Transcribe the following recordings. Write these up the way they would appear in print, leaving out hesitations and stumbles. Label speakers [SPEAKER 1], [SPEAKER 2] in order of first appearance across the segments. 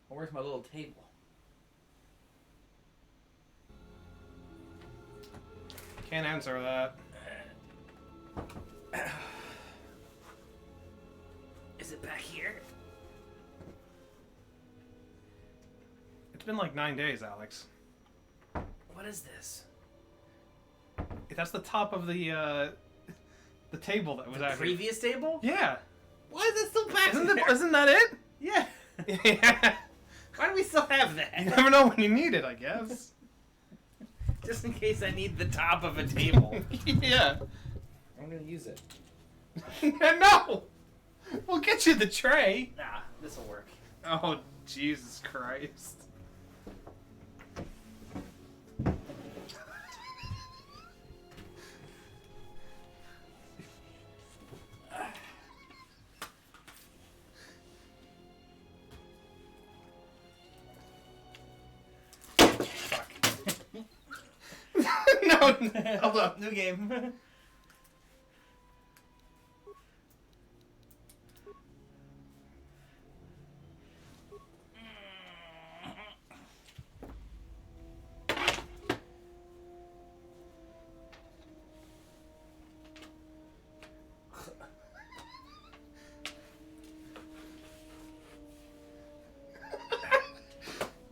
[SPEAKER 1] Where's my little table?
[SPEAKER 2] Can't answer that.
[SPEAKER 1] Is it back here?
[SPEAKER 2] It's been like 9 days, Alex.
[SPEAKER 1] What is this?
[SPEAKER 2] That's the top of the table that was
[SPEAKER 1] The
[SPEAKER 2] actually...
[SPEAKER 1] previous table?
[SPEAKER 2] Yeah.
[SPEAKER 1] Why is it still back there?
[SPEAKER 2] Isn't that it?
[SPEAKER 1] Yeah.
[SPEAKER 2] Yeah.
[SPEAKER 1] Why do we still have that?
[SPEAKER 2] You never know when you need it, I guess.
[SPEAKER 1] Just in case I need the top of a table.
[SPEAKER 2] Yeah.
[SPEAKER 1] I'm gonna use it.
[SPEAKER 2] No! We'll get you the tray.
[SPEAKER 1] Nah, this'll work.
[SPEAKER 2] Oh, Jesus Christ. No, hold up.
[SPEAKER 1] New game.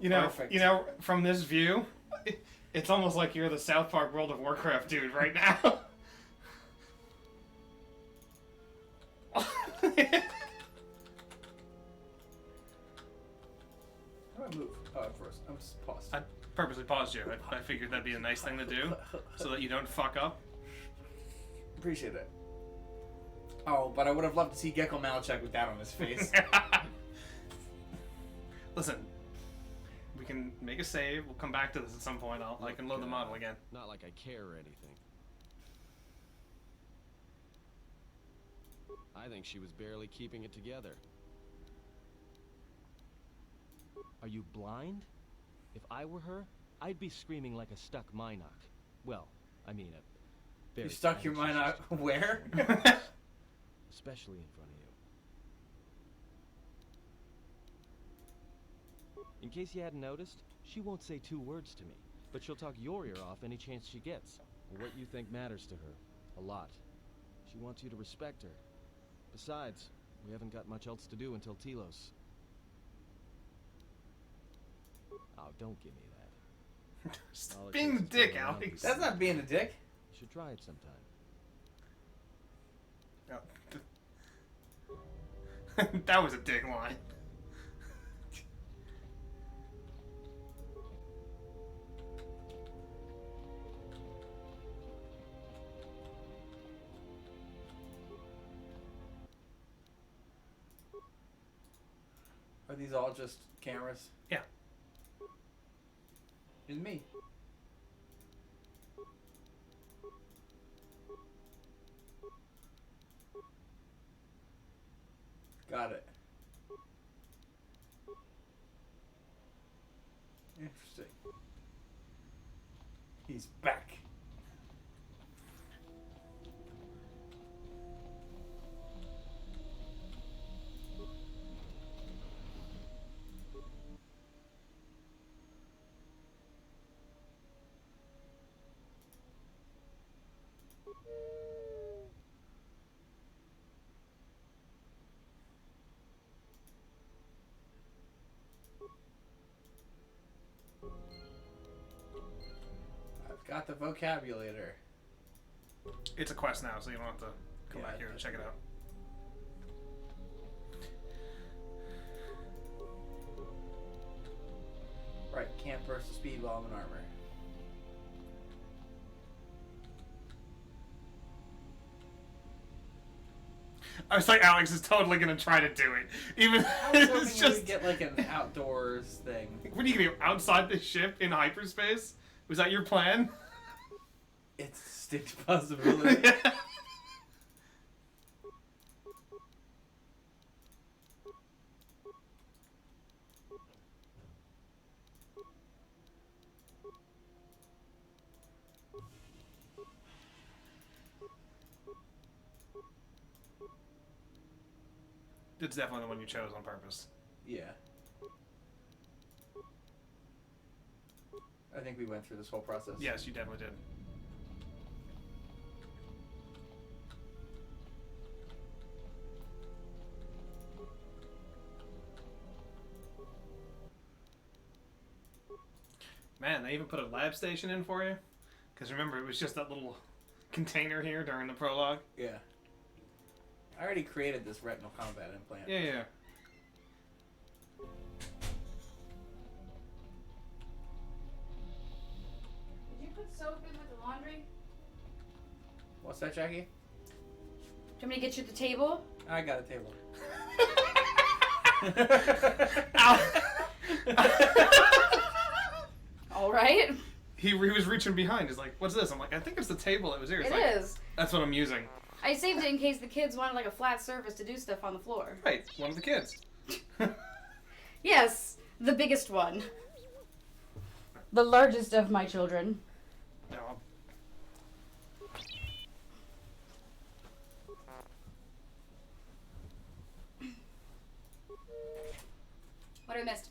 [SPEAKER 1] Perfect.
[SPEAKER 2] You know, from this view, it's almost like you're the South Park World of Warcraft dude right now.
[SPEAKER 1] How do I move? Oh, first. I'm just paused.
[SPEAKER 2] I purposely paused you. I figured that'd be a nice thing to do, so that you don't fuck up.
[SPEAKER 1] Appreciate it. Oh, but I would have loved to see Gecko Malachek with that on his face.
[SPEAKER 2] Listen, we can make a save. We'll come back to this at some point. I can load the model again.
[SPEAKER 3] Not like I care or anything. I think she was barely keeping it together. Are you blind? If I were her, I'd be screaming like a stuck Minoc. Well, I mean a very...
[SPEAKER 1] You stuck your mind out where?
[SPEAKER 3] Especially in front of you. In case you hadn't noticed, she won't say 2 words to me, but she'll talk your ear off any chance she gets. What you think matters to her. A lot. She wants you to respect her. Besides, we haven't got much else to do until Telos. Oh, don't give me that.
[SPEAKER 2] Stop being the dick, Alex.
[SPEAKER 1] That's not being a dick.
[SPEAKER 3] You should try it sometime.
[SPEAKER 2] Oh. That was a dick line.
[SPEAKER 1] Are these all just cameras?
[SPEAKER 2] Yeah.
[SPEAKER 1] And me. Got it. Interesting. He's back. I've got the vocabulator.
[SPEAKER 2] It's a quest now, so you don't have to come back here and check it out.
[SPEAKER 1] Right, can't burst the speed while I'm in armor.
[SPEAKER 2] I was like, Alex is totally gonna try to do it. Even
[SPEAKER 1] I was hoping
[SPEAKER 2] it's
[SPEAKER 1] you would
[SPEAKER 2] just.
[SPEAKER 1] get like an outdoors thing.
[SPEAKER 2] What are you gonna do? Outside the ship in hyperspace? Was that your plan?
[SPEAKER 1] It's a distinct possibility.
[SPEAKER 2] It's definitely the one you chose on purpose.
[SPEAKER 1] Yeah. I think we went through this whole process.
[SPEAKER 2] Yes, you definitely did. Man, they even put a lab station in for you? Because remember, it was just that little container here during the prologue.
[SPEAKER 1] Yeah. I already created this retinal combat implant.
[SPEAKER 2] Yeah.
[SPEAKER 4] Did you put soap in with the laundry?
[SPEAKER 1] What's that, Jackie?
[SPEAKER 4] Do you want me to get you the table?
[SPEAKER 1] I got a table.
[SPEAKER 4] All right.
[SPEAKER 2] He was reaching behind. He's like, what's this? I'm like, I think it's the table that was here. It's
[SPEAKER 4] It
[SPEAKER 2] like,
[SPEAKER 4] is.
[SPEAKER 2] That's what I'm using.
[SPEAKER 4] I saved it in case the kids wanted like a flat surface to do stuff on the floor.
[SPEAKER 2] Right, one of the kids.
[SPEAKER 4] Yes, the biggest one. The largest of my children.
[SPEAKER 2] No.
[SPEAKER 4] What have I missed?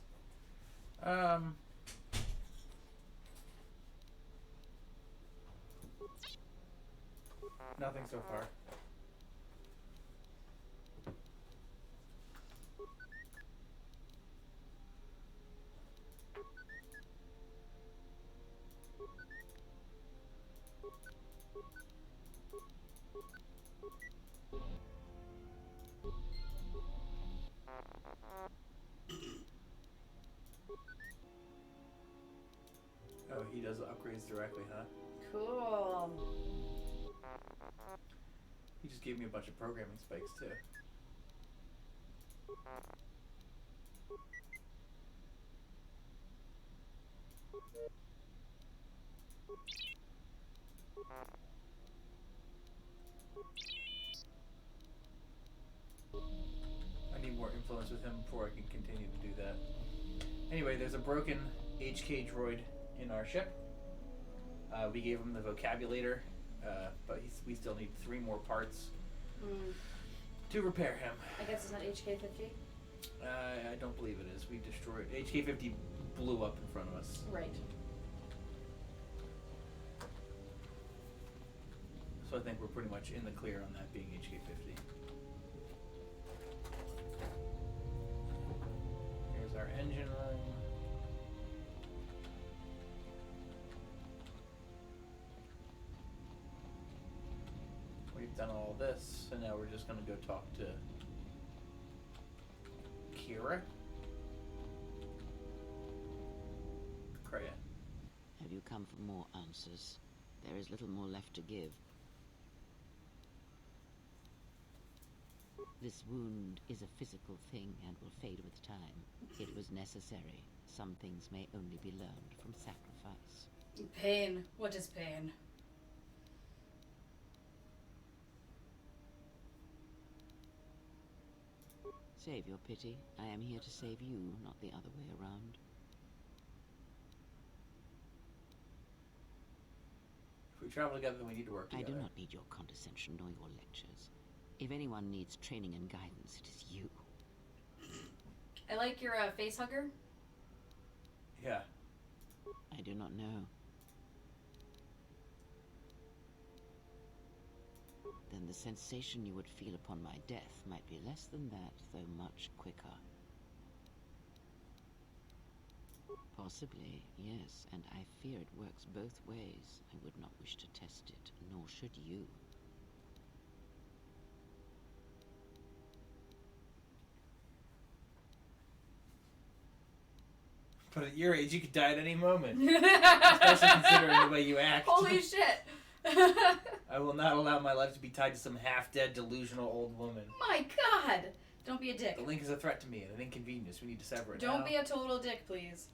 [SPEAKER 1] Nothing so far. Oh, he does the upgrades directly, huh?
[SPEAKER 4] Cool.
[SPEAKER 1] He just gave me a bunch of programming spikes, too. I need more influence with him before I can continue to do that. Anyway, there's a broken HK droid in our ship. We gave him the vocabulator, but we still need 3 more parts to repair him.
[SPEAKER 4] I guess it's not HK-50?
[SPEAKER 1] I don't believe it is. We destroyed... HK-50 blew up in front of us.
[SPEAKER 4] Right.
[SPEAKER 1] So I think we're pretty much in the clear on that being HK-50. Here's our engine room. We've done all this, and now we're just gonna go talk to Kira? Kreia.
[SPEAKER 5] Have you come for more answers? There is little more left to give. This wound is a physical thing and will fade with time. It was necessary. Some things may only be learned from sacrifice.
[SPEAKER 4] Pain. What is pain?
[SPEAKER 5] Save your pity. I am here to save you, not the other way around.
[SPEAKER 1] If we travel together, then we need to work
[SPEAKER 5] I
[SPEAKER 1] together.
[SPEAKER 5] do not need your condescension nor your lectures. If anyone needs training and guidance, it is you.
[SPEAKER 4] I like your face hugger.
[SPEAKER 1] Yeah.
[SPEAKER 5] I do not know. Then the sensation you would feel upon my death might be less than that, though much quicker. Possibly, yes, and I fear it works both ways. I would not wish to test it, nor should you.
[SPEAKER 1] But at your age, you could die at any moment. Especially considering the way you act.
[SPEAKER 4] Holy shit!
[SPEAKER 1] I will not allow my life to be tied to some half-dead, delusional old woman.
[SPEAKER 4] My god! Don't be a dick.
[SPEAKER 1] The link is a threat to me and an inconvenience. We need to sever it now.
[SPEAKER 4] Don't be a total dick, please.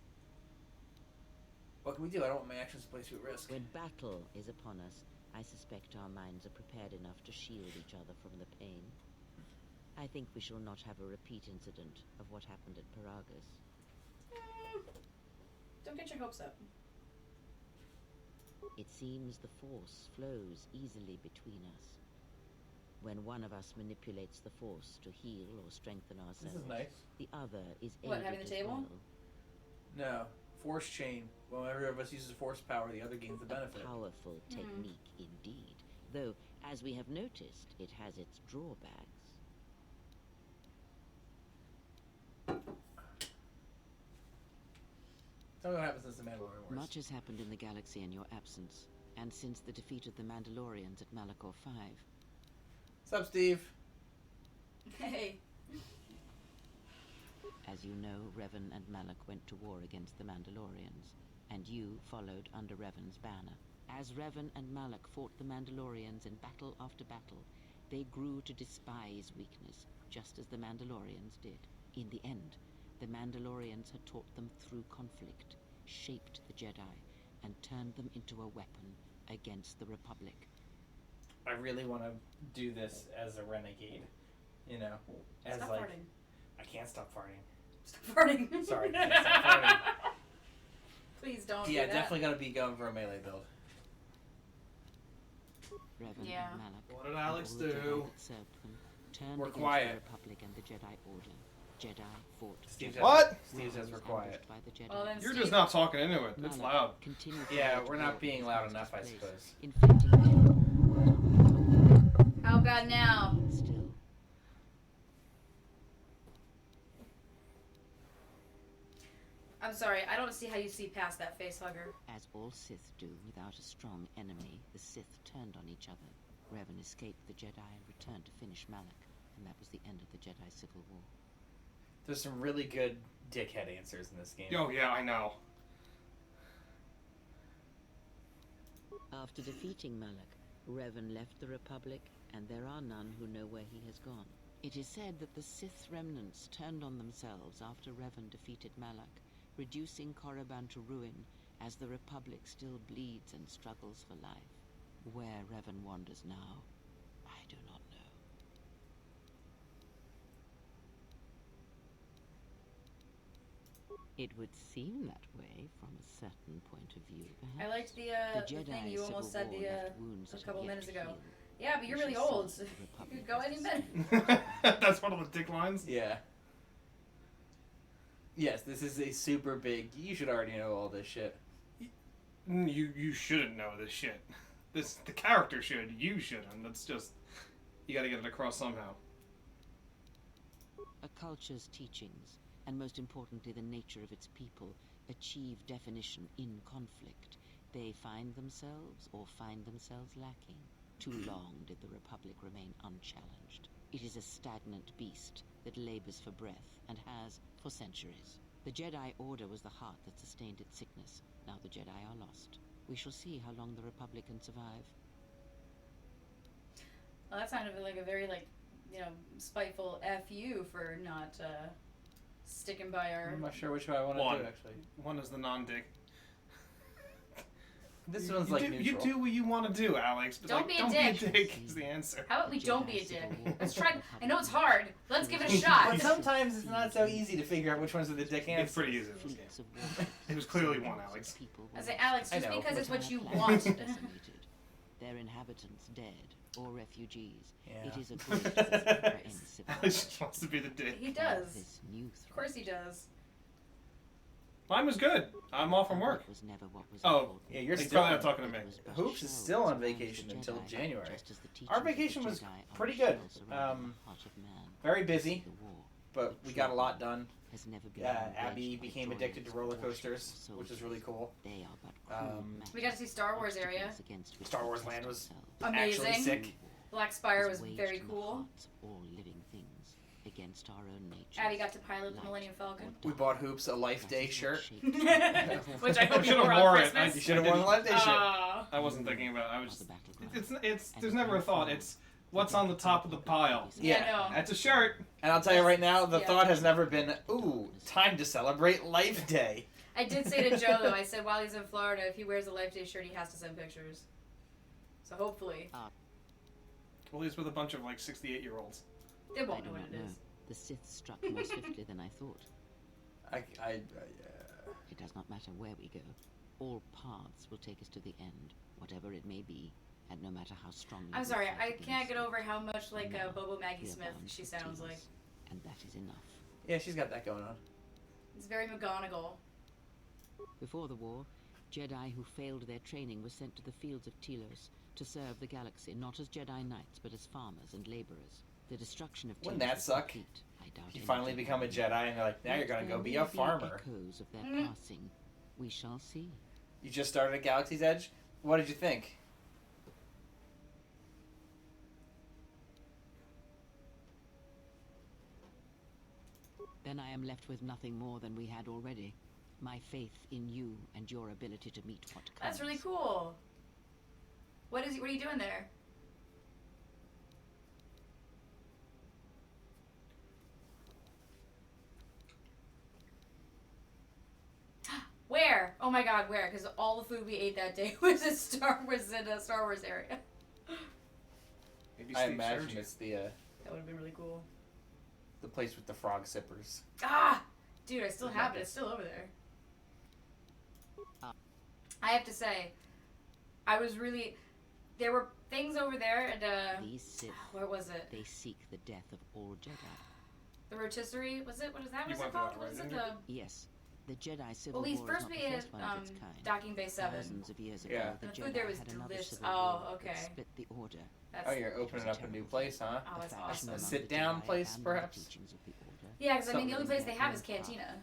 [SPEAKER 1] What can we do? I don't want my actions to place you at risk.
[SPEAKER 5] When battle is upon us, I suspect our minds are prepared enough to shield each other from the pain. I think we shall not have a repeat incident of what happened at Paragus.
[SPEAKER 4] Don't get your hopes up.
[SPEAKER 5] It seems the force flows easily between us. When one of us manipulates the force to heal or strengthen ourselves,
[SPEAKER 1] This is nice.
[SPEAKER 5] the other is
[SPEAKER 4] What,
[SPEAKER 5] aided
[SPEAKER 4] having the
[SPEAKER 5] as
[SPEAKER 4] table?
[SPEAKER 5] well.
[SPEAKER 1] No. force chain. Whenever of us uses force power, the other gains the benefit.
[SPEAKER 5] A powerful technique indeed, though, as we have noticed, it has its drawbacks.
[SPEAKER 1] Tell me what happens since the Mandalorian Wars.
[SPEAKER 5] Much has happened in the galaxy in your absence, and since the defeat of the Mandalorians at Malachor 5.
[SPEAKER 1] What's up, Steve?
[SPEAKER 4] Hey.
[SPEAKER 5] As you know, Revan and Malak went to war against the Mandalorians, and you followed under Revan's banner. As Revan and Malak fought the Mandalorians in battle after battle, they grew to despise weakness, just as the Mandalorians did. In the end, the Mandalorians had taught them through conflict, shaped the Jedi, and turned them into a weapon against the Republic.
[SPEAKER 1] I really want to do this as a renegade. You know, as
[SPEAKER 4] Stop
[SPEAKER 1] like
[SPEAKER 4] farting.
[SPEAKER 1] I can't stop farting.
[SPEAKER 4] Stop farting.
[SPEAKER 1] Sorry, can't stop farting.
[SPEAKER 4] Please don't
[SPEAKER 1] Yeah,
[SPEAKER 4] do that.
[SPEAKER 1] definitely gonna be going for a melee build.
[SPEAKER 5] Revan
[SPEAKER 4] Yeah.
[SPEAKER 5] and Malak,
[SPEAKER 2] What did Alex
[SPEAKER 5] all the Jedi
[SPEAKER 2] do?
[SPEAKER 5] that served them, turned
[SPEAKER 1] We're
[SPEAKER 5] against
[SPEAKER 1] quiet.
[SPEAKER 5] the Republic and the Jedi Order. Jedi fought
[SPEAKER 1] Steve
[SPEAKER 5] Jedi.
[SPEAKER 1] says,
[SPEAKER 2] What?
[SPEAKER 1] Steve says we're
[SPEAKER 5] Was
[SPEAKER 1] quiet.
[SPEAKER 5] ambushed by the Jedi.
[SPEAKER 4] Well, then
[SPEAKER 2] You're
[SPEAKER 4] Steve-
[SPEAKER 2] just not talking into it. It's
[SPEAKER 5] Malak
[SPEAKER 2] loud.
[SPEAKER 5] continued to
[SPEAKER 1] Yeah,
[SPEAKER 5] wage
[SPEAKER 1] we're
[SPEAKER 5] war
[SPEAKER 1] not being
[SPEAKER 5] with
[SPEAKER 1] loud
[SPEAKER 5] Master's
[SPEAKER 1] enough, I
[SPEAKER 5] place,
[SPEAKER 1] suppose.
[SPEAKER 5] inflicting terrible
[SPEAKER 4] How about now?
[SPEAKER 5] still.
[SPEAKER 4] I'm sorry, I don't see how you see past that face hugger.
[SPEAKER 5] As all Sith do without a strong enemy, the Sith turned on each other. Revan escaped the Jedi and returned to finish Malak, and that was the end of the Jedi Civil War.
[SPEAKER 1] There's some really good dickhead answers in this game.
[SPEAKER 2] Oh, yeah, I know.
[SPEAKER 5] After defeating Malak, Revan left the Republic, and there are none who know where he has gone. It is said that the Sith remnants turned on themselves after Revan defeated Malak, reducing Korriban to ruin as the Republic still bleeds and struggles for life. Where Revan wanders now, I do not know. It would seem that way from a certain point of view, perhaps.
[SPEAKER 4] I liked the
[SPEAKER 5] Jedi
[SPEAKER 4] thing you
[SPEAKER 5] Civil
[SPEAKER 4] almost said
[SPEAKER 5] War left wounds
[SPEAKER 4] a
[SPEAKER 5] that
[SPEAKER 4] couple
[SPEAKER 5] have yet
[SPEAKER 4] minutes
[SPEAKER 5] to
[SPEAKER 4] ago.
[SPEAKER 5] heal.
[SPEAKER 4] Yeah, but you're
[SPEAKER 5] We
[SPEAKER 4] really
[SPEAKER 5] shall see
[SPEAKER 4] old.
[SPEAKER 5] if the
[SPEAKER 4] You
[SPEAKER 5] Republic
[SPEAKER 4] could go
[SPEAKER 5] has
[SPEAKER 4] any
[SPEAKER 5] to
[SPEAKER 4] minute.
[SPEAKER 2] That's one of the dick lines.
[SPEAKER 1] Yeah. Yes, this is a super big. You should already know all this shit.
[SPEAKER 2] You shouldn't know this shit. The character should. You shouldn't. That's just you got to get it across somehow.
[SPEAKER 5] A culture's teachings, and most importantly the nature of its people, achieve definition in conflict. They find themselves or find themselves lacking. Too long did the Republic remain unchallenged. It is a stagnant beast that labors for breath and has for centuries. The Jedi Order was the heart that sustained its sickness. Now the Jedi are lost. We shall see how long the Republic can survive.
[SPEAKER 4] Well, that sounded like a very, spiteful F you for not sticking by our.
[SPEAKER 1] I'm not sure which one I want to
[SPEAKER 2] One.
[SPEAKER 1] do, actually.
[SPEAKER 2] One is the non-dick.
[SPEAKER 1] This
[SPEAKER 2] You-
[SPEAKER 1] one's
[SPEAKER 2] you
[SPEAKER 1] like
[SPEAKER 2] do,
[SPEAKER 1] neutral.
[SPEAKER 2] You do what you want to do, Alex. But
[SPEAKER 4] Don't be a
[SPEAKER 2] don't
[SPEAKER 4] dick.
[SPEAKER 2] be a dick is the answer.
[SPEAKER 4] How about we
[SPEAKER 5] The
[SPEAKER 4] don't be
[SPEAKER 5] Jedi
[SPEAKER 4] a dick?
[SPEAKER 5] Civil War
[SPEAKER 4] Let's
[SPEAKER 5] between
[SPEAKER 4] try.
[SPEAKER 5] the
[SPEAKER 4] I know it's
[SPEAKER 5] Republic
[SPEAKER 4] hard. Let's give it a
[SPEAKER 1] But
[SPEAKER 4] shot.
[SPEAKER 1] sometimes it's not so easy to figure out which ones are the dick
[SPEAKER 2] It's
[SPEAKER 1] answers.
[SPEAKER 2] pretty easy in this game.
[SPEAKER 5] Fleets of warships,
[SPEAKER 2] It was clearly one,
[SPEAKER 5] millions of
[SPEAKER 2] Alex.
[SPEAKER 5] people
[SPEAKER 4] I
[SPEAKER 5] were
[SPEAKER 4] say,
[SPEAKER 5] lost.
[SPEAKER 4] Alex,
[SPEAKER 1] I
[SPEAKER 4] just
[SPEAKER 1] know.
[SPEAKER 4] because it's what you
[SPEAKER 5] Entire
[SPEAKER 4] want.
[SPEAKER 5] planets decimated, their inhabitants dead or refugees.
[SPEAKER 1] Yeah.
[SPEAKER 5] It is a great physical and civil
[SPEAKER 2] Alex just wants to be the dick.
[SPEAKER 4] He does.
[SPEAKER 5] This new
[SPEAKER 4] Of course he does.
[SPEAKER 2] Mine was good. I'm off from work.
[SPEAKER 5] Was never what was
[SPEAKER 2] Oh,
[SPEAKER 5] important.
[SPEAKER 1] Yeah, you're
[SPEAKER 2] He's
[SPEAKER 1] still.
[SPEAKER 2] probably not talking to me.
[SPEAKER 5] It was but a
[SPEAKER 1] Hoops is
[SPEAKER 5] shell
[SPEAKER 1] still on
[SPEAKER 5] that surrounds
[SPEAKER 1] vacation
[SPEAKER 5] the
[SPEAKER 1] until
[SPEAKER 5] Jedi,
[SPEAKER 1] January.
[SPEAKER 5] just as the teachings
[SPEAKER 1] Our
[SPEAKER 5] of the
[SPEAKER 1] vacation was
[SPEAKER 5] Jedi are
[SPEAKER 1] pretty
[SPEAKER 5] a
[SPEAKER 1] good.
[SPEAKER 5] shell surrounding
[SPEAKER 1] Um,
[SPEAKER 5] the heart of man.
[SPEAKER 1] Very busy,
[SPEAKER 5] The war
[SPEAKER 1] but we got a lot done.
[SPEAKER 5] has never been
[SPEAKER 1] Abby became addicted to roller coasters, which is really cool.
[SPEAKER 5] They are but cruel
[SPEAKER 4] We got to see Star Wars area.
[SPEAKER 5] obstacles against which
[SPEAKER 1] Star
[SPEAKER 5] we
[SPEAKER 1] Wars
[SPEAKER 5] test
[SPEAKER 1] Land was
[SPEAKER 5] ourselves.
[SPEAKER 4] Amazing.
[SPEAKER 1] actually sick.
[SPEAKER 4] Black Spire
[SPEAKER 5] Is
[SPEAKER 4] was
[SPEAKER 5] waged
[SPEAKER 4] very
[SPEAKER 5] in the
[SPEAKER 4] cool.
[SPEAKER 5] hearts of all living things against our own nature.
[SPEAKER 4] Abby got to pilot the Millennium Falcon.
[SPEAKER 1] We bought Hoops a Life Day shirt.
[SPEAKER 4] Which I hope you
[SPEAKER 2] Should've
[SPEAKER 4] wore on
[SPEAKER 2] wore it.
[SPEAKER 4] Christmas.
[SPEAKER 1] You should have worn the Life Day shirt.
[SPEAKER 4] Aw.
[SPEAKER 2] I wasn't thinking about it. I was
[SPEAKER 5] The
[SPEAKER 2] just...
[SPEAKER 5] battleground.
[SPEAKER 2] It's there's never a thought. It's what's on the top of the pile.
[SPEAKER 1] Yeah.
[SPEAKER 4] I know.
[SPEAKER 2] That's a shirt.
[SPEAKER 1] And I'll tell you right now, the
[SPEAKER 4] Yeah.
[SPEAKER 1] thought has never been, ooh, time to celebrate Life Day.
[SPEAKER 4] I did say to Joe though, I said while he's in Florida, if he wears a Life Day shirt, he has to send pictures. So hopefully,
[SPEAKER 2] Well, he's with a bunch of like 68-year-olds.
[SPEAKER 4] they
[SPEAKER 5] I
[SPEAKER 4] won't
[SPEAKER 5] do
[SPEAKER 4] know what
[SPEAKER 5] not
[SPEAKER 4] it
[SPEAKER 5] know.
[SPEAKER 4] is.
[SPEAKER 5] The Sith struck more swiftly than I thought. It does not matter where we go. All paths will take us to the end, whatever it may be, and no matter how strongly.
[SPEAKER 4] I'm
[SPEAKER 5] we
[SPEAKER 4] sorry,
[SPEAKER 5] fight
[SPEAKER 4] I
[SPEAKER 5] against
[SPEAKER 4] can't get
[SPEAKER 5] it.
[SPEAKER 4] over how much like
[SPEAKER 5] Now,
[SPEAKER 4] Bobo Maggie
[SPEAKER 5] we are
[SPEAKER 4] Smith
[SPEAKER 5] bound
[SPEAKER 4] she
[SPEAKER 5] for
[SPEAKER 4] sounds
[SPEAKER 5] Telos,
[SPEAKER 4] like.
[SPEAKER 5] and that is enough.
[SPEAKER 1] Yeah, she's got that going on.
[SPEAKER 4] It's very McGonagall.
[SPEAKER 5] Before the war, Jedi who failed their training were sent to the fields of Telos to serve the galaxy, not as Jedi Knights, but as farmers and laborers. The destruction of
[SPEAKER 1] Wouldn't
[SPEAKER 5] Telos
[SPEAKER 1] that
[SPEAKER 5] was
[SPEAKER 1] suck?
[SPEAKER 5] complete. I doubt
[SPEAKER 1] You
[SPEAKER 5] any
[SPEAKER 1] finally
[SPEAKER 5] Jedi
[SPEAKER 1] become a
[SPEAKER 5] would.
[SPEAKER 1] Jedi, and they're like, now you're gonna go
[SPEAKER 5] There
[SPEAKER 1] be
[SPEAKER 5] will
[SPEAKER 1] a farmer.
[SPEAKER 5] Echoes of their passing. We shall see.
[SPEAKER 1] You just started at Galaxy's Edge? What did you think?
[SPEAKER 5] Then I am left with nothing more than we had already. My faith in you and your ability to meet what comes.
[SPEAKER 4] That's really cool. What are you doing there? Where? Oh my god, where? Because all the food we ate that day was in a Star Wars area.
[SPEAKER 2] Maybe
[SPEAKER 1] I
[SPEAKER 2] Steve
[SPEAKER 1] imagine
[SPEAKER 2] Sergi.
[SPEAKER 1] it's the
[SPEAKER 4] That would have been really cool.
[SPEAKER 1] place with the frog sippers.
[SPEAKER 4] Ah! Dude, I still have it. It's still over there. I have to say, there were things over there at,
[SPEAKER 5] These Sith,
[SPEAKER 4] where was it?
[SPEAKER 5] they seek the death of all Jedi.
[SPEAKER 4] The rotisserie? Was it? What is that?
[SPEAKER 2] You
[SPEAKER 4] What's it
[SPEAKER 2] went
[SPEAKER 4] called?
[SPEAKER 2] through that
[SPEAKER 4] What is it?
[SPEAKER 2] already,
[SPEAKER 4] The...
[SPEAKER 5] Yes, the Jedi Civil
[SPEAKER 4] Well,
[SPEAKER 5] War is
[SPEAKER 4] first
[SPEAKER 5] not
[SPEAKER 4] we
[SPEAKER 5] the
[SPEAKER 4] ate
[SPEAKER 5] first one of its kind.
[SPEAKER 4] Docking Bay 7.
[SPEAKER 5] Thousands of years ago,
[SPEAKER 1] Yeah.
[SPEAKER 5] the
[SPEAKER 4] The
[SPEAKER 5] Jedi
[SPEAKER 4] food there was
[SPEAKER 5] had another
[SPEAKER 4] delicious.
[SPEAKER 5] civil
[SPEAKER 4] Oh,
[SPEAKER 5] war
[SPEAKER 4] okay.
[SPEAKER 5] that split the Order.
[SPEAKER 4] That's,
[SPEAKER 1] Oh, you're opening up a new place, huh?
[SPEAKER 4] Oh, that's
[SPEAKER 5] The faction
[SPEAKER 4] awesome.
[SPEAKER 1] A
[SPEAKER 5] among
[SPEAKER 1] sit-down
[SPEAKER 5] the Jedi
[SPEAKER 1] place,
[SPEAKER 5] and
[SPEAKER 1] perhaps?
[SPEAKER 5] The teachings of the Order.
[SPEAKER 4] Yeah, because I mean, the only
[SPEAKER 1] Something
[SPEAKER 4] place they have is Cantina.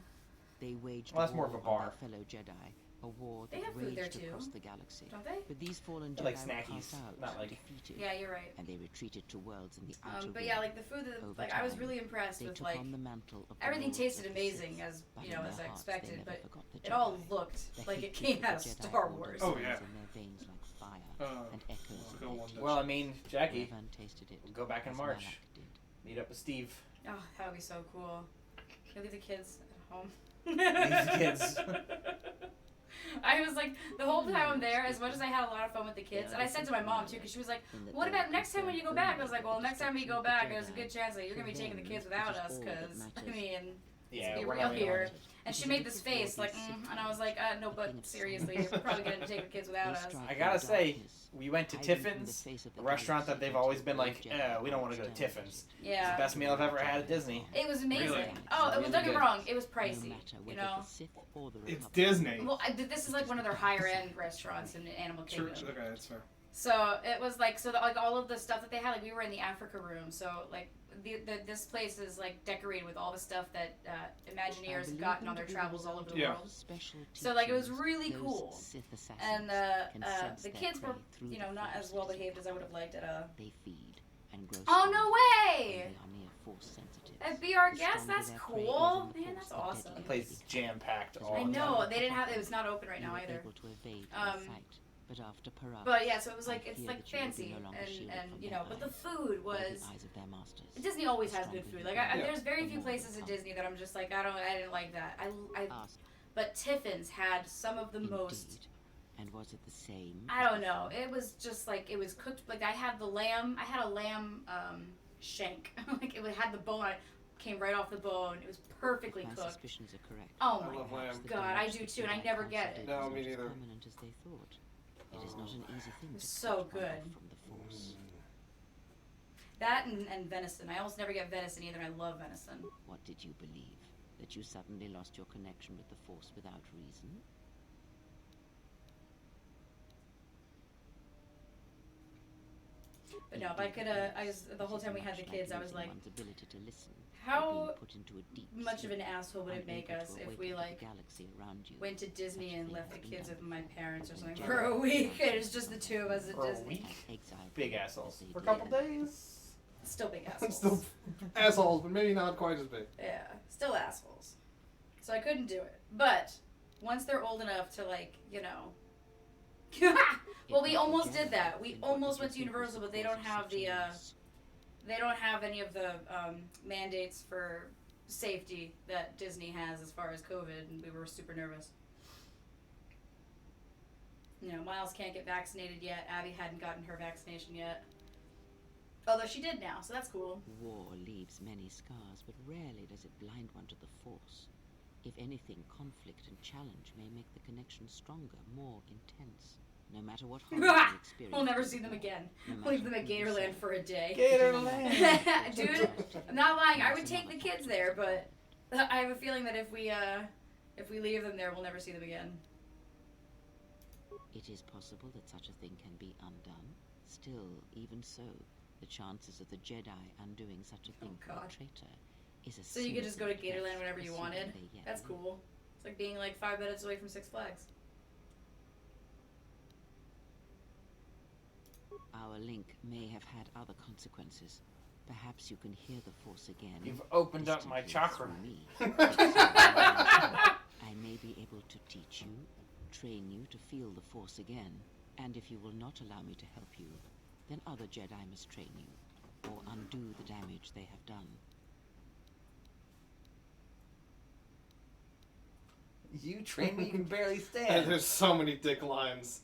[SPEAKER 5] They waged
[SPEAKER 1] Well, that's
[SPEAKER 5] a
[SPEAKER 1] more
[SPEAKER 5] war
[SPEAKER 1] of a
[SPEAKER 5] on
[SPEAKER 1] bar.
[SPEAKER 5] their fellow Jedi, a war
[SPEAKER 4] They
[SPEAKER 5] that
[SPEAKER 4] have food there,
[SPEAKER 5] raged
[SPEAKER 4] too.
[SPEAKER 5] across the galaxy.
[SPEAKER 4] Don't they?
[SPEAKER 5] But these fallen Jedi
[SPEAKER 1] Like
[SPEAKER 5] were
[SPEAKER 1] snackies,
[SPEAKER 5] cast out,
[SPEAKER 1] not like-
[SPEAKER 5] defeated,
[SPEAKER 4] Yeah, you're right.
[SPEAKER 5] and they retreated to worlds in the outer
[SPEAKER 4] But
[SPEAKER 5] rim.
[SPEAKER 4] yeah, like the food that,
[SPEAKER 5] Over
[SPEAKER 4] like I was
[SPEAKER 5] time,
[SPEAKER 4] really impressed
[SPEAKER 5] They
[SPEAKER 4] with
[SPEAKER 5] took
[SPEAKER 4] like
[SPEAKER 5] on the mantle of the
[SPEAKER 4] everything
[SPEAKER 5] Lords
[SPEAKER 4] tasted
[SPEAKER 5] of the
[SPEAKER 4] amazing
[SPEAKER 5] Sith,
[SPEAKER 4] as
[SPEAKER 5] but
[SPEAKER 4] you
[SPEAKER 5] in
[SPEAKER 4] know
[SPEAKER 5] their
[SPEAKER 4] as I
[SPEAKER 5] hearts they
[SPEAKER 4] expected,
[SPEAKER 5] never
[SPEAKER 4] but
[SPEAKER 5] forgot the
[SPEAKER 4] it all
[SPEAKER 5] Jedi.
[SPEAKER 4] looked
[SPEAKER 5] The
[SPEAKER 4] like it
[SPEAKER 5] hatred
[SPEAKER 4] came
[SPEAKER 5] for
[SPEAKER 4] out of
[SPEAKER 5] the Jedi
[SPEAKER 4] Star
[SPEAKER 5] Order
[SPEAKER 4] Wars.
[SPEAKER 2] Oh,
[SPEAKER 5] runs
[SPEAKER 2] yeah.
[SPEAKER 5] in their veins like fire,
[SPEAKER 2] Oh,
[SPEAKER 5] and echoes
[SPEAKER 2] it's a
[SPEAKER 5] of
[SPEAKER 2] good
[SPEAKER 5] their
[SPEAKER 2] one,
[SPEAKER 5] teachings.
[SPEAKER 1] Well, I mean, Jackie,
[SPEAKER 5] Revan tasted it
[SPEAKER 1] we'll go back in
[SPEAKER 5] as
[SPEAKER 1] March.
[SPEAKER 5] Malak did.
[SPEAKER 1] Meet up with Steve.
[SPEAKER 4] Oh, that would be so cool. You leave the kids at home.
[SPEAKER 1] Leave the kids.
[SPEAKER 4] I was like, the whole time I'm there, as much as I had a lot of fun with the kids, and I said to my mom too, because she was like, what about next time when you go back? I was like, well, next time we go back, there's a good chance that you're going to be taking the kids without us, because, I mean,
[SPEAKER 1] Yeah,
[SPEAKER 4] let's be
[SPEAKER 1] we're
[SPEAKER 4] real
[SPEAKER 1] not gonna-
[SPEAKER 4] here. And she made this face, like, and I was like, no, but seriously, we're probably going to take the kids without us.
[SPEAKER 1] I gotta say, we went to Tiffin's, a restaurant that they've always been like, we don't want to go to Tiffin's. It's the
[SPEAKER 4] Yeah.
[SPEAKER 1] best meal I've ever had at Disney.
[SPEAKER 4] It was amazing.
[SPEAKER 2] Really?
[SPEAKER 4] Oh, it was,
[SPEAKER 1] Really
[SPEAKER 4] don't get me
[SPEAKER 1] good.
[SPEAKER 4] wrong, it was
[SPEAKER 5] No
[SPEAKER 4] pricey,
[SPEAKER 5] matter
[SPEAKER 4] you
[SPEAKER 5] whether
[SPEAKER 4] know?
[SPEAKER 5] the Sith or the
[SPEAKER 2] It's
[SPEAKER 5] Republic.
[SPEAKER 2] Disney.
[SPEAKER 4] Well, this is like one of their higher end restaurants in Animal Kingdom.
[SPEAKER 2] Church. Okay, that's fair.
[SPEAKER 4] So it was like like all of the stuff that they had. Like we were in the Africa room, so like this place is like decorated with all the stuff that Imagineers have gotten on their travels all over the
[SPEAKER 2] Yeah.
[SPEAKER 4] world. So like it was really cool. And the kids were not as well behaved as I would have liked at
[SPEAKER 5] They feed and grow
[SPEAKER 4] Oh
[SPEAKER 5] strong,
[SPEAKER 4] no
[SPEAKER 5] and
[SPEAKER 4] way!
[SPEAKER 5] they are mere force sensitive.
[SPEAKER 4] At Be Our
[SPEAKER 5] The
[SPEAKER 4] Guest,
[SPEAKER 5] stronger
[SPEAKER 4] that's
[SPEAKER 5] their prey is
[SPEAKER 4] cool.
[SPEAKER 5] in the
[SPEAKER 4] Man,
[SPEAKER 5] force,
[SPEAKER 4] that's
[SPEAKER 5] the
[SPEAKER 4] awesome.
[SPEAKER 1] The
[SPEAKER 5] deadlier
[SPEAKER 1] place
[SPEAKER 5] they
[SPEAKER 1] is
[SPEAKER 5] become.
[SPEAKER 1] jam packed all
[SPEAKER 4] I
[SPEAKER 1] the
[SPEAKER 4] know
[SPEAKER 1] time.
[SPEAKER 4] they didn't have. It was not open right
[SPEAKER 5] You
[SPEAKER 4] now
[SPEAKER 5] were
[SPEAKER 4] either.
[SPEAKER 5] able to evade
[SPEAKER 4] Um,
[SPEAKER 5] their sight, but after Pazaak,
[SPEAKER 4] But yeah, so it was
[SPEAKER 5] I
[SPEAKER 4] like it's
[SPEAKER 5] fear
[SPEAKER 4] like
[SPEAKER 5] that you will be
[SPEAKER 4] fancy
[SPEAKER 5] no longer shielded
[SPEAKER 4] and
[SPEAKER 5] from
[SPEAKER 4] you
[SPEAKER 5] their
[SPEAKER 4] know, but the
[SPEAKER 5] eyes,
[SPEAKER 4] food
[SPEAKER 5] or
[SPEAKER 4] was.
[SPEAKER 5] the eyes of their masters.
[SPEAKER 4] Disney always
[SPEAKER 5] The
[SPEAKER 4] has good
[SPEAKER 5] stronger
[SPEAKER 4] food.
[SPEAKER 5] you
[SPEAKER 4] Like
[SPEAKER 5] become,
[SPEAKER 4] there's very
[SPEAKER 5] the
[SPEAKER 4] few
[SPEAKER 5] more
[SPEAKER 4] places
[SPEAKER 5] they
[SPEAKER 4] at
[SPEAKER 5] come.
[SPEAKER 4] Disney that I'm just like I didn't like that.
[SPEAKER 5] Ask,
[SPEAKER 4] But Tiffin's had some of the most.
[SPEAKER 5] indeed. And was it the same?
[SPEAKER 4] I don't know. It was just like it was cooked. Like I had the lamb. I had a lamb shank. Like it had the bone. I came right off the bone. It was perfectly
[SPEAKER 5] My
[SPEAKER 4] cooked.
[SPEAKER 5] suspicions are correct.
[SPEAKER 4] Oh
[SPEAKER 2] I
[SPEAKER 4] my
[SPEAKER 2] love
[SPEAKER 5] Perhaps
[SPEAKER 2] lamb.
[SPEAKER 5] the
[SPEAKER 4] God, I
[SPEAKER 5] damage
[SPEAKER 4] do
[SPEAKER 5] the
[SPEAKER 4] too, and I
[SPEAKER 5] Jedi
[SPEAKER 4] never
[SPEAKER 5] Council
[SPEAKER 4] get it.
[SPEAKER 5] did
[SPEAKER 2] No,
[SPEAKER 5] was
[SPEAKER 2] me
[SPEAKER 5] not as
[SPEAKER 2] neither.
[SPEAKER 5] permanent as they thought. It is not an easy thing
[SPEAKER 4] It's
[SPEAKER 5] to
[SPEAKER 4] so
[SPEAKER 5] cut one
[SPEAKER 4] good.
[SPEAKER 5] off from the force.
[SPEAKER 4] that and venison. I almost never get venison either. And I love venison.
[SPEAKER 5] What did you believe? That you suddenly lost your connection with the force without reason?
[SPEAKER 4] But no, if I could, I was the whole time we had the kids. I was like,
[SPEAKER 5] One's ability to listen,
[SPEAKER 4] how
[SPEAKER 5] being put into a deep
[SPEAKER 4] much of
[SPEAKER 5] sleep,
[SPEAKER 4] an asshole would it make
[SPEAKER 5] unable
[SPEAKER 4] us
[SPEAKER 5] to
[SPEAKER 4] if
[SPEAKER 5] awaken
[SPEAKER 4] we
[SPEAKER 5] to the
[SPEAKER 4] like
[SPEAKER 5] galaxy around you.
[SPEAKER 4] went to Disney
[SPEAKER 5] Such
[SPEAKER 4] and
[SPEAKER 5] things
[SPEAKER 4] left the
[SPEAKER 5] have been
[SPEAKER 4] kids
[SPEAKER 5] done
[SPEAKER 4] with my
[SPEAKER 5] before.
[SPEAKER 4] parents or
[SPEAKER 5] And
[SPEAKER 4] something
[SPEAKER 5] Jedi
[SPEAKER 4] for a week?
[SPEAKER 5] Council
[SPEAKER 4] It was just the two of us at
[SPEAKER 1] For a
[SPEAKER 4] Disney.
[SPEAKER 1] week?
[SPEAKER 5] Exiled
[SPEAKER 1] Big
[SPEAKER 5] them
[SPEAKER 1] assholes.
[SPEAKER 5] as they
[SPEAKER 1] For a
[SPEAKER 5] did.
[SPEAKER 1] couple days.
[SPEAKER 4] Still big assholes.
[SPEAKER 2] Still assholes, but maybe not quite as big.
[SPEAKER 4] Yeah, still assholes. So I couldn't do it. But once they're old enough to like, well, we almost did that. We almost went to Universal, but they don't have the they don't have any of the mandates for safety that Disney has as far as COVID, and we were super nervous. Miles can't get vaccinated yet. Abby hadn't gotten her vaccination yet. Although she did now, so that's cool.
[SPEAKER 5] War leaves many scars, but rarely does it blind one to the force. If anything, conflict and challenge may make the connection stronger, more intense. No matter what horrors you experience.
[SPEAKER 4] We'll never
[SPEAKER 5] in
[SPEAKER 4] see them
[SPEAKER 5] war,
[SPEAKER 4] again.
[SPEAKER 5] no
[SPEAKER 4] We'll leave them
[SPEAKER 5] matter
[SPEAKER 4] at
[SPEAKER 5] who you
[SPEAKER 4] Gatorland
[SPEAKER 5] serve.
[SPEAKER 4] for a day.
[SPEAKER 1] Gatorland.
[SPEAKER 4] Dude, I'm not lying. I would take the kids there, but I have a feeling that if we If we leave them there, we'll never see them again.
[SPEAKER 5] It is possible that such a thing can be undone. Still, even so, the chances of the Jedi undoing such a thing for
[SPEAKER 4] God.
[SPEAKER 5] a traitor is a
[SPEAKER 4] So you could just go to
[SPEAKER 5] slim
[SPEAKER 4] Gatorland
[SPEAKER 5] bet,
[SPEAKER 4] whenever you
[SPEAKER 5] assuming
[SPEAKER 4] wanted.
[SPEAKER 5] they yet
[SPEAKER 4] That's
[SPEAKER 5] will.
[SPEAKER 4] cool. It's like being like 5 minutes away from Six Flags.
[SPEAKER 5] Our link may have had other consequences. Perhaps you can hear the Force again.
[SPEAKER 1] You've opened up my
[SPEAKER 5] distantly
[SPEAKER 1] chakra.
[SPEAKER 5] through me. I may be able to teach you, train you to feel the Force again. And if you will not allow me to help you, then other Jedi must train you, or undo the damage they have done.
[SPEAKER 1] You train me, you can barely
[SPEAKER 2] And
[SPEAKER 1] stand.
[SPEAKER 2] there's so many dick lines.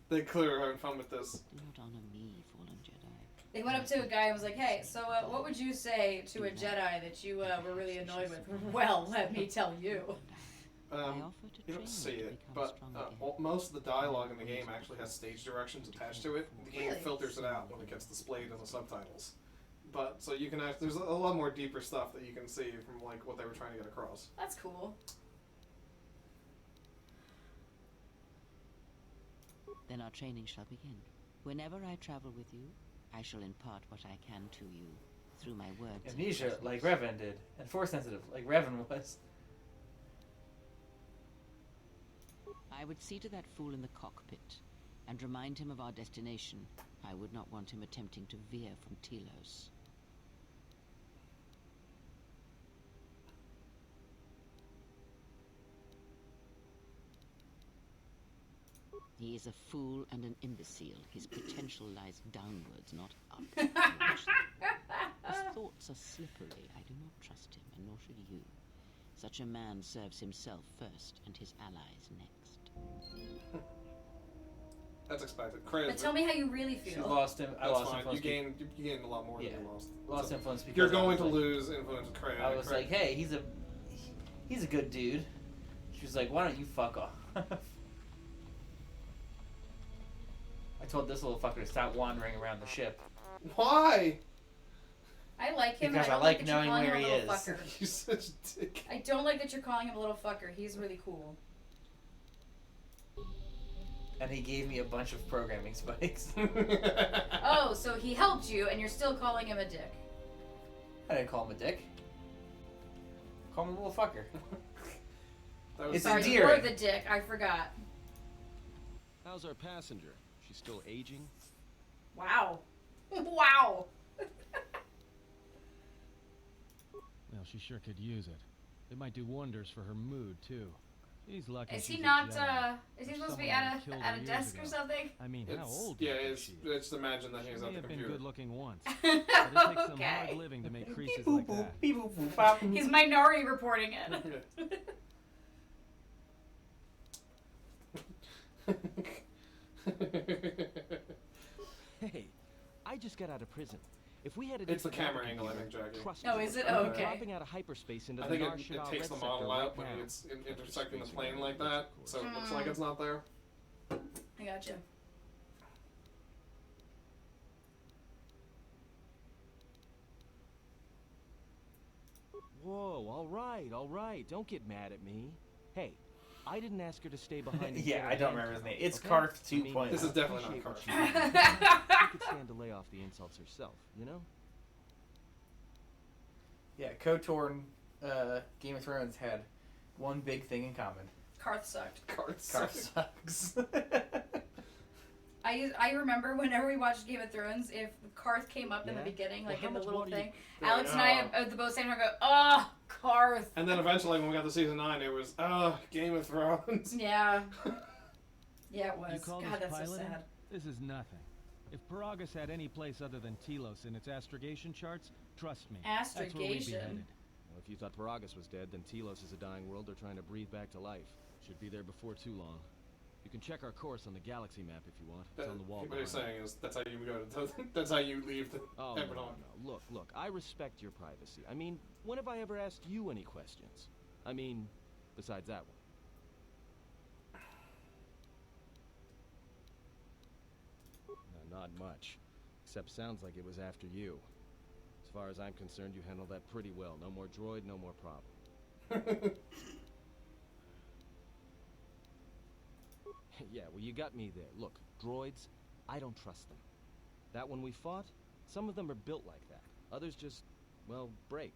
[SPEAKER 2] They clearly are having fun with this.
[SPEAKER 5] Do not honor me, fallen Jedi.
[SPEAKER 4] They went up to a guy and was like, hey, so what would you say to a Jedi that you were really annoyed with? Well, let me tell you.
[SPEAKER 5] I offer to
[SPEAKER 2] You
[SPEAKER 5] train
[SPEAKER 2] don't see
[SPEAKER 5] you to
[SPEAKER 2] it,
[SPEAKER 5] become
[SPEAKER 2] but
[SPEAKER 5] strong again.
[SPEAKER 2] most of the dialogue in the game actually has stage directions attached to it. The game
[SPEAKER 4] Really?
[SPEAKER 2] filters it out when it gets displayed in the subtitles. But so you can there's a lot more deeper stuff that you can see from like what they were trying to get across.
[SPEAKER 4] That's cool.
[SPEAKER 5] Then our training shall begin. Whenever I travel with you, I shall impart what I can to you through my words. and
[SPEAKER 1] Amnesia,
[SPEAKER 5] presence.
[SPEAKER 1] like Revan did. And Force sensitive, like Revan was.
[SPEAKER 5] I would see to that fool in the cockpit and remind him of our destination. I would not want him attempting to veer from Telos. He is a fool and an imbecile. His potential lies downwards, not up. His thoughts are slippery. I do not trust him, and nor should you. Such a man serves himself first, and his allies next.
[SPEAKER 2] That's expected.
[SPEAKER 4] But
[SPEAKER 2] Credit.
[SPEAKER 4] tell me how you really
[SPEAKER 1] She
[SPEAKER 4] feel.
[SPEAKER 1] lost him. I
[SPEAKER 2] That's
[SPEAKER 1] lost
[SPEAKER 2] fine.
[SPEAKER 1] influence.
[SPEAKER 2] You gained a lot more
[SPEAKER 1] Yeah.
[SPEAKER 2] than you lost.
[SPEAKER 1] Lost
[SPEAKER 2] So
[SPEAKER 1] influence because
[SPEAKER 2] you're
[SPEAKER 1] I
[SPEAKER 2] going
[SPEAKER 1] was
[SPEAKER 2] to
[SPEAKER 1] like-
[SPEAKER 2] lose influence with Credit.
[SPEAKER 1] I was like, hey, he's a good dude. She was like, why don't you fuck off? I told this little fucker to stop wandering around the ship.
[SPEAKER 2] why?
[SPEAKER 4] I like him.
[SPEAKER 1] Because
[SPEAKER 4] and I
[SPEAKER 1] I
[SPEAKER 4] don't
[SPEAKER 1] like
[SPEAKER 4] that you're
[SPEAKER 1] knowing
[SPEAKER 4] calling
[SPEAKER 1] where
[SPEAKER 4] him a
[SPEAKER 1] he
[SPEAKER 4] little
[SPEAKER 1] is.
[SPEAKER 4] Fucker.
[SPEAKER 2] You're such a dick.
[SPEAKER 4] I don't like that you're calling him a little fucker. He's really cool.
[SPEAKER 1] And he gave me a bunch of programming spikes.
[SPEAKER 4] Oh, so he helped you, and you're still calling him a dick.
[SPEAKER 1] I didn't call him a dick. Call him a little fucker.
[SPEAKER 2] That was
[SPEAKER 1] It's
[SPEAKER 4] Sorry, you
[SPEAKER 1] endearing.
[SPEAKER 4] were the dick. I forgot.
[SPEAKER 3] How's our passenger? She's still aging?
[SPEAKER 4] Wow. Wow.
[SPEAKER 3] Well, she sure could use it. It might do wonders for her mood, too. He's lucky
[SPEAKER 4] Is he
[SPEAKER 3] she's a
[SPEAKER 4] not,
[SPEAKER 3] Jedi.
[SPEAKER 4] is he
[SPEAKER 3] Or
[SPEAKER 4] supposed to be
[SPEAKER 3] someone
[SPEAKER 4] at
[SPEAKER 3] that killed
[SPEAKER 4] a
[SPEAKER 3] her years
[SPEAKER 4] desk or
[SPEAKER 3] ago.
[SPEAKER 4] something?
[SPEAKER 3] I mean, how old
[SPEAKER 2] yeah,
[SPEAKER 3] do you think
[SPEAKER 2] it's
[SPEAKER 3] she is?
[SPEAKER 2] just imagine that
[SPEAKER 3] She
[SPEAKER 2] he's
[SPEAKER 3] may
[SPEAKER 2] at the
[SPEAKER 3] have been
[SPEAKER 2] computer.
[SPEAKER 3] good looking once, but it takes some
[SPEAKER 4] Okay.
[SPEAKER 3] hard living to make creases
[SPEAKER 1] Beep, boop,
[SPEAKER 3] like
[SPEAKER 1] boop,
[SPEAKER 3] that.
[SPEAKER 1] beep, boop, boop, bop.
[SPEAKER 4] He's minority reporting it.
[SPEAKER 3] Hey, I just got out of prison. If we had a
[SPEAKER 2] It's the
[SPEAKER 3] different
[SPEAKER 2] camera angle, I
[SPEAKER 3] computer,
[SPEAKER 2] think, Jackie.
[SPEAKER 3] trust
[SPEAKER 4] Oh,
[SPEAKER 3] me,
[SPEAKER 4] is it?
[SPEAKER 3] we'd be
[SPEAKER 4] Oh, okay.
[SPEAKER 3] dropping out of hyperspace into
[SPEAKER 2] I
[SPEAKER 3] the
[SPEAKER 2] think
[SPEAKER 3] Nar
[SPEAKER 2] it
[SPEAKER 3] Shaddaa
[SPEAKER 2] takes the
[SPEAKER 3] Red
[SPEAKER 2] model
[SPEAKER 3] Sector right
[SPEAKER 2] out when
[SPEAKER 3] now.
[SPEAKER 2] it's intersecting the
[SPEAKER 3] Spacing
[SPEAKER 2] plane
[SPEAKER 3] on
[SPEAKER 2] like
[SPEAKER 3] which,
[SPEAKER 2] that,
[SPEAKER 3] of course.
[SPEAKER 2] so it looks like it's not there.
[SPEAKER 4] I gotcha.
[SPEAKER 3] Whoa, all right. Don't get mad at me. Hey, I didn't ask her to stay behind. and
[SPEAKER 1] Yeah,
[SPEAKER 3] get her
[SPEAKER 1] I don't
[SPEAKER 3] hand
[SPEAKER 1] remember his
[SPEAKER 3] cut
[SPEAKER 1] name.
[SPEAKER 3] off,
[SPEAKER 1] It's
[SPEAKER 3] okay?
[SPEAKER 1] Karth
[SPEAKER 3] I mean,
[SPEAKER 1] 2.0.
[SPEAKER 2] This is
[SPEAKER 3] I
[SPEAKER 2] definitely
[SPEAKER 3] appreciate
[SPEAKER 2] not
[SPEAKER 3] what
[SPEAKER 2] Karth.
[SPEAKER 3] she did. She could stand to lay off the insults herself, you know?
[SPEAKER 1] Yeah, KOTOR and Game of Thrones had one big thing in common.
[SPEAKER 4] Karth sucked.
[SPEAKER 1] Karth sucks.
[SPEAKER 4] I remember whenever we watched Game of Thrones, if Karth came up in the
[SPEAKER 3] Yeah?
[SPEAKER 4] beginning,
[SPEAKER 3] Well,
[SPEAKER 4] like
[SPEAKER 3] how
[SPEAKER 4] in the
[SPEAKER 3] much
[SPEAKER 4] little
[SPEAKER 3] water you-
[SPEAKER 4] thing, Alex and I at the boat stand here go, oh, Karth.
[SPEAKER 2] And then eventually, when we got to season 9, it was Game of Thrones.
[SPEAKER 4] Yeah. Yeah, it
[SPEAKER 3] You
[SPEAKER 4] was.
[SPEAKER 3] call
[SPEAKER 4] God,
[SPEAKER 3] this
[SPEAKER 4] that's so
[SPEAKER 3] piloting?
[SPEAKER 4] sad.
[SPEAKER 3] This is nothing. If Paragus had any place other than Telos in its astrogation charts, trust me, that's where we'd be
[SPEAKER 4] Astrogation.
[SPEAKER 3] headed. Well, if you thought Paragus was dead, then Telos is a dying world they're trying to breathe back to life. Should be there before too long. You can check our course on the galaxy map if you want. It's on the wall
[SPEAKER 2] What he's
[SPEAKER 3] behind.
[SPEAKER 2] saying is that's how you go to. That's how you leave the
[SPEAKER 3] Oh, no,
[SPEAKER 2] Everton.
[SPEAKER 3] no. Look, I respect your privacy. I mean, when have I ever asked you any questions? I mean, besides that one. No, not much. Except sounds like it was after you. As far as I'm concerned, you handled that pretty well. No more droid, no more problem. Yeah, well, you got me there. Look, droids, I don't trust them. That one we fought, some of them are built like that. Others just, well, break.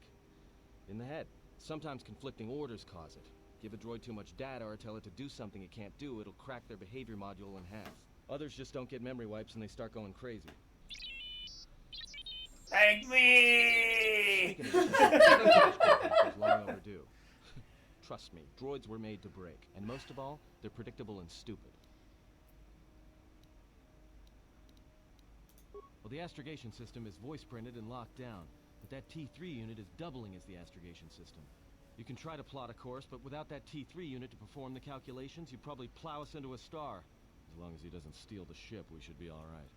[SPEAKER 3] In the head. Sometimes conflicting orders cause it. Give a droid too much data or tell it to do something it can't do, it'll crack their behavior module in half. Others just don't get memory wipes and they start going crazy.
[SPEAKER 1] Thank me!
[SPEAKER 3] Speaking of which, is long overdue. Trust me, droids were made to break. And most of all, they're predictable and stupid. Well, the astrogation system is voice printed and locked down. But that T3 unit is doubling as the astrogation system. You can try to plot a course, but without that T3 unit to perform the calculations, you'd probably plow us into a star. As long as he doesn't steal the ship, we should be all right.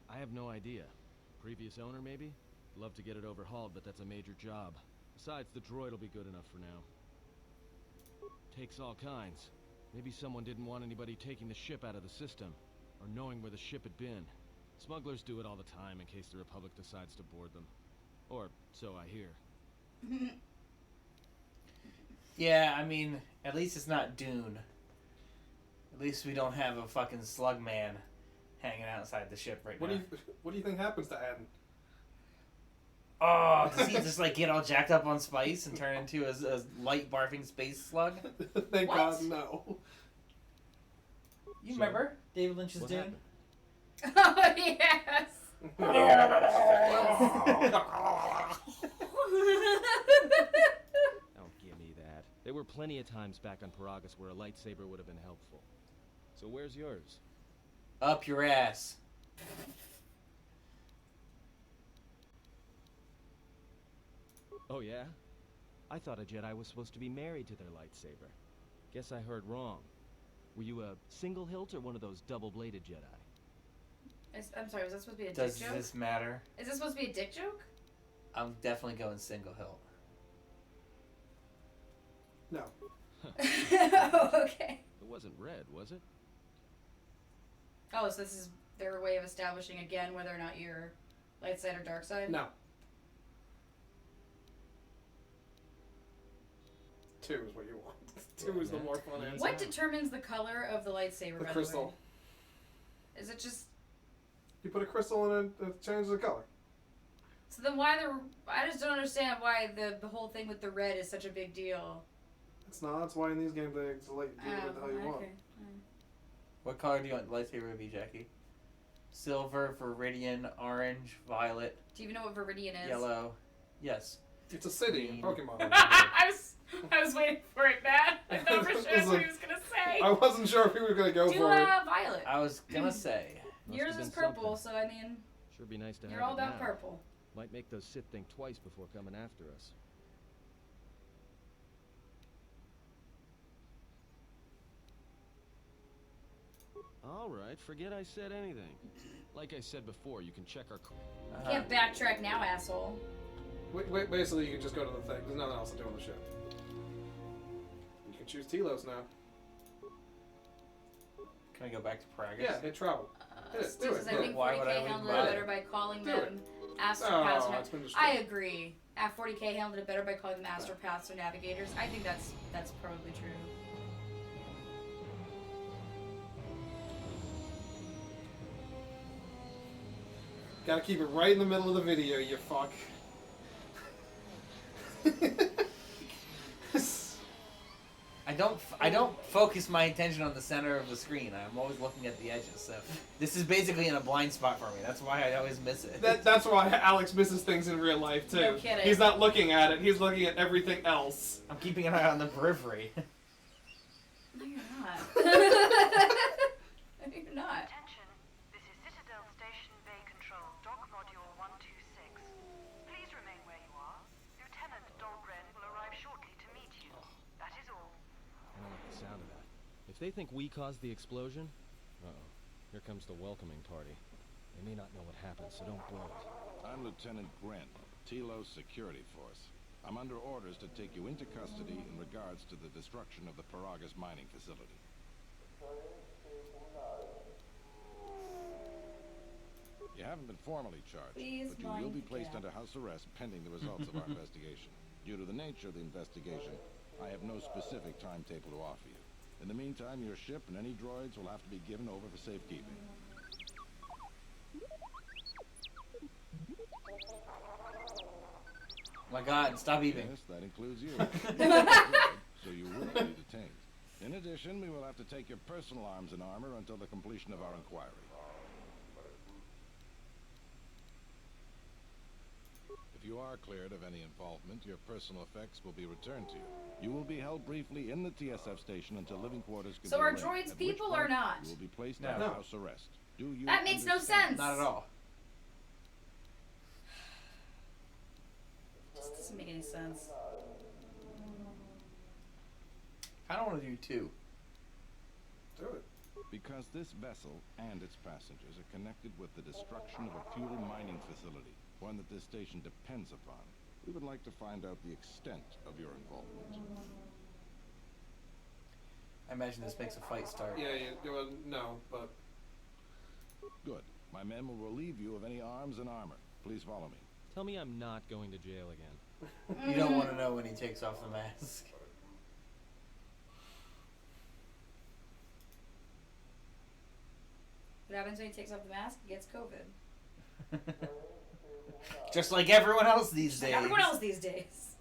[SPEAKER 3] I have no idea. Previous owner, maybe? Love to get it overhauled, but that's a major job. Besides, the droid will be good enough for now. Takes all kinds. Maybe someone didn't want anybody taking the ship out of the system, or knowing where the ship had been. Smugglers do it all the time in case the Republic decides to board them. Or so I hear.
[SPEAKER 1] Yeah, I mean, at least it's not Dune. At least we don't have a fucking slug man hanging outside the ship right now.
[SPEAKER 2] What do you think happens to Adam?
[SPEAKER 1] Oh, does he just like get all jacked up on spice and turn into a light barfing space slug?
[SPEAKER 2] Thank
[SPEAKER 4] What?
[SPEAKER 2] God, no.
[SPEAKER 1] You remember David Lynch's
[SPEAKER 3] What
[SPEAKER 1] Dune?
[SPEAKER 3] happened?
[SPEAKER 4] Oh, yes.
[SPEAKER 3] Don't give me that. There were plenty of times back on Paragus where a lightsaber would have been helpful. So where's yours?
[SPEAKER 1] Up your ass.
[SPEAKER 3] Oh yeah? I thought a Jedi was supposed to be married to their lightsaber. Guess I heard wrong. Were you a single hilt or one of those double-bladed Jedi?
[SPEAKER 4] I'm sorry, was that supposed to be a
[SPEAKER 1] Does
[SPEAKER 4] dick joke?
[SPEAKER 1] this matter?
[SPEAKER 4] Is this supposed to be a dick joke?
[SPEAKER 1] I'm definitely going single hilt.
[SPEAKER 2] No.
[SPEAKER 4] Oh, okay.
[SPEAKER 3] It wasn't red, was it?
[SPEAKER 4] Oh, so this is their way of establishing again whether or not you're light side or dark side?
[SPEAKER 2] No. 2 is what you want. 2 is the more fun answer.
[SPEAKER 4] What determines the color of the lightsaber,
[SPEAKER 2] The
[SPEAKER 4] by
[SPEAKER 2] crystal.
[SPEAKER 4] the way? Is it just...
[SPEAKER 2] You put a crystal in it, it changes the color.
[SPEAKER 4] So then why the... I just don't understand why the whole thing with the red is such a big deal.
[SPEAKER 2] It's not. That's why in these games they let you do whatever the hell you want.
[SPEAKER 4] okay.
[SPEAKER 1] What color do you want the lightsaber to be, Jackie? Silver, Viridian, orange, violet,
[SPEAKER 4] Do you even know what Viridian is?
[SPEAKER 1] yellow. Yes.
[SPEAKER 2] It's a city in
[SPEAKER 1] Green.
[SPEAKER 2] Pokemon.
[SPEAKER 4] I was waiting for it, Matt. I thought for sure that's what he was gonna say.
[SPEAKER 2] I wasn't sure if we were going to go
[SPEAKER 4] Do
[SPEAKER 2] for it.
[SPEAKER 4] violet.
[SPEAKER 1] I was gonna say.
[SPEAKER 3] Must
[SPEAKER 4] Yours
[SPEAKER 3] have
[SPEAKER 4] is
[SPEAKER 3] been
[SPEAKER 4] purple,
[SPEAKER 3] something.
[SPEAKER 4] so I mean,
[SPEAKER 3] Sure be nice to
[SPEAKER 4] you're
[SPEAKER 3] have
[SPEAKER 4] all
[SPEAKER 3] it
[SPEAKER 4] about
[SPEAKER 3] now.
[SPEAKER 4] purple.
[SPEAKER 3] Might make those Sith think twice before coming after us. Alright, forget I said anything. Like I said before, you can check our...
[SPEAKER 4] You can't backtrack now, asshole.
[SPEAKER 2] Wait, basically, you can just go to the thing. There's nothing else to do on the ship. You can choose Telos now.
[SPEAKER 1] Can I go back to Pragus?
[SPEAKER 2] Yeah, hit travel. Hit it, do
[SPEAKER 4] Susan,
[SPEAKER 2] it.
[SPEAKER 4] I think
[SPEAKER 1] Why would I
[SPEAKER 4] 40K
[SPEAKER 1] leave
[SPEAKER 4] handled
[SPEAKER 1] my-
[SPEAKER 4] it better by calling
[SPEAKER 2] Do
[SPEAKER 4] them
[SPEAKER 2] Oh,
[SPEAKER 4] astropaths.
[SPEAKER 2] it's been destroyed.
[SPEAKER 4] I agree. 40K handled it better by calling them astropaths or navigators. I think that's probably true.
[SPEAKER 2] Gotta keep it right in the middle of the video, you fuck.
[SPEAKER 1] I don't focus my attention on the center of the screen. I'm always looking at the edges. So this is basically in a blind spot for me. That's why I always miss it.
[SPEAKER 2] That's why Alex misses things in real life, too.
[SPEAKER 4] No kidding.
[SPEAKER 2] He's not looking at it, he's looking at everything else.
[SPEAKER 1] I'm keeping an eye on the periphery.
[SPEAKER 4] No, you're not. No, you're not.
[SPEAKER 6] Attention, this is Citadel Station Bay Control, Dock Module 126. Please remain where you are. Lieutenant Dahlgren will arrive shortly to meet you. That is all.
[SPEAKER 3] I don't like the sound of that. If they think we caused the explosion... Uh-oh. Here comes the welcoming party. They may not know what happened, so don't blow it.
[SPEAKER 7] I'm Lieutenant Brent, Telos Security Force. I'm under orders to take you into custody in regards to the destruction of the Paragus mining facility. You haven't been formally charged,
[SPEAKER 4] Please
[SPEAKER 7] but you will be
[SPEAKER 4] mind
[SPEAKER 7] placed
[SPEAKER 4] the
[SPEAKER 7] under house arrest pending the results of our investigation. Due to the nature of the investigation, I have no specific timetable to offer you. In the meantime, your ship and any droids will have to be given over for safekeeping.
[SPEAKER 1] My God, stop eating.
[SPEAKER 7] Yes, that includes you. So you will be detained. In addition, we will have to take your personal arms and armor until the completion of our inquiry. If you are cleared of any involvement, your personal effects will be returned to you. You will be held briefly in the TSF station until living quarters can
[SPEAKER 4] So
[SPEAKER 7] be
[SPEAKER 4] are
[SPEAKER 7] arranged,
[SPEAKER 4] droids
[SPEAKER 7] at
[SPEAKER 4] people
[SPEAKER 7] which
[SPEAKER 4] or
[SPEAKER 7] point
[SPEAKER 4] not?
[SPEAKER 7] You will be placed
[SPEAKER 1] No.
[SPEAKER 7] under house arrest. Do you
[SPEAKER 4] That makes no
[SPEAKER 7] understand?
[SPEAKER 4] sense.
[SPEAKER 1] Not at all.
[SPEAKER 4] Just doesn't make any sense.
[SPEAKER 1] I don't want to do 2.
[SPEAKER 2] Do it.
[SPEAKER 7] Because this vessel and its passengers are connected with the destruction of a fuel mining facility, one that this station depends upon, we would like to find out the extent of your involvement.
[SPEAKER 1] I imagine this makes a fight start.
[SPEAKER 2] Yeah, well, no, but...
[SPEAKER 7] Good. My men will relieve you of any arms and armor. Please follow me.
[SPEAKER 3] Tell me I'm not going to jail again.
[SPEAKER 1] You don't want to know when he takes off the mask.
[SPEAKER 4] What happens when he takes off the mask? He gets COVID.
[SPEAKER 1] Just like everyone else these days.
[SPEAKER 4] Like everyone else these days.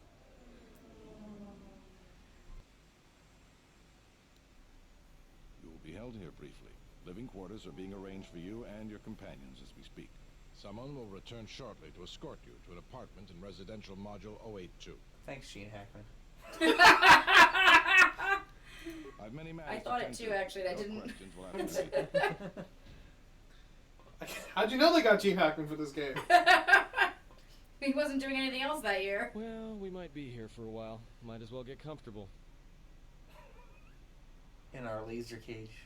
[SPEAKER 7] You will be held here briefly. Living quarters are being arranged for you and your companions as we speak. Someone will return shortly to escort you to an apartment in residential module 082.
[SPEAKER 1] Thanks, Gene Hackman.
[SPEAKER 7] I've many matters
[SPEAKER 4] I thought
[SPEAKER 7] to
[SPEAKER 4] it
[SPEAKER 7] tend
[SPEAKER 4] too,
[SPEAKER 7] to.
[SPEAKER 4] actually. I
[SPEAKER 7] Your
[SPEAKER 4] didn't.
[SPEAKER 7] questions will have to wait.
[SPEAKER 2] How'd you know they got Gene Hackman for this game?
[SPEAKER 4] He wasn't doing anything else that year.
[SPEAKER 3] Well, we might be here for a while. Might as well get comfortable.
[SPEAKER 1] In our laser cage.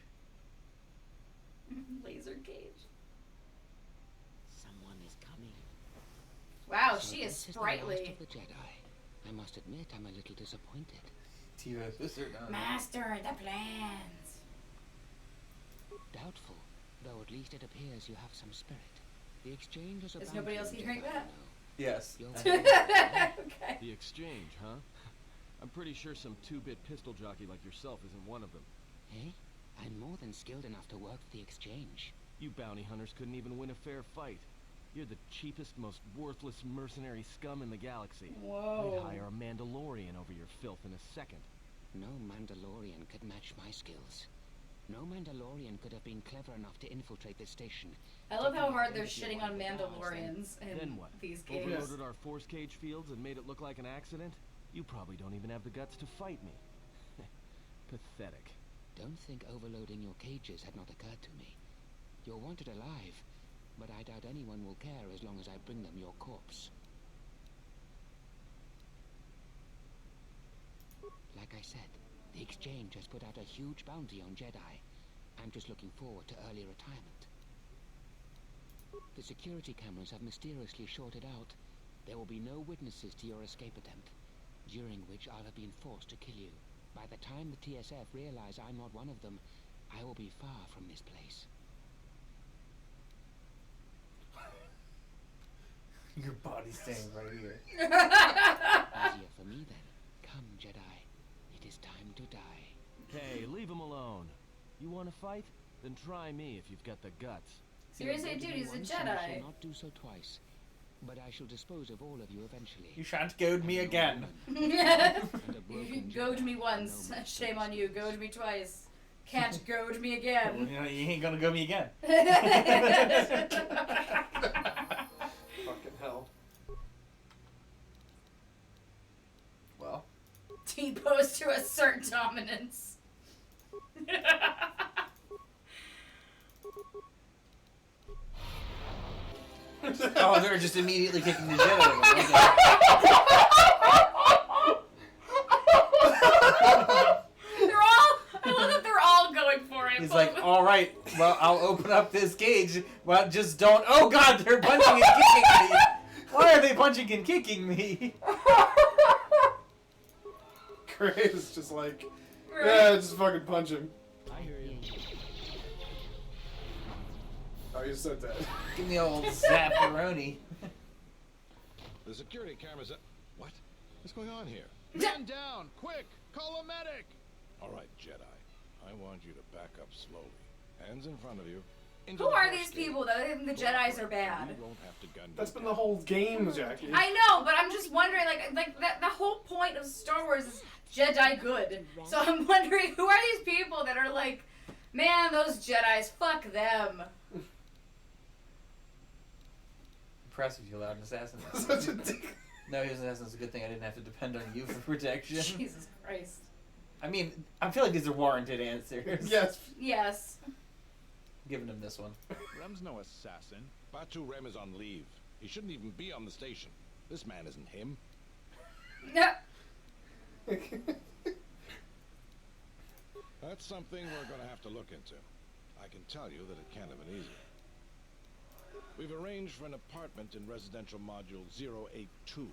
[SPEAKER 4] Laser cage.
[SPEAKER 5] Someone is coming.
[SPEAKER 4] Wow,
[SPEAKER 5] So
[SPEAKER 4] she is
[SPEAKER 5] this the
[SPEAKER 4] sprightly.
[SPEAKER 5] last of the Jedi. I must admit, I'm a little disappointed.
[SPEAKER 1] Tiva, this or not.
[SPEAKER 4] Master, the plans.
[SPEAKER 5] Doubtful, though at least it appears you have some spirit. The exchange is a
[SPEAKER 4] Is nobody else
[SPEAKER 5] bounty,
[SPEAKER 4] hearing
[SPEAKER 5] Jedi,
[SPEAKER 4] that?
[SPEAKER 5] you
[SPEAKER 1] Yes.
[SPEAKER 5] know.
[SPEAKER 4] Okay.
[SPEAKER 3] The exchange, huh? I'm pretty sure some 2-bit pistol jockey like yourself isn't one of them.
[SPEAKER 5] Eh? I'm more than skilled enough to work the exchange.
[SPEAKER 3] You bounty hunters couldn't even win a fair fight. You're the cheapest, most worthless mercenary scum in the galaxy.
[SPEAKER 4] Whoa.
[SPEAKER 3] I'd hire a Mandalorian over your filth in a second.
[SPEAKER 5] No Mandalorian could match my skills. No Mandalorian could have been clever enough to infiltrate this station.
[SPEAKER 4] I love how hard they're shitting on Mandalorians
[SPEAKER 3] Then
[SPEAKER 4] in
[SPEAKER 3] what?
[SPEAKER 4] these games.
[SPEAKER 3] Overloaded our force cage fields and made it look like an accident? You probably don't even have the guts to fight me. Pathetic.
[SPEAKER 5] Don't think overloading your cages had not occurred to me. You're wanted alive, but I doubt anyone will care as long as I bring them your corpse. Like I said, the exchange has put out a huge bounty on Jedi. I'm just looking forward to early retirement. The security cameras have mysteriously shorted out. There will be no witnesses to your escape attempt, during which I'll have been forced to kill you. By the time the TSF realize I'm not one of them, I will be far from this place.
[SPEAKER 1] Your body's staying right here.
[SPEAKER 5] Easier for me then. Come, Jedi. It is time to die.
[SPEAKER 3] Hey, leave him alone. You want to fight? Then try me if you've got the guts.
[SPEAKER 4] Seriously, dude, he's a
[SPEAKER 5] Once, and I shall
[SPEAKER 4] Jedi.
[SPEAKER 5] not do so twice. But I shall dispose of all of you eventually.
[SPEAKER 1] You shan't goad me again.
[SPEAKER 5] And a
[SPEAKER 4] You
[SPEAKER 5] broken
[SPEAKER 4] goad
[SPEAKER 5] Jedi
[SPEAKER 4] me
[SPEAKER 5] and
[SPEAKER 4] once.
[SPEAKER 5] no more
[SPEAKER 4] Shame on
[SPEAKER 5] service.
[SPEAKER 4] you. Goad me twice. Can't goad me
[SPEAKER 1] You
[SPEAKER 4] again.
[SPEAKER 1] know, you ain't gonna goad me again.
[SPEAKER 2] Fucking hell.
[SPEAKER 1] Well,
[SPEAKER 4] T-pose to assert dominance.
[SPEAKER 1] oh, they're just immediately kicking the shit out of him.
[SPEAKER 4] I love that they're all going for it.
[SPEAKER 1] He's like, all right, well, I'll open up this cage. Well, just don't. Oh God, they're punching and kicking me. Why are they punching and kicking me?
[SPEAKER 2] Gray is just like,
[SPEAKER 4] Right.
[SPEAKER 2] yeah, just fucking punch him.
[SPEAKER 3] I hear you.
[SPEAKER 2] Oh, he's so dead.
[SPEAKER 1] Give me old zapperoni.
[SPEAKER 7] The security cameras. What? What's going on here?
[SPEAKER 8] Man down! Quick! Call a medic!
[SPEAKER 7] All right, Jedi. I want you to back up slowly. Hands in front of you. Into
[SPEAKER 4] Who
[SPEAKER 7] the
[SPEAKER 4] are
[SPEAKER 7] horse
[SPEAKER 4] these
[SPEAKER 7] gate.
[SPEAKER 4] people that think the
[SPEAKER 7] Go
[SPEAKER 4] Jedis
[SPEAKER 7] for
[SPEAKER 4] are
[SPEAKER 7] it.
[SPEAKER 4] bad?
[SPEAKER 7] You won't have to gun
[SPEAKER 2] That's
[SPEAKER 7] me
[SPEAKER 2] been
[SPEAKER 7] down.
[SPEAKER 2] the whole game, Jackie.
[SPEAKER 4] I know, but I'm just wondering, like that. The whole point of Star Wars is Jedi good. So I'm wondering, who are these people that are like, man, those Jedis, fuck them.
[SPEAKER 1] Impressive, you allowed an assassin.
[SPEAKER 2] Such a dick.
[SPEAKER 1] No, he was an assassin. It's a good thing I didn't have to depend on you for protection.
[SPEAKER 4] Jesus Christ.
[SPEAKER 1] I mean, I feel like these are warranted answers.
[SPEAKER 2] Yes.
[SPEAKER 4] Yes.
[SPEAKER 1] Giving him this one.
[SPEAKER 8] Rem's no assassin.
[SPEAKER 7] Batu Rem is on leave. He shouldn't even be on the station. This man isn't him.
[SPEAKER 4] No.
[SPEAKER 7] That's something we're going to have to look into. I can tell you that it can't have been easy. We've arranged for an apartment in residential module 082.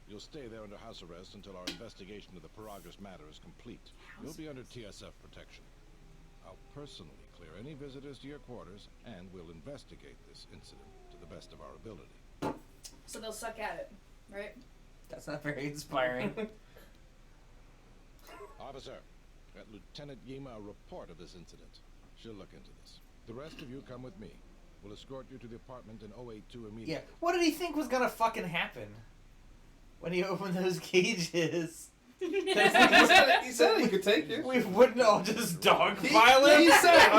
[SPEAKER 7] You'll stay there under house arrest until our investigation of the Paragus matter is complete. You'll be under TSF protection. I'll personally clear any visitors to your quarters, and we'll investigate this incident to the best of our ability.
[SPEAKER 4] So they'll suck at it, right?
[SPEAKER 1] That's not very inspiring.
[SPEAKER 7] Officer, get Lieutenant Yima a report of this incident. She'll look into this. The rest of you come with me. We'll escort you to the apartment in 082 immediately.
[SPEAKER 1] Yeah. What did he think was gonna fucking happen when he opened those cages?
[SPEAKER 2] He said he could take you.
[SPEAKER 1] We wouldn't all just dogpile him.
[SPEAKER 2] He said,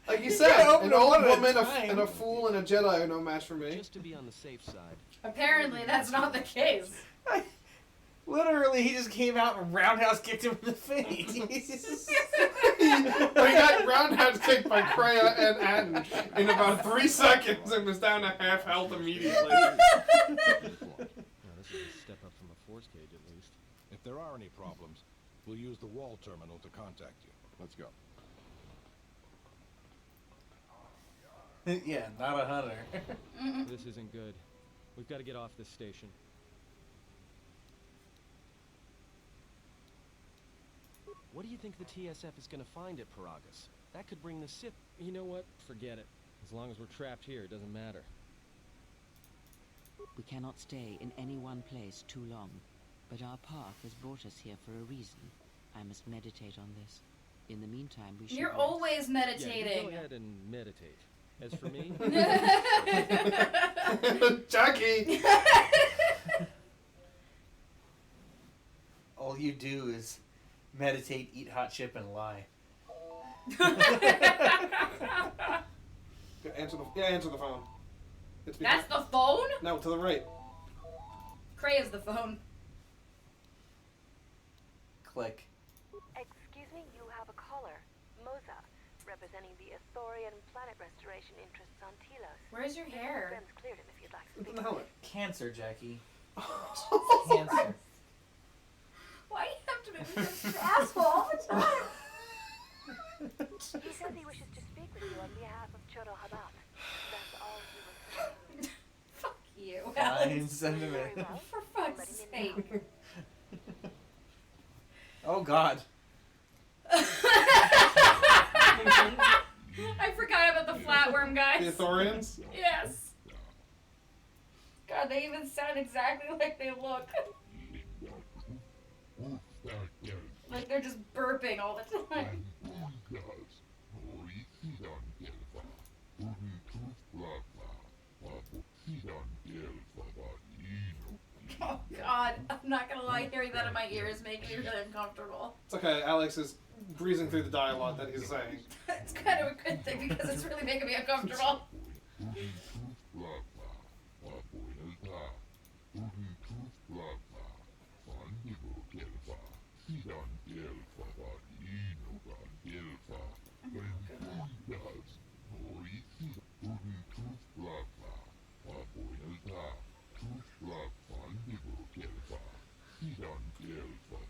[SPEAKER 2] like he said,
[SPEAKER 1] gotta open
[SPEAKER 2] an
[SPEAKER 1] them
[SPEAKER 2] old
[SPEAKER 1] one at a
[SPEAKER 2] woman
[SPEAKER 1] time.
[SPEAKER 2] and a fool and a Jedi are no match for me.
[SPEAKER 3] Just to be on the safe side.
[SPEAKER 4] Apparently, that's not the case.
[SPEAKER 1] Literally, he just came out and roundhouse kicked him in the face.
[SPEAKER 2] We got roundhouse kicked by Kreia and Atten in about 3 seconds and was down to half health immediately.
[SPEAKER 3] Now, this is a step up from a force cage, at least.
[SPEAKER 7] If there are any problems, we'll use the wall terminal to contact you. Let's go.
[SPEAKER 1] Yeah, not a hunter.
[SPEAKER 3] This isn't good. We've got to get off this station. What do you think the TSF is going to find at Paragus? That could bring the Sith... You know what? Forget it. As long as we're trapped here, it doesn't matter.
[SPEAKER 5] We cannot stay in any one place too long, but our path has brought us here for a reason. I must meditate on this. In the meantime, we should...
[SPEAKER 4] You're
[SPEAKER 5] rest.
[SPEAKER 4] always
[SPEAKER 3] Yeah,
[SPEAKER 4] meditating.
[SPEAKER 3] you go ahead and meditate. As for me...
[SPEAKER 2] Jackie!
[SPEAKER 1] All you do is meditate, eat hot chip, and lie.
[SPEAKER 2] Answer the phone. It's
[SPEAKER 4] That's the phone?
[SPEAKER 2] No, to the right.
[SPEAKER 4] Kreia is the phone.
[SPEAKER 1] Click.
[SPEAKER 6] Excuse me, you have a caller. Moza, representing the Athorian planet restoration interests on Telos.
[SPEAKER 4] Where's your hair?
[SPEAKER 6] Ben's cleared him if you'd like to
[SPEAKER 2] It's
[SPEAKER 6] speak.
[SPEAKER 2] in the helmet.
[SPEAKER 1] Cancer, Jackie. Cancer.
[SPEAKER 4] Why do you have to make me such an asshole all the time?
[SPEAKER 6] He says he wishes to speak with you on behalf of Chodo Habat. That's all he will say.
[SPEAKER 4] Fuck you,
[SPEAKER 1] Fine,
[SPEAKER 4] Alex.
[SPEAKER 1] send him
[SPEAKER 6] Very
[SPEAKER 1] in.
[SPEAKER 6] well.
[SPEAKER 4] For fuck's
[SPEAKER 6] Letting him
[SPEAKER 4] sake.
[SPEAKER 1] Oh God.
[SPEAKER 4] I forgot about the flatworm guys.
[SPEAKER 2] The Athorians?
[SPEAKER 4] Yes. God, they even sound exactly like they look. Like they're just burping all the time. Oh God, I'm not gonna lie, hearing that in my ears making me really uncomfortable.
[SPEAKER 2] It's okay, Alex is breezing through the dialogue that he's saying.
[SPEAKER 4] It's kind of a good thing because it's really making me uncomfortable.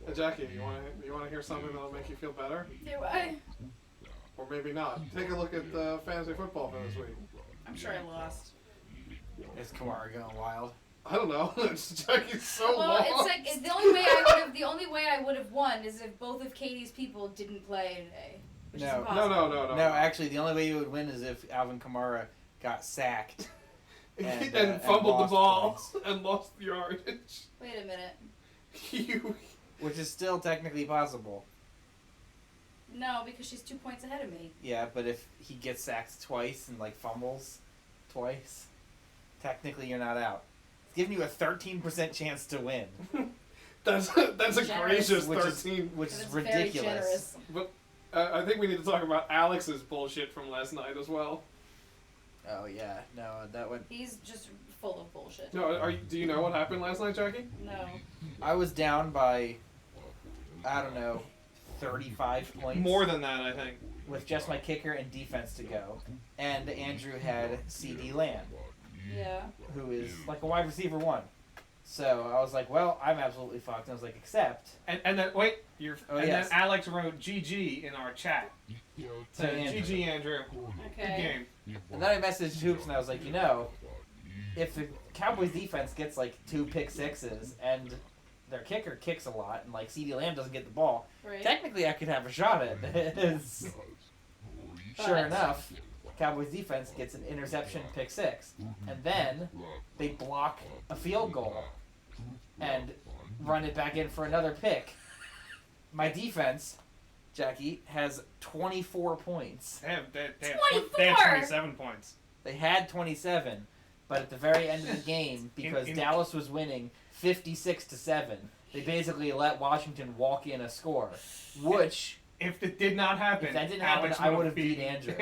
[SPEAKER 2] Hey, Jackie, you wanna hear something that'll make you feel better?
[SPEAKER 4] Do I?
[SPEAKER 2] Or maybe not. Take a look at fantasy football for this week.
[SPEAKER 4] I'm sure I lost.
[SPEAKER 1] Is Kamara going wild?
[SPEAKER 2] I don't know. Jackie's so
[SPEAKER 4] Well,
[SPEAKER 2] long.
[SPEAKER 4] it's like the only way I would have won is if both of Katie's people didn't play today. Which is
[SPEAKER 1] No.
[SPEAKER 4] impossible.
[SPEAKER 2] No.
[SPEAKER 1] No, actually, the only way you would win is if Alvin Kamara got sacked.
[SPEAKER 2] and fumbled the
[SPEAKER 1] lost
[SPEAKER 2] ball
[SPEAKER 1] points.
[SPEAKER 2] and lost the yardage.
[SPEAKER 4] Wait a minute.
[SPEAKER 2] You.
[SPEAKER 1] Which is still technically possible.
[SPEAKER 4] No, because she's 2 points ahead of me.
[SPEAKER 1] Yeah, but if he gets sacked twice and like fumbles twice, technically you're not out. It's giving you a 13% chance to win,
[SPEAKER 2] That's a
[SPEAKER 4] Generous.
[SPEAKER 2] gracious
[SPEAKER 1] which
[SPEAKER 2] 13.
[SPEAKER 1] which
[SPEAKER 4] That
[SPEAKER 1] is
[SPEAKER 4] is very
[SPEAKER 1] ridiculous.
[SPEAKER 4] generous.
[SPEAKER 2] But I think we need to talk about Alex's bullshit from last night as well.
[SPEAKER 1] Oh yeah, no, that one.
[SPEAKER 4] He's just full of bullshit.
[SPEAKER 2] No, do you know what happened last night, Jackie?
[SPEAKER 4] No.
[SPEAKER 1] I was down by, I don't know, 35 points.
[SPEAKER 2] More than that, I think.
[SPEAKER 1] With just my kicker and defense to go, and Andrew had CD Lamb,
[SPEAKER 4] Yeah.
[SPEAKER 1] who is like a wide receiver 1. So I was like, well, I'm absolutely fucked. And I was like, except.
[SPEAKER 2] And then wait,
[SPEAKER 1] Oh,
[SPEAKER 2] and
[SPEAKER 1] yes.
[SPEAKER 2] then Alex wrote GG in our chat.
[SPEAKER 1] To Andrew.
[SPEAKER 2] GG Andrew. Good
[SPEAKER 4] Okay.
[SPEAKER 2] game.
[SPEAKER 1] And then I messaged Hoops and I was like, if the Cowboys defense gets like 2 pick sixes and their kicker kicks a lot and like CD Lamb doesn't get the ball,
[SPEAKER 4] Right.
[SPEAKER 1] technically I could have a shot at this. Sure
[SPEAKER 4] But-
[SPEAKER 1] enough, Cowboys defense gets an interception pick 6. And then they block a field goal and run it back in for another pick. My defense, Jackie, has 24 points.
[SPEAKER 2] They have
[SPEAKER 4] 24!
[SPEAKER 2] 27 points.
[SPEAKER 1] They had 27, but at the very end of the game, because Dallas was winning 56-7, they basically let Washington walk in a score, which
[SPEAKER 2] If it did not happen,
[SPEAKER 1] if that didn't happen,
[SPEAKER 2] Alex
[SPEAKER 1] I
[SPEAKER 2] would
[SPEAKER 1] would
[SPEAKER 2] have
[SPEAKER 1] have beat Andrew.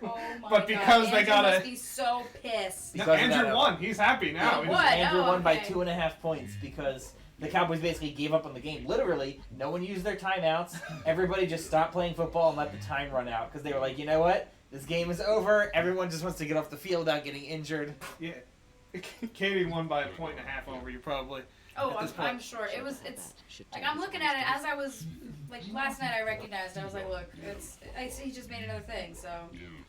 [SPEAKER 4] Oh my
[SPEAKER 2] But
[SPEAKER 4] god.
[SPEAKER 2] because they
[SPEAKER 4] Andrew
[SPEAKER 2] got
[SPEAKER 4] must
[SPEAKER 2] a-
[SPEAKER 4] be so pissed.
[SPEAKER 2] No,
[SPEAKER 1] Because of
[SPEAKER 2] Andrew
[SPEAKER 1] that,
[SPEAKER 2] won. He's happy now.
[SPEAKER 4] He
[SPEAKER 2] He's-
[SPEAKER 4] won.
[SPEAKER 1] Andrew
[SPEAKER 4] Oh,
[SPEAKER 1] won by
[SPEAKER 4] okay.
[SPEAKER 1] 2.5 points because the Cowboys basically gave up on the game. Literally, no one used their timeouts. Everybody just stopped playing football and let the time run out because they were like, you know what? This game is over. Everyone just wants to get off the field without getting injured.
[SPEAKER 2] Yeah. Katie won by 1.5 over you, probably.
[SPEAKER 4] Oh,
[SPEAKER 2] At this point.
[SPEAKER 4] I'm sure. It's like I'm looking at it as I was like last night. I recognized. I was like, look, I see he just made another thing. So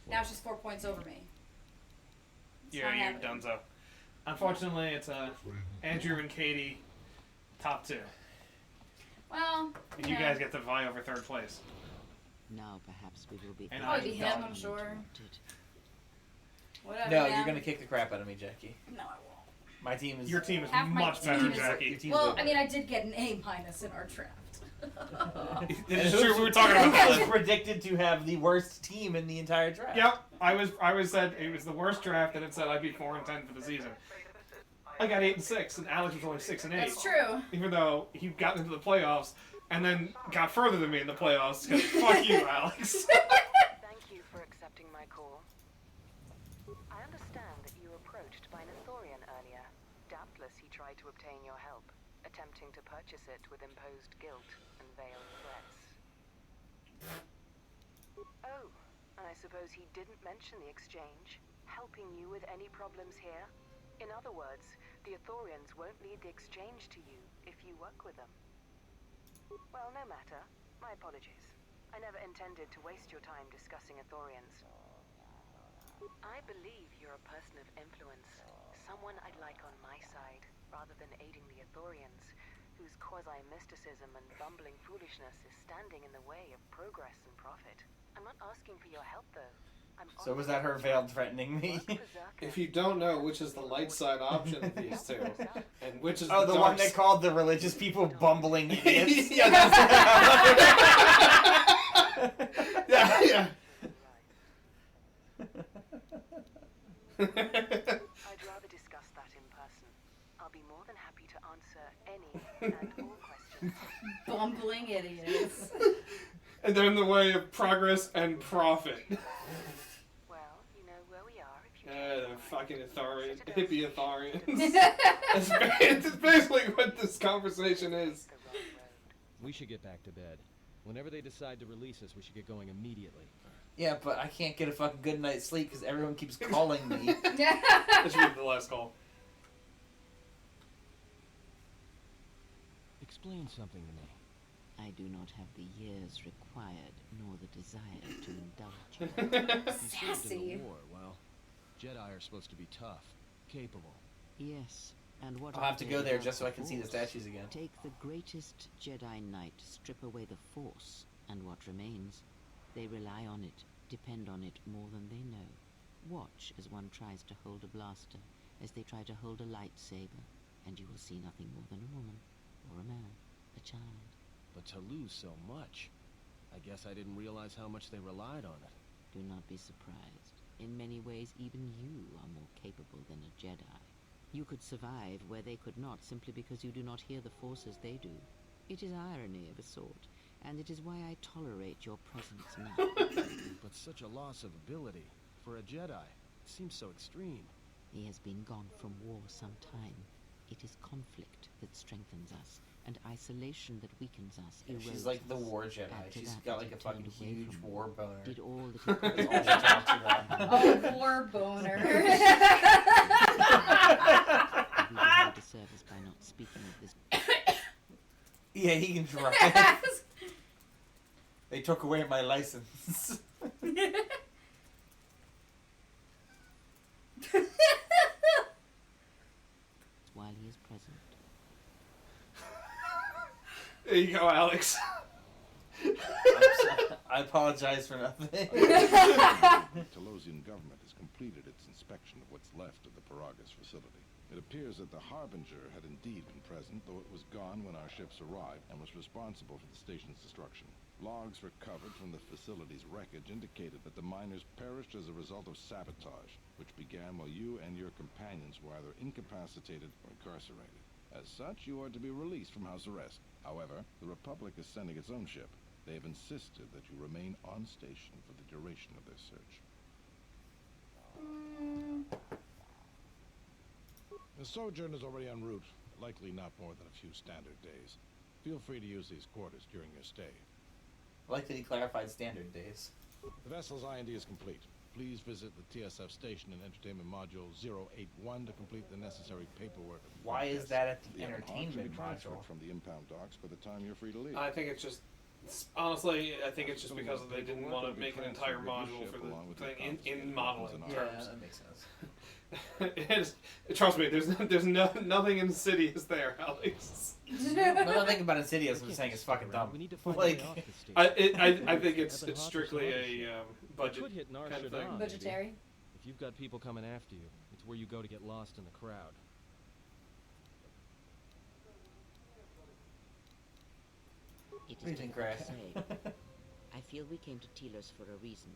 [SPEAKER 4] now it's just 4 points over me. It's
[SPEAKER 2] Yeah,
[SPEAKER 4] not
[SPEAKER 2] you're
[SPEAKER 4] happening.
[SPEAKER 2] done so. Unfortunately, it's Andrew and Katie, top 2.
[SPEAKER 4] Well,
[SPEAKER 2] And you guys get to vie over 3rd place.
[SPEAKER 5] Now perhaps we will be
[SPEAKER 2] And
[SPEAKER 4] Probably
[SPEAKER 2] I-
[SPEAKER 4] be him, I'm sure. Whatever.
[SPEAKER 1] No,
[SPEAKER 4] man.
[SPEAKER 1] you're gonna kick the crap out of me, Jackie.
[SPEAKER 4] No, I won't.
[SPEAKER 1] My team is.
[SPEAKER 2] Your team is
[SPEAKER 4] Half my
[SPEAKER 2] much better,
[SPEAKER 4] team is-
[SPEAKER 2] Jackie.
[SPEAKER 1] Your team's
[SPEAKER 4] Well,
[SPEAKER 1] over.
[SPEAKER 4] I mean, I did get an A- in our draft.
[SPEAKER 2] It's true. We were talking about
[SPEAKER 1] I was
[SPEAKER 2] that.
[SPEAKER 1] predicted to have the worst team in the entire draft.
[SPEAKER 2] Yep, I was said it was the worst draft, and it said I'd be 4-10 for the season. I got 8-6, and Alex was only 6-8.
[SPEAKER 4] That's true.
[SPEAKER 2] Even though he got into the playoffs, and then got further than me in the playoffs. 'Cause fuck you, Alex.
[SPEAKER 6] Thank you for accepting my call. I understand that you were approached by an Ithorian earlier. Doubtless he tried to obtain your help, attempting to purchase it with imposed guilt and veiled threats. Oh, and I suppose he didn't mention the exchange, helping you with any problems here? In other words, the Ithorians won't need the exchange to you if you work with them. Well, no matter. My apologies. I never intended to waste your time discussing Ithorians. I believe you're a person of influence, someone I'd like on my side, rather than aiding the Ithorians, whose quasi-mysticism and bumbling foolishness is standing in the way of progress and profit. I'm not asking for your help, though.
[SPEAKER 1] So was that her veiled threatening me?
[SPEAKER 2] If you don't know which is the light side option of these two, and which is
[SPEAKER 1] Oh, the
[SPEAKER 2] dark
[SPEAKER 1] one they
[SPEAKER 2] side-
[SPEAKER 1] called the religious people bumbling idiots.
[SPEAKER 2] Yeah, yeah, yeah.
[SPEAKER 6] I'd rather discuss that in person. I'll be more than happy to answer any and all questions.
[SPEAKER 4] Bumbling idiots.
[SPEAKER 2] And they're in the way of progress and profit.
[SPEAKER 6] Well, you know where we are if you
[SPEAKER 2] Yeah,
[SPEAKER 6] change
[SPEAKER 2] the
[SPEAKER 6] your mind.
[SPEAKER 2] fucking Ithorian, hippie Ithorians.
[SPEAKER 4] That's
[SPEAKER 2] It's basically what this conversation is.
[SPEAKER 6] The wrong road.
[SPEAKER 3] We should get back to bed. Whenever they decide to release us, we should get going immediately.
[SPEAKER 1] Yeah, but I can't get a fucking good night's sleep because everyone keeps calling me.
[SPEAKER 2] Let's read the last call.
[SPEAKER 3] Explain something to me.
[SPEAKER 5] I do not have the years required, nor the desire to indulge.
[SPEAKER 3] You served in
[SPEAKER 4] Sassy.
[SPEAKER 3] the war. Well, Jedi are supposed to be tough, capable.
[SPEAKER 5] Yes, and what
[SPEAKER 1] I'll have to
[SPEAKER 5] are
[SPEAKER 1] go
[SPEAKER 5] they
[SPEAKER 1] there
[SPEAKER 5] without
[SPEAKER 1] just so I
[SPEAKER 5] the
[SPEAKER 1] can see the
[SPEAKER 5] Force?
[SPEAKER 1] statues again.
[SPEAKER 5] Take the greatest Jedi Knight, strip away the Force, and what remains? They rely on it, depend on it more than they know. Watch as one tries to hold a blaster, as they try to hold a lightsaber, and you will see nothing more than a woman, or a man, a child.
[SPEAKER 3] But to lose so much, I guess I didn't realize how much they relied on it.
[SPEAKER 5] Do not be surprised. In many ways, even you are more capable than a Jedi. You could survive where they could not simply because you do not hear the Force as they do. It is irony of a sort, and it is why I tolerate your presence now.
[SPEAKER 3] But such a loss of ability, for a Jedi, it seems so extreme.
[SPEAKER 5] He has been gone from war some time. It is conflict that strengthens us, and isolation that weakens us.
[SPEAKER 1] She's
[SPEAKER 5] erodes
[SPEAKER 1] like the
[SPEAKER 5] us.
[SPEAKER 1] war Jedi.
[SPEAKER 5] After
[SPEAKER 1] She's
[SPEAKER 5] that,
[SPEAKER 1] got
[SPEAKER 5] he
[SPEAKER 1] like a
[SPEAKER 5] turned
[SPEAKER 1] fucking
[SPEAKER 5] away
[SPEAKER 1] huge
[SPEAKER 5] from
[SPEAKER 1] war
[SPEAKER 5] me,
[SPEAKER 1] boner.
[SPEAKER 5] Did all that he could.
[SPEAKER 1] That's all she talks about.
[SPEAKER 4] Oh, poor boner.
[SPEAKER 5] We did him a disservice by not speaking of this.
[SPEAKER 1] Yeah, he can drive. They took away my license.
[SPEAKER 5] While he is present.
[SPEAKER 2] There you go, Alex.
[SPEAKER 1] I apologize for nothing.
[SPEAKER 7] The Telosian government has completed its inspection of what's left of the Paragus facility. It appears that the Harbinger had indeed been present, though it was gone when our ships arrived and was responsible for the station's destruction. Logs recovered from the facility's wreckage indicated that the miners perished as a result of sabotage, which began while you and your companions were either incapacitated or incarcerated. As such, you are to be released from house arrest. However, the Republic is sending its own ship. They have insisted that you remain on station for the duration of their search. The sojourn is already en route, likely not more than a few standard days. Feel free to use these quarters during your stay.
[SPEAKER 1] I like that he clarified standard days.
[SPEAKER 7] The vessel's IND is complete. Please visit the TSF station and entertainment module 081 to complete the necessary paperwork.
[SPEAKER 1] Why is that at the
[SPEAKER 7] Emperor should be
[SPEAKER 1] entertainment
[SPEAKER 7] transferred
[SPEAKER 1] module?
[SPEAKER 7] from the impound docks by the time you're free to leave.
[SPEAKER 2] I think it's just, honestly, I think it's just because they didn't want to make an entire module for the thing in modeling
[SPEAKER 1] Yeah,
[SPEAKER 2] terms.
[SPEAKER 1] that makes sense.
[SPEAKER 2] Trust me, there's nothing insidious there, Alex.
[SPEAKER 1] I'm not thinking about Insidious. I'm just saying it's fucking dumb.
[SPEAKER 3] We need to find
[SPEAKER 1] Like,
[SPEAKER 3] a way off this station.
[SPEAKER 2] I think it's
[SPEAKER 3] Eben Hoth is
[SPEAKER 2] strictly
[SPEAKER 3] on the
[SPEAKER 2] a
[SPEAKER 3] ship. We
[SPEAKER 2] budget
[SPEAKER 3] could hit Nar
[SPEAKER 2] kind of
[SPEAKER 3] Shaddaa,
[SPEAKER 2] thing.
[SPEAKER 3] maybe.
[SPEAKER 4] Budgetary.
[SPEAKER 3] If you've got people coming after you, it's where you go to get lost in the crowd.
[SPEAKER 5] It
[SPEAKER 1] What do you
[SPEAKER 5] is
[SPEAKER 1] think,
[SPEAKER 5] difficult
[SPEAKER 1] Gray?
[SPEAKER 5] to say. I feel we came to Telos for a reason,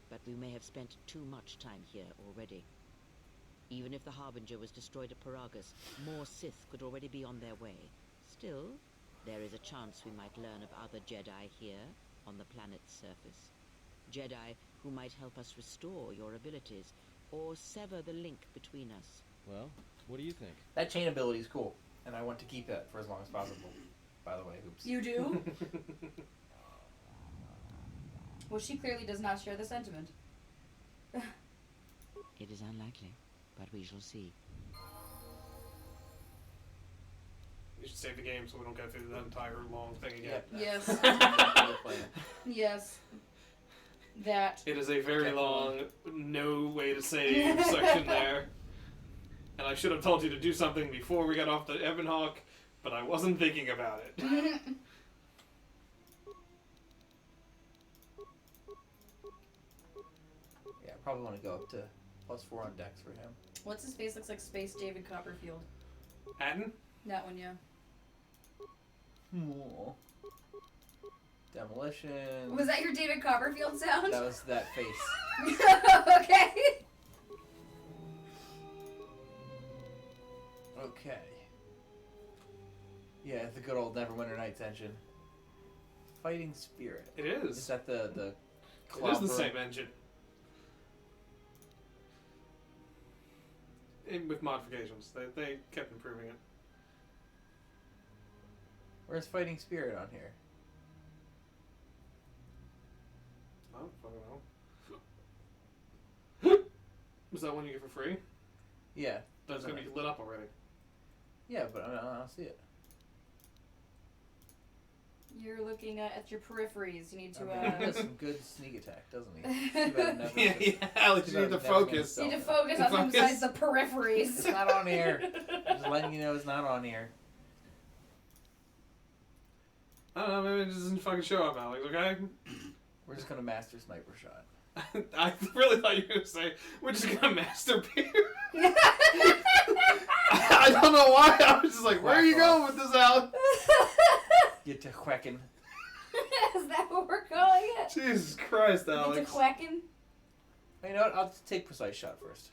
[SPEAKER 5] but we may have spent too much time here already. Even if the Harbinger was destroyed at Paragus, more Sith could already be on their way. Still, there is a chance we might learn of other Jedi here, on the planet's surface. Jedi who might help us restore your abilities, or sever the link between us.
[SPEAKER 3] Well, what do you think?
[SPEAKER 1] That chain ability is cool, and I want to keep it for as long as possible. By the way, oops.
[SPEAKER 4] You do? Well, she clearly does not share the sentiment.
[SPEAKER 5] It is unlikely, but we shall see.
[SPEAKER 2] You should save the game so we don't go through the entire long thing again.
[SPEAKER 4] Yes.
[SPEAKER 1] Good plan.
[SPEAKER 4] Yes. That.
[SPEAKER 2] It is a very
[SPEAKER 1] Definitely.
[SPEAKER 2] long, no way to save section there. And I should have told you to do something before we got off the Eben Hawk, but I wasn't thinking about it.
[SPEAKER 1] Yeah, I probably want to go up to +4 on dex for him.
[SPEAKER 4] What's his face? Looks like Space David Copperfield.
[SPEAKER 2] Atten?
[SPEAKER 4] That one, yeah.
[SPEAKER 1] Aw. Demolition.
[SPEAKER 4] Was that your David Copperfield sound?
[SPEAKER 1] That was that face.
[SPEAKER 4] Okay.
[SPEAKER 1] Okay. Yeah, it's the good old Neverwinter Nights engine. Fighting Spirit.
[SPEAKER 2] It
[SPEAKER 1] Is
[SPEAKER 2] is.
[SPEAKER 1] that the
[SPEAKER 2] It is the
[SPEAKER 1] clobber-
[SPEAKER 2] same engine. With modifications. They kept improving it.
[SPEAKER 1] Where's Fighting Spirit on here?
[SPEAKER 2] I don't fucking know. Was that one you get for free?
[SPEAKER 1] Yeah.
[SPEAKER 2] That's
[SPEAKER 1] doesn't
[SPEAKER 2] gonna be
[SPEAKER 1] it?
[SPEAKER 2] lit up already.
[SPEAKER 1] Yeah, but I don't see it.
[SPEAKER 4] You're looking at your peripheries. You need to.
[SPEAKER 1] I mean, he does some good sneak attack, doesn't he? Too bad I'm never-
[SPEAKER 2] Yeah, Alex, you need to focus.
[SPEAKER 4] You need to focus on them besides the peripheries.
[SPEAKER 1] It's not on here. Just letting you know it's not on here.
[SPEAKER 2] I don't know, maybe it just doesn't fucking show up, Alex, okay?
[SPEAKER 1] We're just gonna master sniper shot.
[SPEAKER 2] I really thought you were gonna say, we're just gonna master beer. don't know why. I was just like, where are you going with this, Alex?
[SPEAKER 1] Get to quacking.
[SPEAKER 4] Is that what we're calling it?
[SPEAKER 2] Jesus Christ,
[SPEAKER 4] Get
[SPEAKER 2] Alex.
[SPEAKER 4] to quacking?
[SPEAKER 1] You know what? I'll take precise shot first.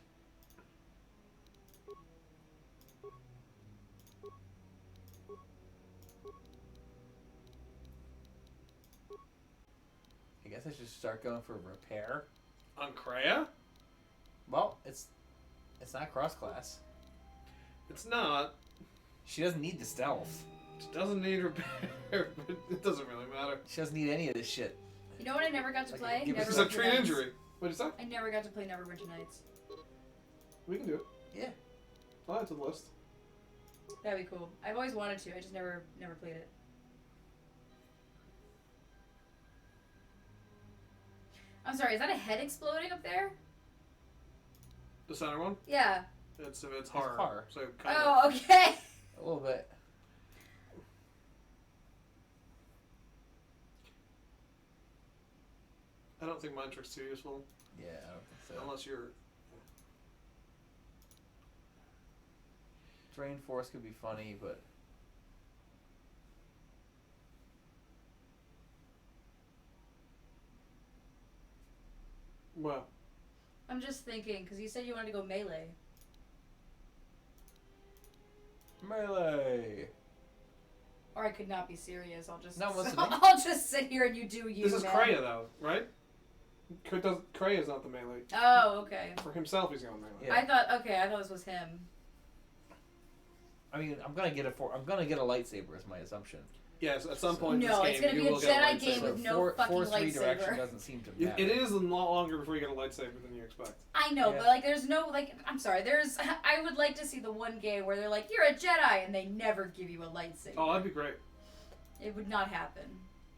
[SPEAKER 1] I guess I should start going for repair.
[SPEAKER 2] On Kreia?
[SPEAKER 1] Well, it's not cross class.
[SPEAKER 2] It's not.
[SPEAKER 1] She doesn't need the stealth.
[SPEAKER 2] It doesn't need repair, but it doesn't really matter.
[SPEAKER 1] She doesn't need any of this shit.
[SPEAKER 4] You know what I never got to
[SPEAKER 1] Like,
[SPEAKER 4] play?
[SPEAKER 1] give us
[SPEAKER 2] It's
[SPEAKER 4] Neverwinter
[SPEAKER 2] a tree
[SPEAKER 4] Nights.
[SPEAKER 2] injury. What'd you say?
[SPEAKER 4] I never got to play Neverwinter Nights.
[SPEAKER 2] We can do it.
[SPEAKER 1] Yeah.
[SPEAKER 2] I'll add to the list.
[SPEAKER 4] That'd be cool. I've always wanted to. I just never played it. I'm sorry. Is that a head exploding up there?
[SPEAKER 2] The center one?
[SPEAKER 4] Yeah.
[SPEAKER 2] It's horror.
[SPEAKER 1] horror.
[SPEAKER 2] So kind of.
[SPEAKER 4] Oh, okay.
[SPEAKER 1] A little bit.
[SPEAKER 2] I don't think mind trick's too useful.
[SPEAKER 1] Yeah, I don't think so.
[SPEAKER 2] Unless you're...
[SPEAKER 1] Drain Force could be funny, but...
[SPEAKER 2] Well,
[SPEAKER 4] I'm just thinking, because you said you wanted to go melee.
[SPEAKER 1] Melee!
[SPEAKER 4] Or I could not be serious. I'll just...
[SPEAKER 1] No one listening.
[SPEAKER 4] I'll just sit here and you do you,
[SPEAKER 2] this is
[SPEAKER 4] man.
[SPEAKER 2] Kreia, though, right? Kreia's not the melee.
[SPEAKER 4] Oh, okay.
[SPEAKER 2] For himself, he's going melee.
[SPEAKER 1] Yeah.
[SPEAKER 4] I thought this was him.
[SPEAKER 1] I mean, I'm gonna get a lightsaber is my assumption.
[SPEAKER 2] Yes, at some point
[SPEAKER 4] No,
[SPEAKER 2] in
[SPEAKER 4] it's
[SPEAKER 2] this
[SPEAKER 4] gonna
[SPEAKER 2] game,
[SPEAKER 4] be
[SPEAKER 2] you
[SPEAKER 4] a
[SPEAKER 2] will get
[SPEAKER 4] Jedi
[SPEAKER 2] a
[SPEAKER 4] game
[SPEAKER 2] lightsaber.
[SPEAKER 4] with no fucking
[SPEAKER 1] Force redirection
[SPEAKER 4] lightsaber.
[SPEAKER 1] doesn't seem to
[SPEAKER 2] It
[SPEAKER 1] matter.
[SPEAKER 2] is a lot longer before you get a lightsaber than you expect.
[SPEAKER 4] I know,
[SPEAKER 1] Yeah.
[SPEAKER 4] but like, there's no like. I'm sorry. I would like to see the one game where they're like, "You're a Jedi," and they never give you a lightsaber.
[SPEAKER 2] Oh, that'd be great.
[SPEAKER 4] It would not happen.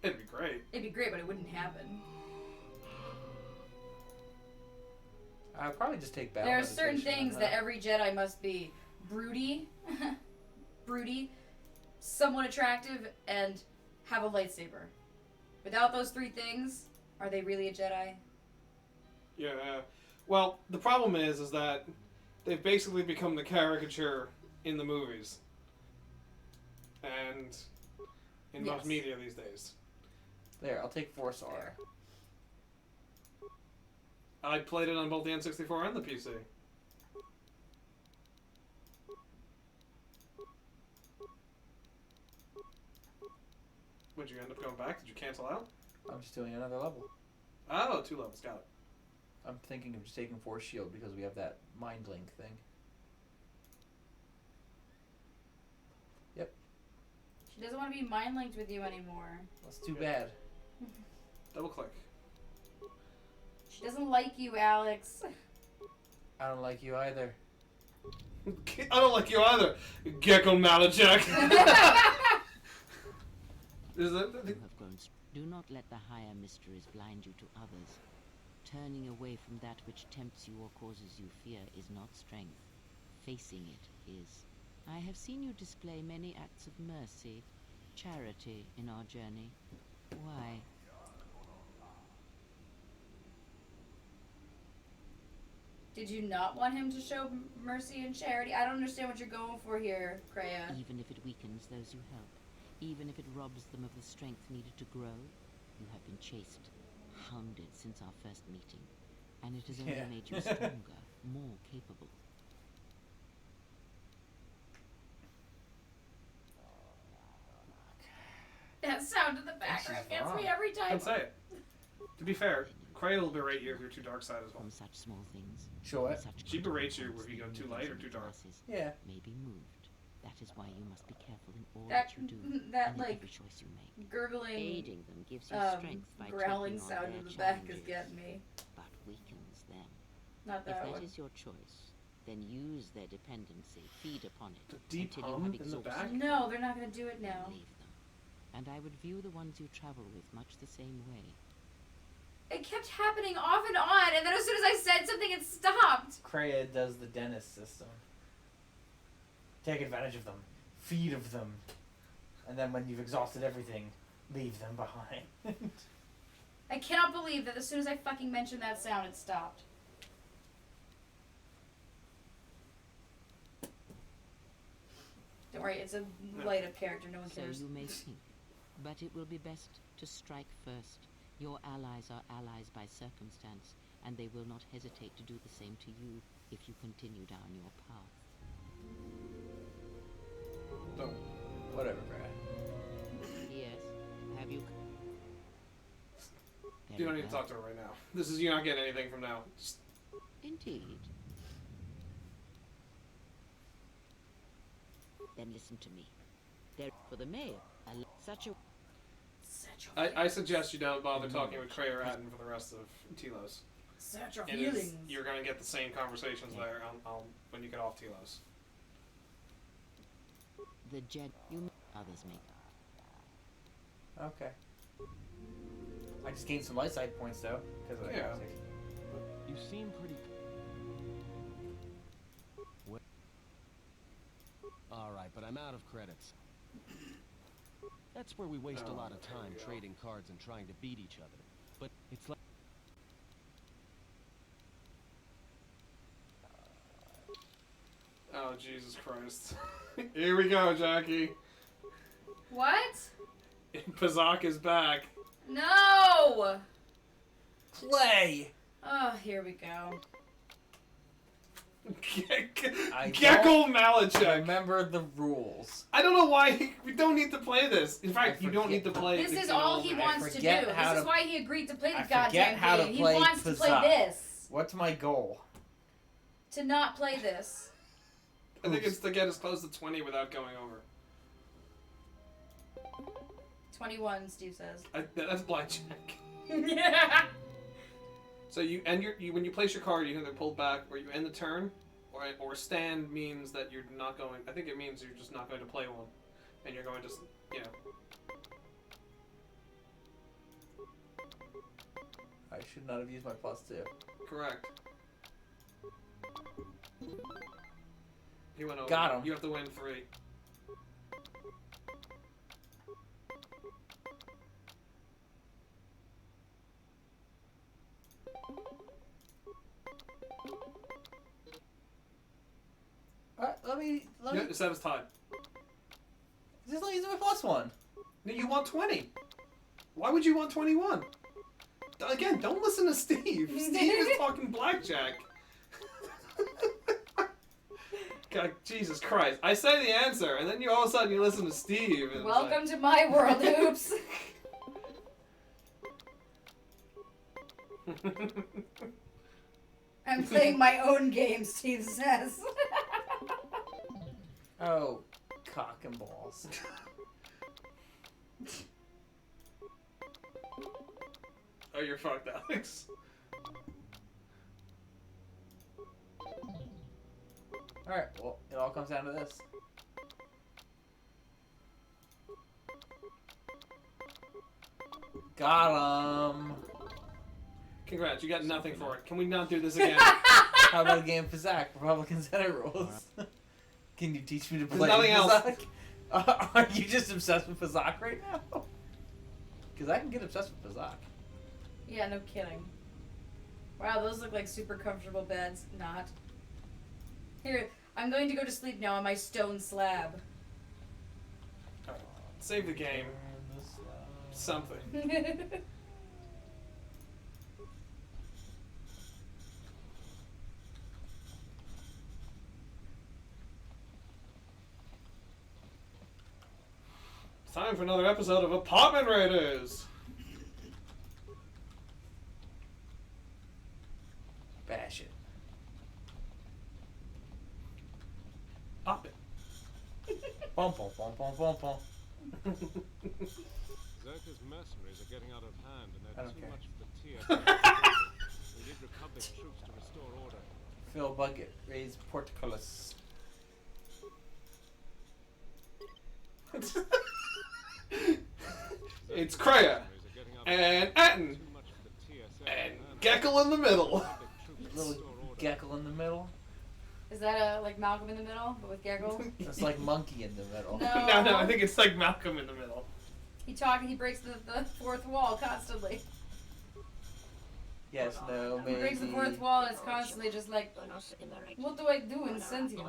[SPEAKER 2] It'd be great.
[SPEAKER 4] It'd be great, but it wouldn't happen.
[SPEAKER 1] I'd probably just take battle.
[SPEAKER 4] There are certain
[SPEAKER 1] meditation
[SPEAKER 4] things
[SPEAKER 1] on
[SPEAKER 4] that every Jedi must be: broody, somewhat attractive, and have a lightsaber. Without those three things, are they really a Jedi?
[SPEAKER 2] Yeah. Well, the problem is that they've basically become the caricature in the movies. And in most
[SPEAKER 4] Yes.
[SPEAKER 2] media these days.
[SPEAKER 1] There, I'll take Force R.
[SPEAKER 2] I played it on both the N64 and the PC. Would you end up going back? Did you cancel out?
[SPEAKER 1] I'm just doing another level.
[SPEAKER 2] Oh, 2 levels. Got it.
[SPEAKER 1] I'm thinking of just taking Force Shield because we have that mind link thing.
[SPEAKER 4] She doesn't want to be mind linked with you anymore.
[SPEAKER 1] That's too bad.
[SPEAKER 2] Double click.
[SPEAKER 4] She doesn't like you, Alex.
[SPEAKER 1] I don't like you either.
[SPEAKER 2] I don't like you either, Gecko Malachek. Is that
[SPEAKER 5] You have grown. Do not let the higher mysteries blind you to others. Turning away from that which tempts you or causes you fear is not strength. Facing it is. I have seen you display many acts of mercy, charity in our journey. Why?
[SPEAKER 4] Did you not want him to show mercy and charity? I don't understand what you're going for here, Kreia.
[SPEAKER 5] Even if it weakens those you help, even if it robs them of the strength needed to grow, you have been chased, hounded since our first meeting, and it has only
[SPEAKER 1] Yeah.
[SPEAKER 5] made you stronger, more capable.
[SPEAKER 4] That sound in the background
[SPEAKER 1] She's
[SPEAKER 4] gets me
[SPEAKER 1] wrong.
[SPEAKER 4] every time.
[SPEAKER 2] Don't say it. To be fair, Kreia will berate you if you're too dark side as well.
[SPEAKER 5] From such small things,
[SPEAKER 1] Show what?
[SPEAKER 5] such
[SPEAKER 2] She berates you
[SPEAKER 5] critical
[SPEAKER 2] if you go
[SPEAKER 5] points
[SPEAKER 2] too
[SPEAKER 5] in
[SPEAKER 2] light or
[SPEAKER 5] needles
[SPEAKER 2] too
[SPEAKER 5] and
[SPEAKER 2] dark.
[SPEAKER 5] glasses
[SPEAKER 1] Yeah.
[SPEAKER 5] may be moved. That is why you must be careful in all
[SPEAKER 4] That-
[SPEAKER 5] that you do,
[SPEAKER 4] that,
[SPEAKER 5] and in
[SPEAKER 4] like,
[SPEAKER 5] every choice you make.
[SPEAKER 4] Gurgling,
[SPEAKER 5] Aiding them gives you strength by
[SPEAKER 4] growling
[SPEAKER 5] taking on
[SPEAKER 4] sound
[SPEAKER 5] their
[SPEAKER 4] in the back is
[SPEAKER 5] challenges,
[SPEAKER 4] getting me.
[SPEAKER 5] but weakens them.
[SPEAKER 4] Not
[SPEAKER 5] If
[SPEAKER 4] that
[SPEAKER 5] that
[SPEAKER 4] one.
[SPEAKER 5] is your choice, then use their dependency, feed upon it,
[SPEAKER 2] The deep
[SPEAKER 5] until you
[SPEAKER 2] hum
[SPEAKER 5] have
[SPEAKER 2] in the
[SPEAKER 5] exhausted
[SPEAKER 2] back?
[SPEAKER 4] No, they're not gonna do it now.
[SPEAKER 5] and leave them. And I would view the ones you travel with much the same way.
[SPEAKER 4] It kept happening off and on, and then as soon as I said something, it stopped.
[SPEAKER 1] Kreia does the dentist system. Take advantage of them. Feed of them. And then when you've exhausted everything, leave them behind.
[SPEAKER 4] I cannot believe that as soon as I fucking mentioned that sound, it stopped. worry, it's a light of character. No one
[SPEAKER 5] So
[SPEAKER 4] cares.
[SPEAKER 5] you may think, but it will be best to strike first. Your allies are allies by circumstance, and they will not hesitate to do the same to you if you continue down your path.
[SPEAKER 2] So,
[SPEAKER 1] Whatever, Brad.
[SPEAKER 5] Yes, have you...
[SPEAKER 2] you don't
[SPEAKER 5] Very
[SPEAKER 2] need to
[SPEAKER 5] well.
[SPEAKER 2] talk to her right now. This is, you're not getting anything from now. Just,
[SPEAKER 5] Indeed. Then listen to me. There, for the mayor, such a...
[SPEAKER 4] Set your
[SPEAKER 2] I suggest you don't bother talking with Cray or Atten for the rest of Telos.
[SPEAKER 4] Set your
[SPEAKER 2] It is,
[SPEAKER 4] feelings.
[SPEAKER 2] you're going to get the same conversations there when you get off Telos.
[SPEAKER 5] The Jed... You... Others may...
[SPEAKER 1] Okay. I just gained some light side points though, because of that
[SPEAKER 2] Yeah.
[SPEAKER 1] conversation.
[SPEAKER 3] You seem pretty... Alright, but I'm out of credits. That's where we waste a lot of time trading cards and trying to beat each other. But it's like...
[SPEAKER 2] Oh, Jesus Christ. Here we go, Jackie.
[SPEAKER 4] What?
[SPEAKER 2] Pazaak is back.
[SPEAKER 4] No!
[SPEAKER 1] Play!
[SPEAKER 4] Oh, here we go.
[SPEAKER 1] I
[SPEAKER 2] Gekko Malachek.
[SPEAKER 1] Remember the rules.
[SPEAKER 2] I don't know why we don't need to play this. In fact,
[SPEAKER 1] I
[SPEAKER 2] you don't need to play
[SPEAKER 4] This
[SPEAKER 2] the
[SPEAKER 4] is all he
[SPEAKER 2] game.
[SPEAKER 4] wants to do.
[SPEAKER 1] forget
[SPEAKER 4] This
[SPEAKER 1] how
[SPEAKER 4] is
[SPEAKER 1] to-
[SPEAKER 4] why he agreed to play the
[SPEAKER 1] I forget
[SPEAKER 4] goddamn
[SPEAKER 1] how to
[SPEAKER 4] game. He
[SPEAKER 1] play
[SPEAKER 4] wants to play
[SPEAKER 1] Pazaak.
[SPEAKER 4] this.
[SPEAKER 1] What's my goal?
[SPEAKER 4] To not play this.
[SPEAKER 2] I think it's to get as close to 20 without going over.
[SPEAKER 4] 21, Steve says.
[SPEAKER 2] That's blackjack.
[SPEAKER 4] Yeah.
[SPEAKER 2] So you when you place your card, you either pull back or you end the turn, or stand means that you're not going. I think it means you're just not going to play one, and you're going to
[SPEAKER 1] I should not have used my +2.
[SPEAKER 2] correct. He went over.
[SPEAKER 1] Got him.
[SPEAKER 2] You have to win 3.
[SPEAKER 1] Let me.
[SPEAKER 2] Yeah, the seven's tied.
[SPEAKER 1] Just let me use my +1.
[SPEAKER 2] No, you want 20. Why would you want 21? Again, don't listen to Steve. Steve is talking blackjack. God, Jesus Christ. I say the answer, and then you all of a sudden you listen to Steve. And
[SPEAKER 4] Welcome to my world, Hoops. I'm playing my own game, Steve says.
[SPEAKER 1] Oh, cock and balls.
[SPEAKER 2] Oh, you're fucked, Alex.
[SPEAKER 1] Alright, well, it all comes down to this. Got him!
[SPEAKER 2] Congrats, you got nothing for it. Can we not do this again?
[SPEAKER 1] How about a game of Pazaak? Republican Senate rules. Can you teach me to play
[SPEAKER 2] nothing else.
[SPEAKER 1] Pazaak? Are you just obsessed with Pazaak right now? Because I can get obsessed with Pazaak.
[SPEAKER 4] Yeah, no kidding. Wow, those look like super comfortable beds. Not. Here, I'm going to go to sleep now on my stone slab.
[SPEAKER 2] Save the game. Something. It's time for another episode of Apartment Raiders.
[SPEAKER 1] Bash it.
[SPEAKER 2] Pop it.
[SPEAKER 1] Bum, bum, bum, bum, bum, bum.
[SPEAKER 7] Zerka's mercenaries are getting out of hand, and
[SPEAKER 1] I
[SPEAKER 7] they're
[SPEAKER 1] don't
[SPEAKER 7] too
[SPEAKER 1] care.
[SPEAKER 7] much for the tier. We need Republic troops to restore order.
[SPEAKER 1] Fill bucket, raise portcullis.
[SPEAKER 2] It's Kreia
[SPEAKER 7] Mercenaries are getting out of
[SPEAKER 2] and Atten
[SPEAKER 7] too much for the TSA.
[SPEAKER 2] and Gekko in the middle.
[SPEAKER 7] Republic troops to
[SPEAKER 1] Little
[SPEAKER 7] restore order.
[SPEAKER 1] Geckle in the middle.
[SPEAKER 4] Is that like Malcolm in the Middle, but with Gaggle?
[SPEAKER 1] It's like monkey in the middle.
[SPEAKER 4] No.
[SPEAKER 2] No, I think it's like Malcolm in the middle.
[SPEAKER 4] He breaks the fourth wall constantly.
[SPEAKER 1] Yes, no,
[SPEAKER 4] He
[SPEAKER 1] maybe.
[SPEAKER 4] breaks the fourth wall and it's constantly just like, what do I do in sentience?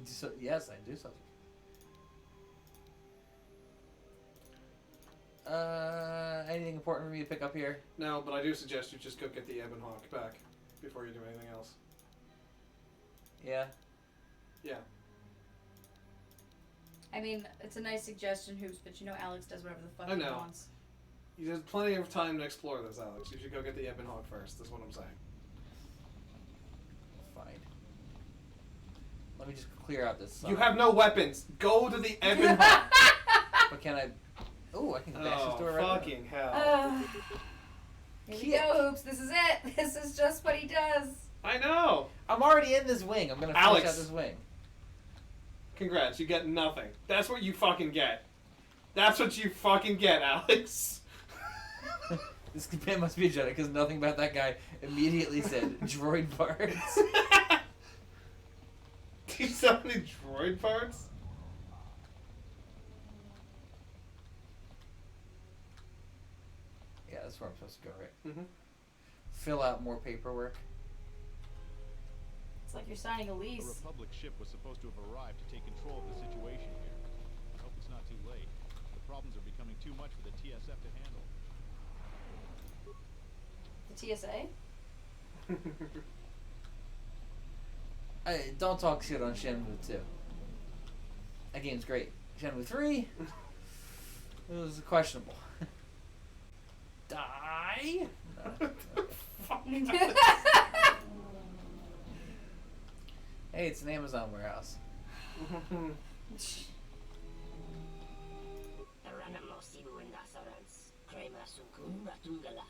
[SPEAKER 1] So, yes, I do something. Anything important for me to pick up here?
[SPEAKER 2] No, but I do suggest you just go get the Ebon Hawk back before you do anything else.
[SPEAKER 1] Yeah.
[SPEAKER 2] Yeah.
[SPEAKER 4] I mean, it's a nice suggestion, Hoops, but you know Alex does whatever the fuck
[SPEAKER 2] I
[SPEAKER 4] he
[SPEAKER 2] know.
[SPEAKER 4] wants.
[SPEAKER 2] There's plenty of time to explore this, Alex. You should go get the Ebon Hawk first, is what I'm saying.
[SPEAKER 1] Fine. Let me just clear out this.
[SPEAKER 2] You have no weapons. Go to the Ebon Hawk.
[SPEAKER 1] But can I? Oh, I can bash this door right
[SPEAKER 2] fucking hell.
[SPEAKER 4] Here we go, Hoops. This is it. This is just what he does.
[SPEAKER 2] I know.
[SPEAKER 1] I'm already in this wing. I'm gonna finish
[SPEAKER 2] Alex.
[SPEAKER 1] out this wing.
[SPEAKER 2] Congrats, you get nothing. That's what you fucking get. That's what you fucking get, Alex.
[SPEAKER 1] This man must be a Jedi because nothing about that guy immediately said droid parts.
[SPEAKER 2] Do you sell any droid parts?
[SPEAKER 1] Yeah, that's where I'm supposed to go, right?
[SPEAKER 2] Mm-hmm.
[SPEAKER 1] Fill out more paperwork.
[SPEAKER 4] It's like you're signing a
[SPEAKER 8] A
[SPEAKER 4] lease.
[SPEAKER 8] Republic ship was supposed to have arrived to take control of the situation here. I hope it's not too late. The problems are becoming too much for the TSF to handle.
[SPEAKER 4] The TSA?
[SPEAKER 1] Don't talk shit on Shenmue 2. That game's great. Shenmue 3? It was questionable. Die? No. Hey, it's an Amazon warehouse.
[SPEAKER 2] Matungala.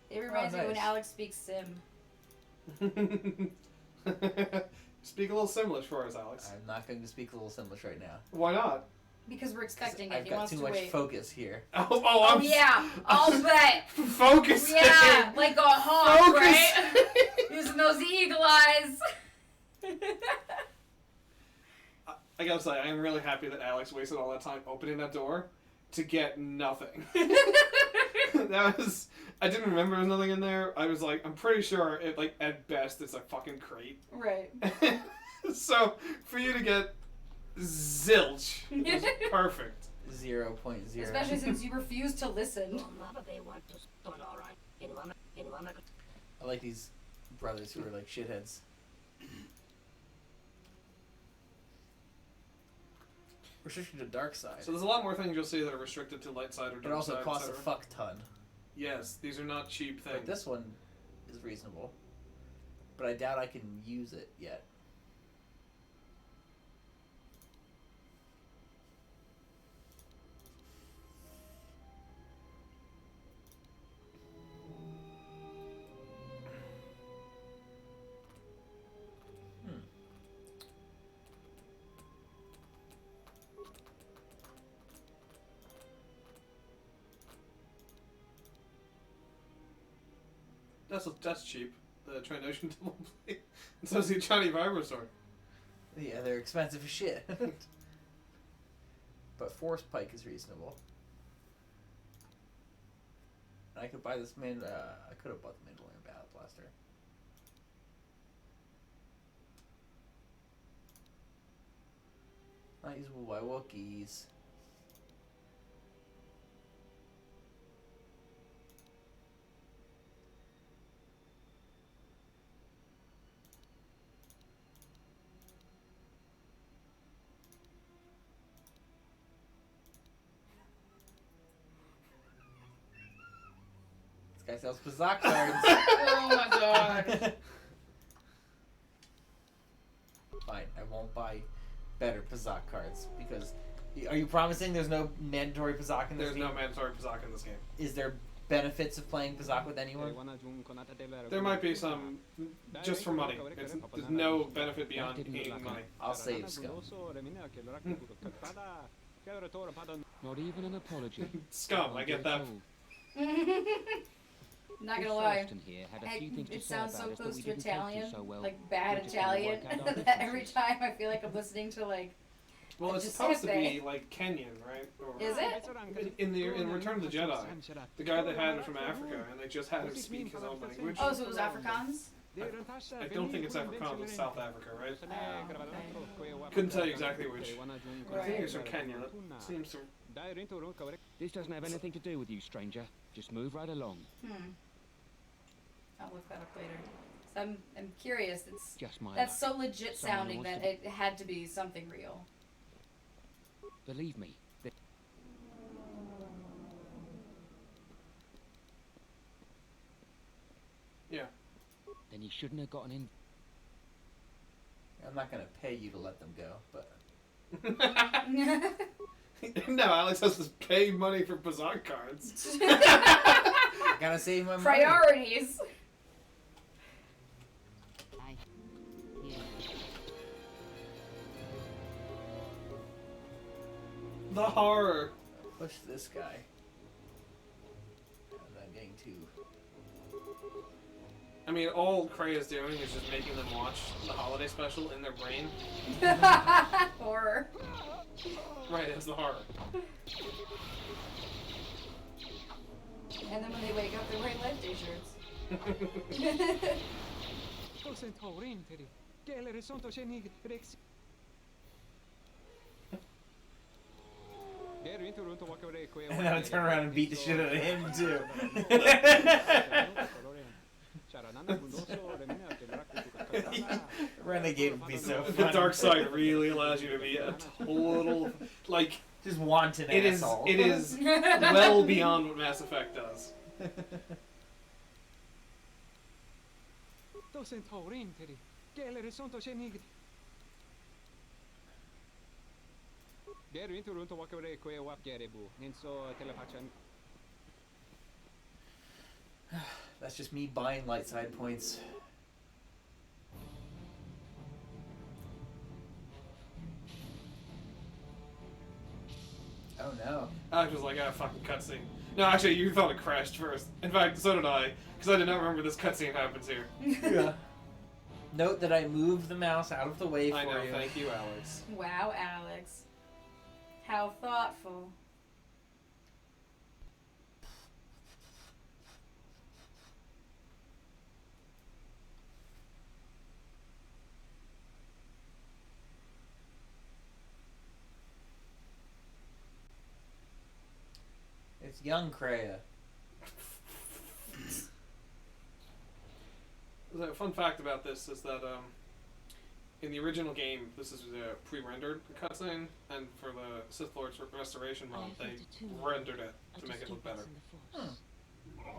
[SPEAKER 4] It reminds me when
[SPEAKER 1] nice.
[SPEAKER 4] Alex speaks Sim.
[SPEAKER 2] Speak a little Simlish for us, Alex.
[SPEAKER 1] I'm not going to speak a little Simlish right now.
[SPEAKER 2] Why not?
[SPEAKER 4] Because we're expecting it.
[SPEAKER 1] I've
[SPEAKER 4] He
[SPEAKER 1] got
[SPEAKER 4] wants
[SPEAKER 1] too
[SPEAKER 4] to
[SPEAKER 1] much
[SPEAKER 4] wait.
[SPEAKER 1] focus here.
[SPEAKER 4] Oh, yeah. I'll bet.
[SPEAKER 2] Focus.
[SPEAKER 4] Yeah, like a hawk,
[SPEAKER 2] Focus.
[SPEAKER 4] right? Using those eagle eyes.
[SPEAKER 2] I gotta say, I am really happy that Alex wasted all that time opening that door to get nothing. That was... I didn't remember there was nothing in there. I was like, I'm pretty sure, it like at best, it's a fucking crate.
[SPEAKER 4] Right.
[SPEAKER 2] So, for you to get zilch was perfect.
[SPEAKER 1] 0.0.
[SPEAKER 4] Especially since you refuse to listen.
[SPEAKER 1] I like these brothers who are like shitheads. Restricted to dark side.
[SPEAKER 2] So there's a lot more things you'll see that are restricted to light side or dark side.
[SPEAKER 1] It also costs a
[SPEAKER 2] etc.
[SPEAKER 1] fuck ton.
[SPEAKER 2] Yes, these are not cheap things.
[SPEAKER 1] But this one is reasonable. But I doubt I can use it yet.
[SPEAKER 2] That's cheap. The Trinocean double blade. And so is the Johnny Vibro sword.
[SPEAKER 1] Yeah, they're expensive as shit. But Force Pike is reasonable. And I could buy this I could have bought the Mandalorian Battle Blaster. Not usable by Wookiees. This guy sells Pazaak cards.
[SPEAKER 4] Oh my god.
[SPEAKER 1] Fine, I won't buy better Pazaak cards because. Are you promising there's no mandatory Pazaak in this
[SPEAKER 2] There's
[SPEAKER 1] game?
[SPEAKER 2] no mandatory Pazaak in this game.
[SPEAKER 1] Is there benefits of playing Pazaak with anyone?
[SPEAKER 2] There might be some just for money. There's no benefit beyond gaining money.
[SPEAKER 1] I'll save scum.
[SPEAKER 3] Not even an apology.
[SPEAKER 2] Scum, I get that.
[SPEAKER 4] Not gonna lie.
[SPEAKER 3] Here had a few things to
[SPEAKER 4] It
[SPEAKER 3] say
[SPEAKER 4] sounds so
[SPEAKER 3] about us, but
[SPEAKER 4] close
[SPEAKER 3] we
[SPEAKER 4] to
[SPEAKER 3] didn't take
[SPEAKER 4] Italian,
[SPEAKER 3] so well.
[SPEAKER 4] like bad
[SPEAKER 3] We're just gonna
[SPEAKER 4] Italian,
[SPEAKER 3] work out our
[SPEAKER 4] that every
[SPEAKER 3] differences.
[SPEAKER 4] time I feel like I'm listening to like
[SPEAKER 2] Well, it's
[SPEAKER 4] Just
[SPEAKER 2] supposed to
[SPEAKER 4] Sith,
[SPEAKER 2] be like Kenyan, right? Or,
[SPEAKER 4] Is it?
[SPEAKER 2] in Return of the Jedi, the guy that had it from Africa, and they just had him speak his own language.
[SPEAKER 4] Oh, so it was Afrikaans?
[SPEAKER 2] I don't think it's Afrikaans, it's South Africa, right?
[SPEAKER 4] Oh, okay.
[SPEAKER 2] Couldn't tell you exactly which. I think it's from
[SPEAKER 4] Right.
[SPEAKER 2] Kenya. That seems to.
[SPEAKER 3] This doesn't have anything to do with you, stranger. Just move right along.
[SPEAKER 4] I'll look that up later. So I'm curious. It's
[SPEAKER 3] Just my
[SPEAKER 4] that's
[SPEAKER 3] luck.
[SPEAKER 4] so legit
[SPEAKER 3] Someone
[SPEAKER 4] sounding
[SPEAKER 3] wants
[SPEAKER 4] that
[SPEAKER 3] to-
[SPEAKER 4] it had to be something real.
[SPEAKER 3] Believe me.
[SPEAKER 2] Yeah.
[SPEAKER 3] Then you shouldn't have gotten in.
[SPEAKER 1] I'm not gonna pay you to let them go, but
[SPEAKER 2] No, Alex has to pay money for Pazaak cards.
[SPEAKER 1] I gotta save my money.
[SPEAKER 4] Priorities.
[SPEAKER 5] Yeah.
[SPEAKER 2] The horror.
[SPEAKER 1] Push this guy. I'm getting too.
[SPEAKER 2] I mean, all Cray is doing is just making them watch the holiday special in their brain.
[SPEAKER 4] Horror.
[SPEAKER 2] Right, it's the horror.
[SPEAKER 4] And then when they wake up, they're wearing Life Day shirts.
[SPEAKER 1] And then I turn around and beat the shit out of him too. Renegade would be so
[SPEAKER 2] The
[SPEAKER 1] funny.
[SPEAKER 2] dark side really allows you to be a total, like,
[SPEAKER 1] Just wanton
[SPEAKER 2] it is
[SPEAKER 1] asshole.
[SPEAKER 2] well beyond what Mass Effect does.
[SPEAKER 1] That's just me buying light side points. Oh no.
[SPEAKER 2] Alex was like, fucking cutscene. No, actually, you thought it crashed first. In fact, so did I, because I did not remember this cutscene happens here.
[SPEAKER 1] Yeah. Note that I moved the mouse out of the way for
[SPEAKER 2] I know,
[SPEAKER 1] you.
[SPEAKER 2] thank you, Alex.
[SPEAKER 4] Wow, Alex. How thoughtful.
[SPEAKER 1] It's young Kreia.
[SPEAKER 2] The fun fact about this is that in the original game, this is a pre-rendered cutscene, and for the Sith Lord's Restoration mod,
[SPEAKER 5] I
[SPEAKER 2] they
[SPEAKER 5] felt it too.
[SPEAKER 2] rendered it
[SPEAKER 5] A
[SPEAKER 2] to make it look better.
[SPEAKER 5] disturbance in the Force.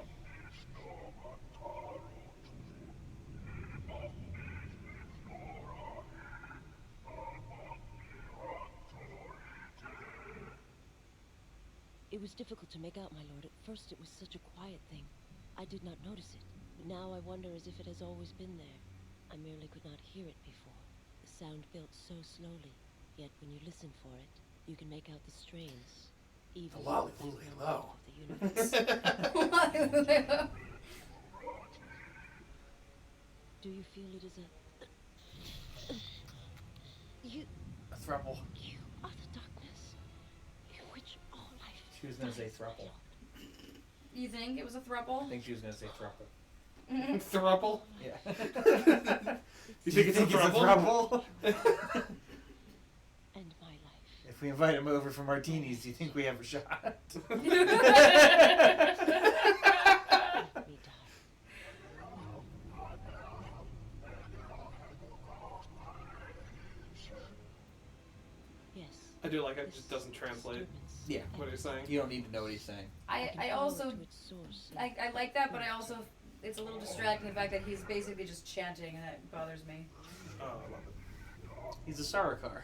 [SPEAKER 5] It was difficult to make out, my lord. At first it was such a quiet thing. I did not notice it. But now I wonder as if it has always been there. I merely could not hear it before. The sound built so slowly. Yet when you listen for it, you can make out the strains. Even
[SPEAKER 1] The lolly
[SPEAKER 5] in the
[SPEAKER 1] lolly
[SPEAKER 5] world
[SPEAKER 1] low.
[SPEAKER 5] of the universe. Do you feel it is a... You
[SPEAKER 1] A thruple.
[SPEAKER 5] are the darkness in which all life...
[SPEAKER 1] She was gonna say thruple.
[SPEAKER 4] You think it was a
[SPEAKER 1] I
[SPEAKER 4] thruple?
[SPEAKER 1] think she was gonna say thruple.
[SPEAKER 2] Thruple?
[SPEAKER 1] Yeah.
[SPEAKER 2] You think it's a thruple?
[SPEAKER 5] And my life.
[SPEAKER 1] If we invite him over for martinis, do you think we have a shot?
[SPEAKER 5] Let me die. Yes.
[SPEAKER 2] I do like it,
[SPEAKER 5] this
[SPEAKER 2] just doesn't translate
[SPEAKER 5] disturbance
[SPEAKER 1] Yeah.
[SPEAKER 5] and
[SPEAKER 2] what he's saying.
[SPEAKER 1] You don't need to know what he's saying.
[SPEAKER 4] I
[SPEAKER 5] can follow
[SPEAKER 4] also
[SPEAKER 5] it to its source.
[SPEAKER 4] I like that, but I also it's a little distracting the fact that he's basically just chanting and that bothers me.
[SPEAKER 2] Oh, I love it.
[SPEAKER 1] He's a Sarikar.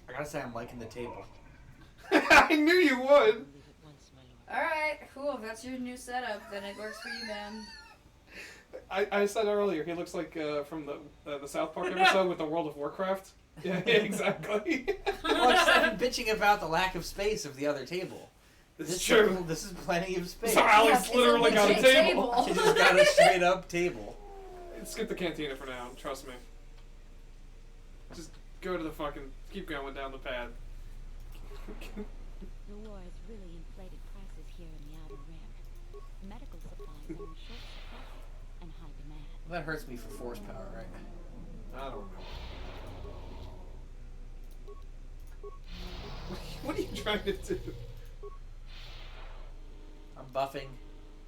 [SPEAKER 1] I gotta say, I'm liking the table.
[SPEAKER 2] I knew you would!
[SPEAKER 5] Leave it once, my lord.
[SPEAKER 4] Alright, cool. If that's your new setup, then it works for you, man.
[SPEAKER 2] I said earlier, he looks like from the South Park episode with the World of Warcraft. Yeah, exactly.
[SPEAKER 1] Well, it's like I'm bitching about the lack of space of the other table.
[SPEAKER 2] It's
[SPEAKER 1] This
[SPEAKER 2] true.
[SPEAKER 1] table- This is plenty of space.
[SPEAKER 2] So Alex
[SPEAKER 4] It's
[SPEAKER 2] literally got a
[SPEAKER 4] legit
[SPEAKER 2] table.
[SPEAKER 1] He just got a straight up table.
[SPEAKER 2] Skip the cantina for now, trust me. go to the fucking... Keep going down the path.
[SPEAKER 9] The war has really inflated prices here in the Outer Rim. Medical supplies are in short supply and high demand.
[SPEAKER 1] Well, that hurts me for force power, right?
[SPEAKER 2] I don't know. What are you trying to do?
[SPEAKER 1] I'm buffing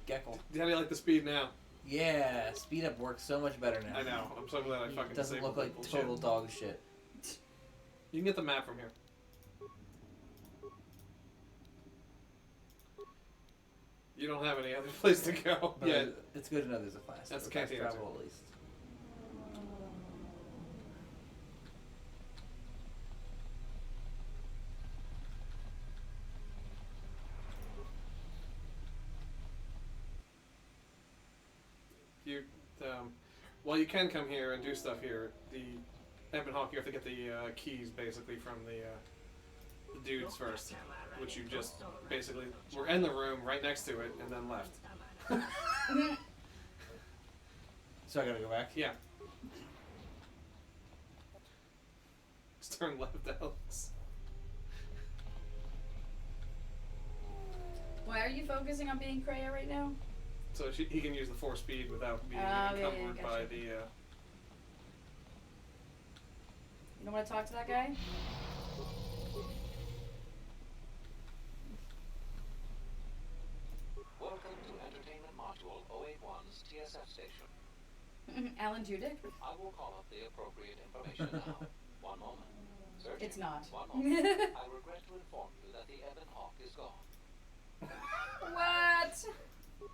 [SPEAKER 1] Gekkel.
[SPEAKER 2] How do you like the speed now?
[SPEAKER 1] Yeah, speed up works so much better now.
[SPEAKER 2] I know. I'm so glad I fucking
[SPEAKER 1] It doesn't
[SPEAKER 2] disabled
[SPEAKER 1] look like
[SPEAKER 2] that
[SPEAKER 1] total
[SPEAKER 2] bullshit.
[SPEAKER 1] dog shit.
[SPEAKER 2] You can get the map from here. You don't have any other place to go.
[SPEAKER 1] But
[SPEAKER 2] Yeah.
[SPEAKER 1] it's good to know there's a class.
[SPEAKER 2] That's
[SPEAKER 1] so
[SPEAKER 2] the
[SPEAKER 1] fast
[SPEAKER 2] cantina,
[SPEAKER 1] travel
[SPEAKER 2] too.
[SPEAKER 1] at least.
[SPEAKER 2] You, well, you can come here and do stuff here. The Ebon Hawk, you have to get the keys basically from the dudes first, which you just basically were in the room right next to it and then left.
[SPEAKER 1] So I gotta go back?
[SPEAKER 2] Yeah. Just turn left, Alex.
[SPEAKER 4] Why are you focusing on being Kreia right now?
[SPEAKER 2] So he can use the 4 speed without being
[SPEAKER 4] yeah,
[SPEAKER 2] encumbered by
[SPEAKER 4] gotcha.
[SPEAKER 2] the.
[SPEAKER 4] You don't want to talk to that guy?
[SPEAKER 10] Welcome to Entertainment Module 081's TSF station.
[SPEAKER 4] Alan Tudyk?
[SPEAKER 10] I will call up the appropriate information now. One moment. Searching.
[SPEAKER 4] It's not.
[SPEAKER 10] One moment. I regret to inform you that the Ebon Hawk is gone.
[SPEAKER 4] What?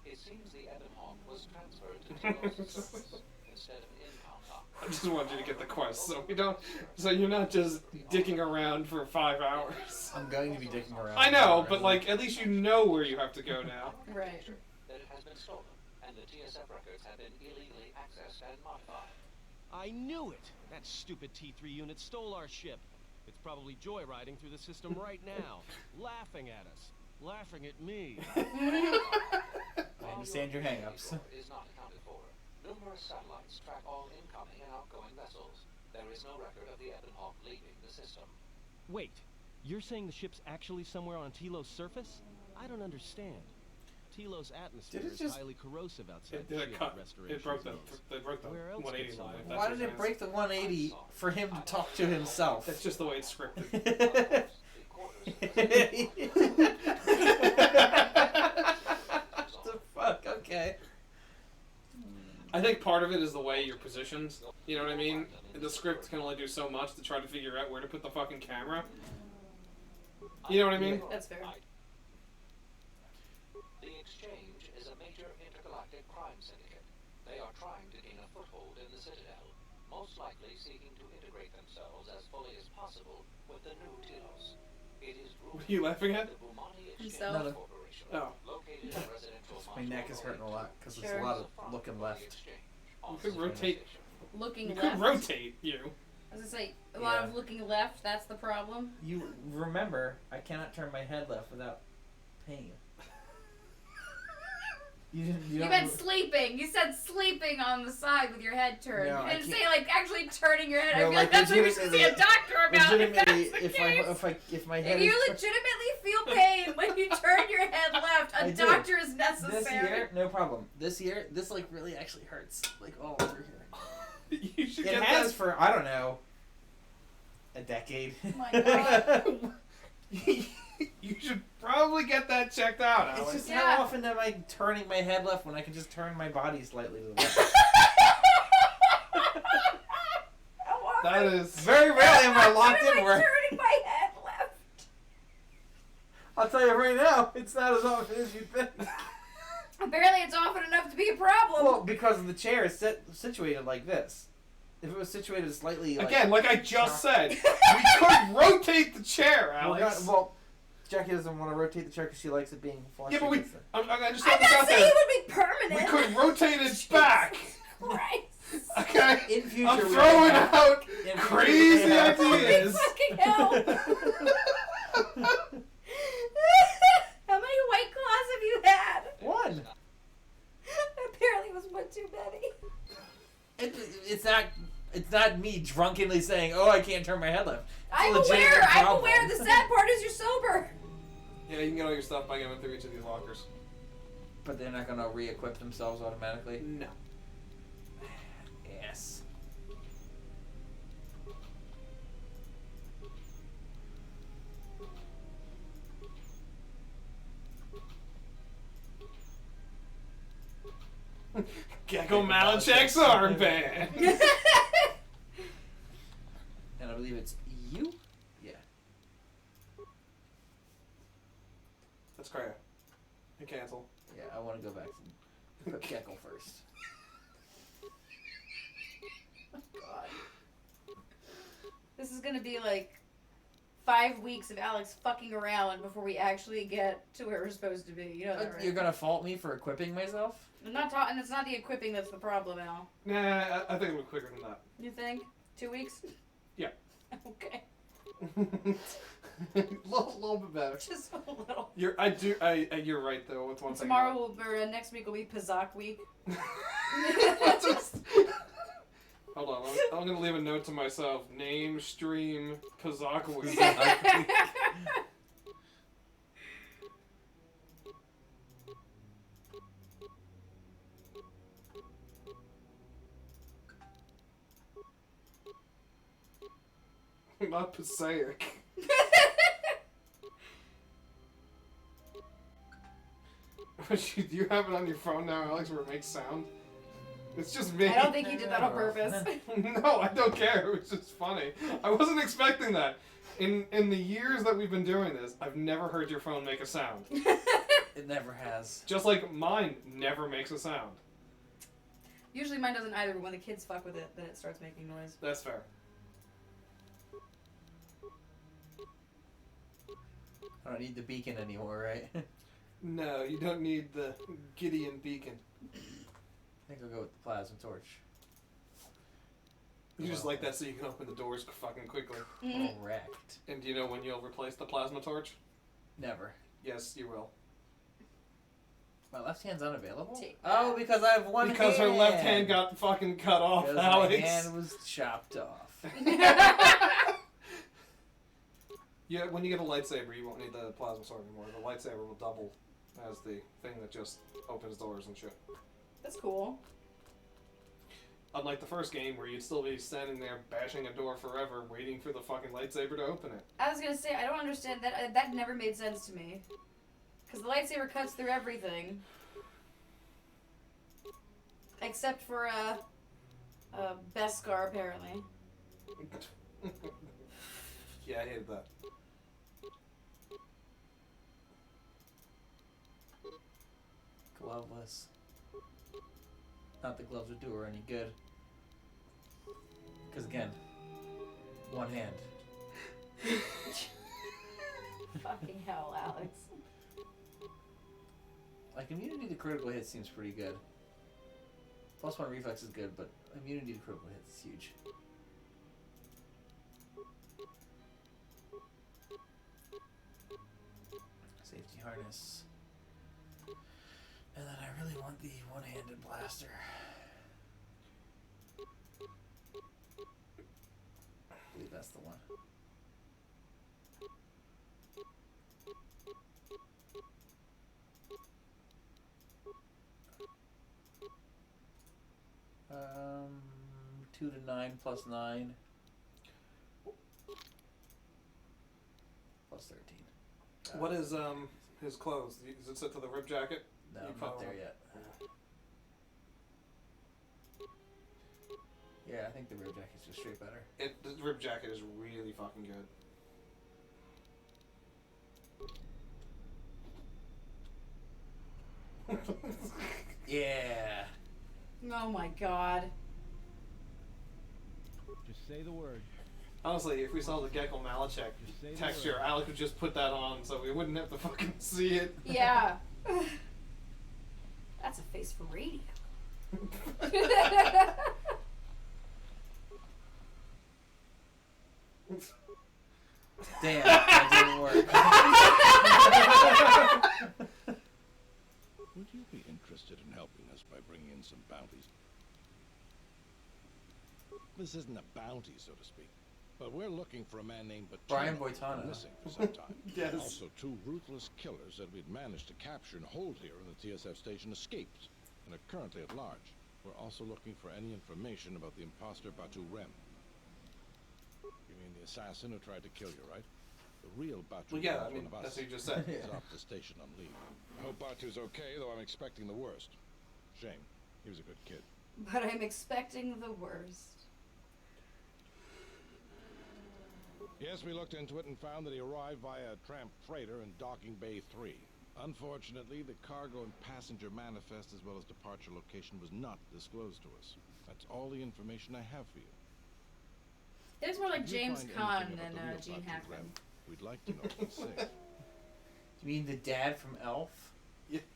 [SPEAKER 10] It seems the Ebon Hawk was transferred to Telos' service instead of impound dock.
[SPEAKER 2] I just wanted you to get the quest, so we don't. So you're not just dicking around for 5 hours.
[SPEAKER 1] I'm going to be dicking around.
[SPEAKER 2] I know, but like at least you know where you have to go now.
[SPEAKER 4] Right.
[SPEAKER 10] That it has been stolen, and the TSF records have been illegally accessed and modified.
[SPEAKER 3] I knew it! That stupid T3 unit stole our ship. It's probably joyriding through the system right now, laughing at us, laughing at me.
[SPEAKER 1] I understand your hang-ups.
[SPEAKER 10] Is not accounted for. Numerous satellites track all incoming and outgoing vessels. There is no record of the Ebon Hawk leaving the system.
[SPEAKER 3] Wait, you're saying the ship's actually somewhere on Telos' surface? I don't understand. Telos' atmosphere
[SPEAKER 1] Did it
[SPEAKER 3] is
[SPEAKER 1] just-
[SPEAKER 3] highly corrosive outside
[SPEAKER 2] It
[SPEAKER 3] the
[SPEAKER 2] did a
[SPEAKER 3] ship
[SPEAKER 2] cut.
[SPEAKER 3] restoration
[SPEAKER 2] It broke the.
[SPEAKER 3] zones.
[SPEAKER 2] They broke the
[SPEAKER 3] Where else
[SPEAKER 2] 180
[SPEAKER 3] could
[SPEAKER 2] line.
[SPEAKER 3] someone-
[SPEAKER 2] If that's
[SPEAKER 1] Why
[SPEAKER 2] what
[SPEAKER 1] did it
[SPEAKER 2] you're
[SPEAKER 1] break the 180 for him to talk to himself?
[SPEAKER 2] That's just the way it's scripted.
[SPEAKER 10] The quarters of the
[SPEAKER 1] The fuck? Okay.
[SPEAKER 2] I think part of it is the way you're positioned. You know what I mean? The script can only do so much to try to figure out where to put the fucking camera. You know what I mean?
[SPEAKER 4] That's fair.
[SPEAKER 10] The Exchange is a major intergalactic crime syndicate. They are trying to gain a foothold in the Citadel, most likely seeking to integrate themselves as fully as possible with the new Telos. It is
[SPEAKER 2] What are you laughing at?
[SPEAKER 10] the Bumani Exchange
[SPEAKER 4] Himself.
[SPEAKER 1] Nothing.
[SPEAKER 10] Corporation,
[SPEAKER 2] Oh.
[SPEAKER 10] located in residential
[SPEAKER 1] My neck is hurting a lot because there's
[SPEAKER 4] Sure.
[SPEAKER 1] a lot of looking left.
[SPEAKER 2] You could rotate.
[SPEAKER 4] Looking
[SPEAKER 2] You
[SPEAKER 4] left.
[SPEAKER 2] could rotate you.
[SPEAKER 4] I was gonna say, a lot
[SPEAKER 1] Yeah.
[SPEAKER 4] of looking left, that's the problem.
[SPEAKER 1] You remember, I cannot turn my head left without pain. You
[SPEAKER 4] You
[SPEAKER 1] don't-
[SPEAKER 4] meant sleeping. You said sleeping on the side with your head turned.
[SPEAKER 1] No,
[SPEAKER 4] you
[SPEAKER 1] I
[SPEAKER 4] didn't
[SPEAKER 1] can't-
[SPEAKER 4] say like actually turning your head. I
[SPEAKER 1] No,
[SPEAKER 4] feel
[SPEAKER 1] like,
[SPEAKER 4] like that's what we should see a doctor about. If
[SPEAKER 1] legitimately,
[SPEAKER 4] that's the
[SPEAKER 1] if
[SPEAKER 4] case.
[SPEAKER 1] if my head
[SPEAKER 4] If you
[SPEAKER 1] is
[SPEAKER 4] legitimately feel pain when you turn your head left,
[SPEAKER 1] I
[SPEAKER 4] a
[SPEAKER 1] do.
[SPEAKER 4] doctor is necessary.
[SPEAKER 1] this year, no problem. This year, this like really actually hurts, like all over here.
[SPEAKER 2] You should
[SPEAKER 1] It
[SPEAKER 2] get
[SPEAKER 1] has
[SPEAKER 2] that.
[SPEAKER 1] for I don't know, a decade.
[SPEAKER 4] Oh my God.
[SPEAKER 2] You should probably get that checked out,
[SPEAKER 1] It's
[SPEAKER 2] Alex.
[SPEAKER 1] just
[SPEAKER 4] Yeah.
[SPEAKER 1] how often am I turning my head left when I can just turn my body slightly to the left?
[SPEAKER 4] How often-
[SPEAKER 2] That is.
[SPEAKER 1] Very rarely am I locked
[SPEAKER 4] How
[SPEAKER 1] in
[SPEAKER 4] am I
[SPEAKER 1] where.
[SPEAKER 4] turning my head left?
[SPEAKER 1] I'll tell you right now, it's not as often as you think.
[SPEAKER 4] Apparently, it's often enough to be a problem.
[SPEAKER 1] Well, because the chair is situated like this. If it was situated slightly like
[SPEAKER 2] Again, like I just said, we could rotate the chair,
[SPEAKER 1] well,
[SPEAKER 2] Alex.
[SPEAKER 1] well, Jackie doesn't want to rotate the chair because she likes it being flush.
[SPEAKER 2] Yeah, but we.
[SPEAKER 1] against it.
[SPEAKER 2] I just
[SPEAKER 4] I'm
[SPEAKER 2] thought this
[SPEAKER 4] not
[SPEAKER 2] out
[SPEAKER 4] saying
[SPEAKER 2] there.
[SPEAKER 4] it would be
[SPEAKER 2] We
[SPEAKER 4] permanent.
[SPEAKER 2] could rotate it back.
[SPEAKER 4] Christ.
[SPEAKER 2] Okay.
[SPEAKER 1] In future,
[SPEAKER 2] I'm
[SPEAKER 1] we
[SPEAKER 2] throwing
[SPEAKER 1] may have-
[SPEAKER 2] out
[SPEAKER 1] in future, we
[SPEAKER 2] crazy
[SPEAKER 1] may have-
[SPEAKER 2] ideas.
[SPEAKER 4] Fucking hell. How many White Claws have you had?
[SPEAKER 1] One.
[SPEAKER 4] Apparently it was one too many.
[SPEAKER 1] It's not. It's not me me drunkenly saying, "Oh, I can't turn my head left."
[SPEAKER 4] I'm
[SPEAKER 1] It's a legitimate
[SPEAKER 4] aware. I'm
[SPEAKER 1] problem.
[SPEAKER 4] aware. The sad part is you're sober.
[SPEAKER 2] Yeah, you can get all your stuff by going through each of these lockers.
[SPEAKER 1] But they're not gonna re-equip themselves automatically.
[SPEAKER 2] No.
[SPEAKER 1] Yes.
[SPEAKER 2] Gecko Malachek's armband.
[SPEAKER 1] And I believe it's you? Yeah.
[SPEAKER 2] That's correct. You cancel.
[SPEAKER 1] Yeah, I want to go back to put Gecko first.
[SPEAKER 4] God. This is gonna be like 5 weeks of Alex fucking around before we actually get to where we're supposed to be. You know that, right?
[SPEAKER 1] You're gonna fault me for equipping myself?
[SPEAKER 4] I'm not talking. It's not the equipping that's the problem, Al.
[SPEAKER 2] Nah, I think it'll be quicker than that.
[SPEAKER 4] You think? 2 weeks?
[SPEAKER 2] Yeah.
[SPEAKER 4] Okay.
[SPEAKER 2] little bit better.
[SPEAKER 4] Just a little.
[SPEAKER 2] You're right though. With one thing.
[SPEAKER 4] Tomorrow or next week will be Pazaak week.
[SPEAKER 2] Hold on, I'm gonna leave a note to myself. Name stream Pazaak week. Not Pazaak. Do you have it on your phone now, Alex, where it makes sound? It's just me.
[SPEAKER 4] I don't think he did that on purpose.
[SPEAKER 2] No, I don't care. It was just funny. I wasn't expecting that. In the years that we've been doing this, I've never heard your phone make a sound.
[SPEAKER 1] It never has.
[SPEAKER 2] Just like mine never makes a sound.
[SPEAKER 4] Usually mine doesn't either, but when the kids fuck with it, then it starts making noise.
[SPEAKER 2] That's fair.
[SPEAKER 1] I don't need the beacon anymore, right?
[SPEAKER 2] No, you don't need the Gideon beacon.
[SPEAKER 1] I think I'll go with the plasma torch.
[SPEAKER 2] You just like that so you can open the doors fucking quickly.
[SPEAKER 1] Correct.
[SPEAKER 2] And do you know when you'll replace the plasma torch?
[SPEAKER 1] Never.
[SPEAKER 2] Yes, you will.
[SPEAKER 1] My left hand's unavailable?
[SPEAKER 4] Take
[SPEAKER 1] Oh, because I have one hand.
[SPEAKER 2] Because her left hand got fucking cut off,
[SPEAKER 1] Because
[SPEAKER 2] Alex.
[SPEAKER 1] my hand was chopped off.
[SPEAKER 2] Yeah, when you get a lightsaber, you won't need the plasma sword anymore. The lightsaber will double as the thing that just opens doors and shit.
[SPEAKER 4] That's cool.
[SPEAKER 2] Unlike the first game, where you'd still be standing there bashing a door forever, waiting for the fucking lightsaber to open it.
[SPEAKER 4] I was gonna say, I don't understand that. That never made sense to me. Because the lightsaber cuts through everything. Except for, Beskar, apparently.
[SPEAKER 2] Yeah, I hated that.
[SPEAKER 1] Gloveless. Not that gloves would do her any good. Because again, one hand.
[SPEAKER 4] Fucking hell, Alex.
[SPEAKER 1] Like, immunity to critical hits seems pretty good. +1 reflex is good, but immunity to critical hits is huge. Safety harness. And then I really want the one-handed blaster. I believe that's the one. Um, 2 to 9 plus 9. Plus 13.
[SPEAKER 2] What is his clothes? Does it sit to the rib jacket?
[SPEAKER 1] No,
[SPEAKER 2] You
[SPEAKER 1] I'm not
[SPEAKER 2] probably
[SPEAKER 1] there
[SPEAKER 2] won't.
[SPEAKER 1] yet. Yeah, I think the rib jacket's just straight better.
[SPEAKER 2] The rib jacket is really fucking good.
[SPEAKER 1] Yeah.
[SPEAKER 4] Oh my god.
[SPEAKER 3] Just say the word.
[SPEAKER 2] Honestly, if we saw the Gecko Malachek
[SPEAKER 3] Just say the
[SPEAKER 2] texture,
[SPEAKER 3] word.
[SPEAKER 2] Alec would just put that on so we wouldn't have to fucking see it.
[SPEAKER 4] Yeah. That's a face for radio.
[SPEAKER 1] Damn, that didn't work.
[SPEAKER 7] Would you be interested in helping us by bringing in some bounties? This isn't a bounty, so to speak. But we're looking for a man named
[SPEAKER 1] Brian
[SPEAKER 7] Boitano,
[SPEAKER 1] Boitano.
[SPEAKER 7] missing for some time.
[SPEAKER 2] Yes.
[SPEAKER 7] Also, 2 ruthless killers that we'd managed to capture and hold here in the TSF station escaped, and are currently at large. We're also looking for any information about the imposter Batu Rem. You mean the assassin who tried to kill you, right? The real Batu
[SPEAKER 2] Well, yeah,
[SPEAKER 7] Rem's
[SPEAKER 2] I mean,
[SPEAKER 7] one of us.
[SPEAKER 2] that's what you just said.
[SPEAKER 7] He's off the station on leave. I hope Batu's okay, though I'm expecting the worst. Shame. He was a good kid.
[SPEAKER 4] But I'm expecting the worst.
[SPEAKER 7] Yes, we looked into it and found that he arrived via a tramp freighter in Docking Bay 3. Unfortunately, the cargo and passenger manifest as well as departure location was not disclosed to us. That's all the information I have for you.
[SPEAKER 4] It looks more like
[SPEAKER 7] If you
[SPEAKER 4] James
[SPEAKER 7] find
[SPEAKER 4] Caan
[SPEAKER 7] anything
[SPEAKER 4] than
[SPEAKER 7] about the real
[SPEAKER 4] Gene
[SPEAKER 7] Batu
[SPEAKER 4] Hackman.
[SPEAKER 7] Rem, we'd like to know if he's safe.
[SPEAKER 1] You mean the dad from Elf?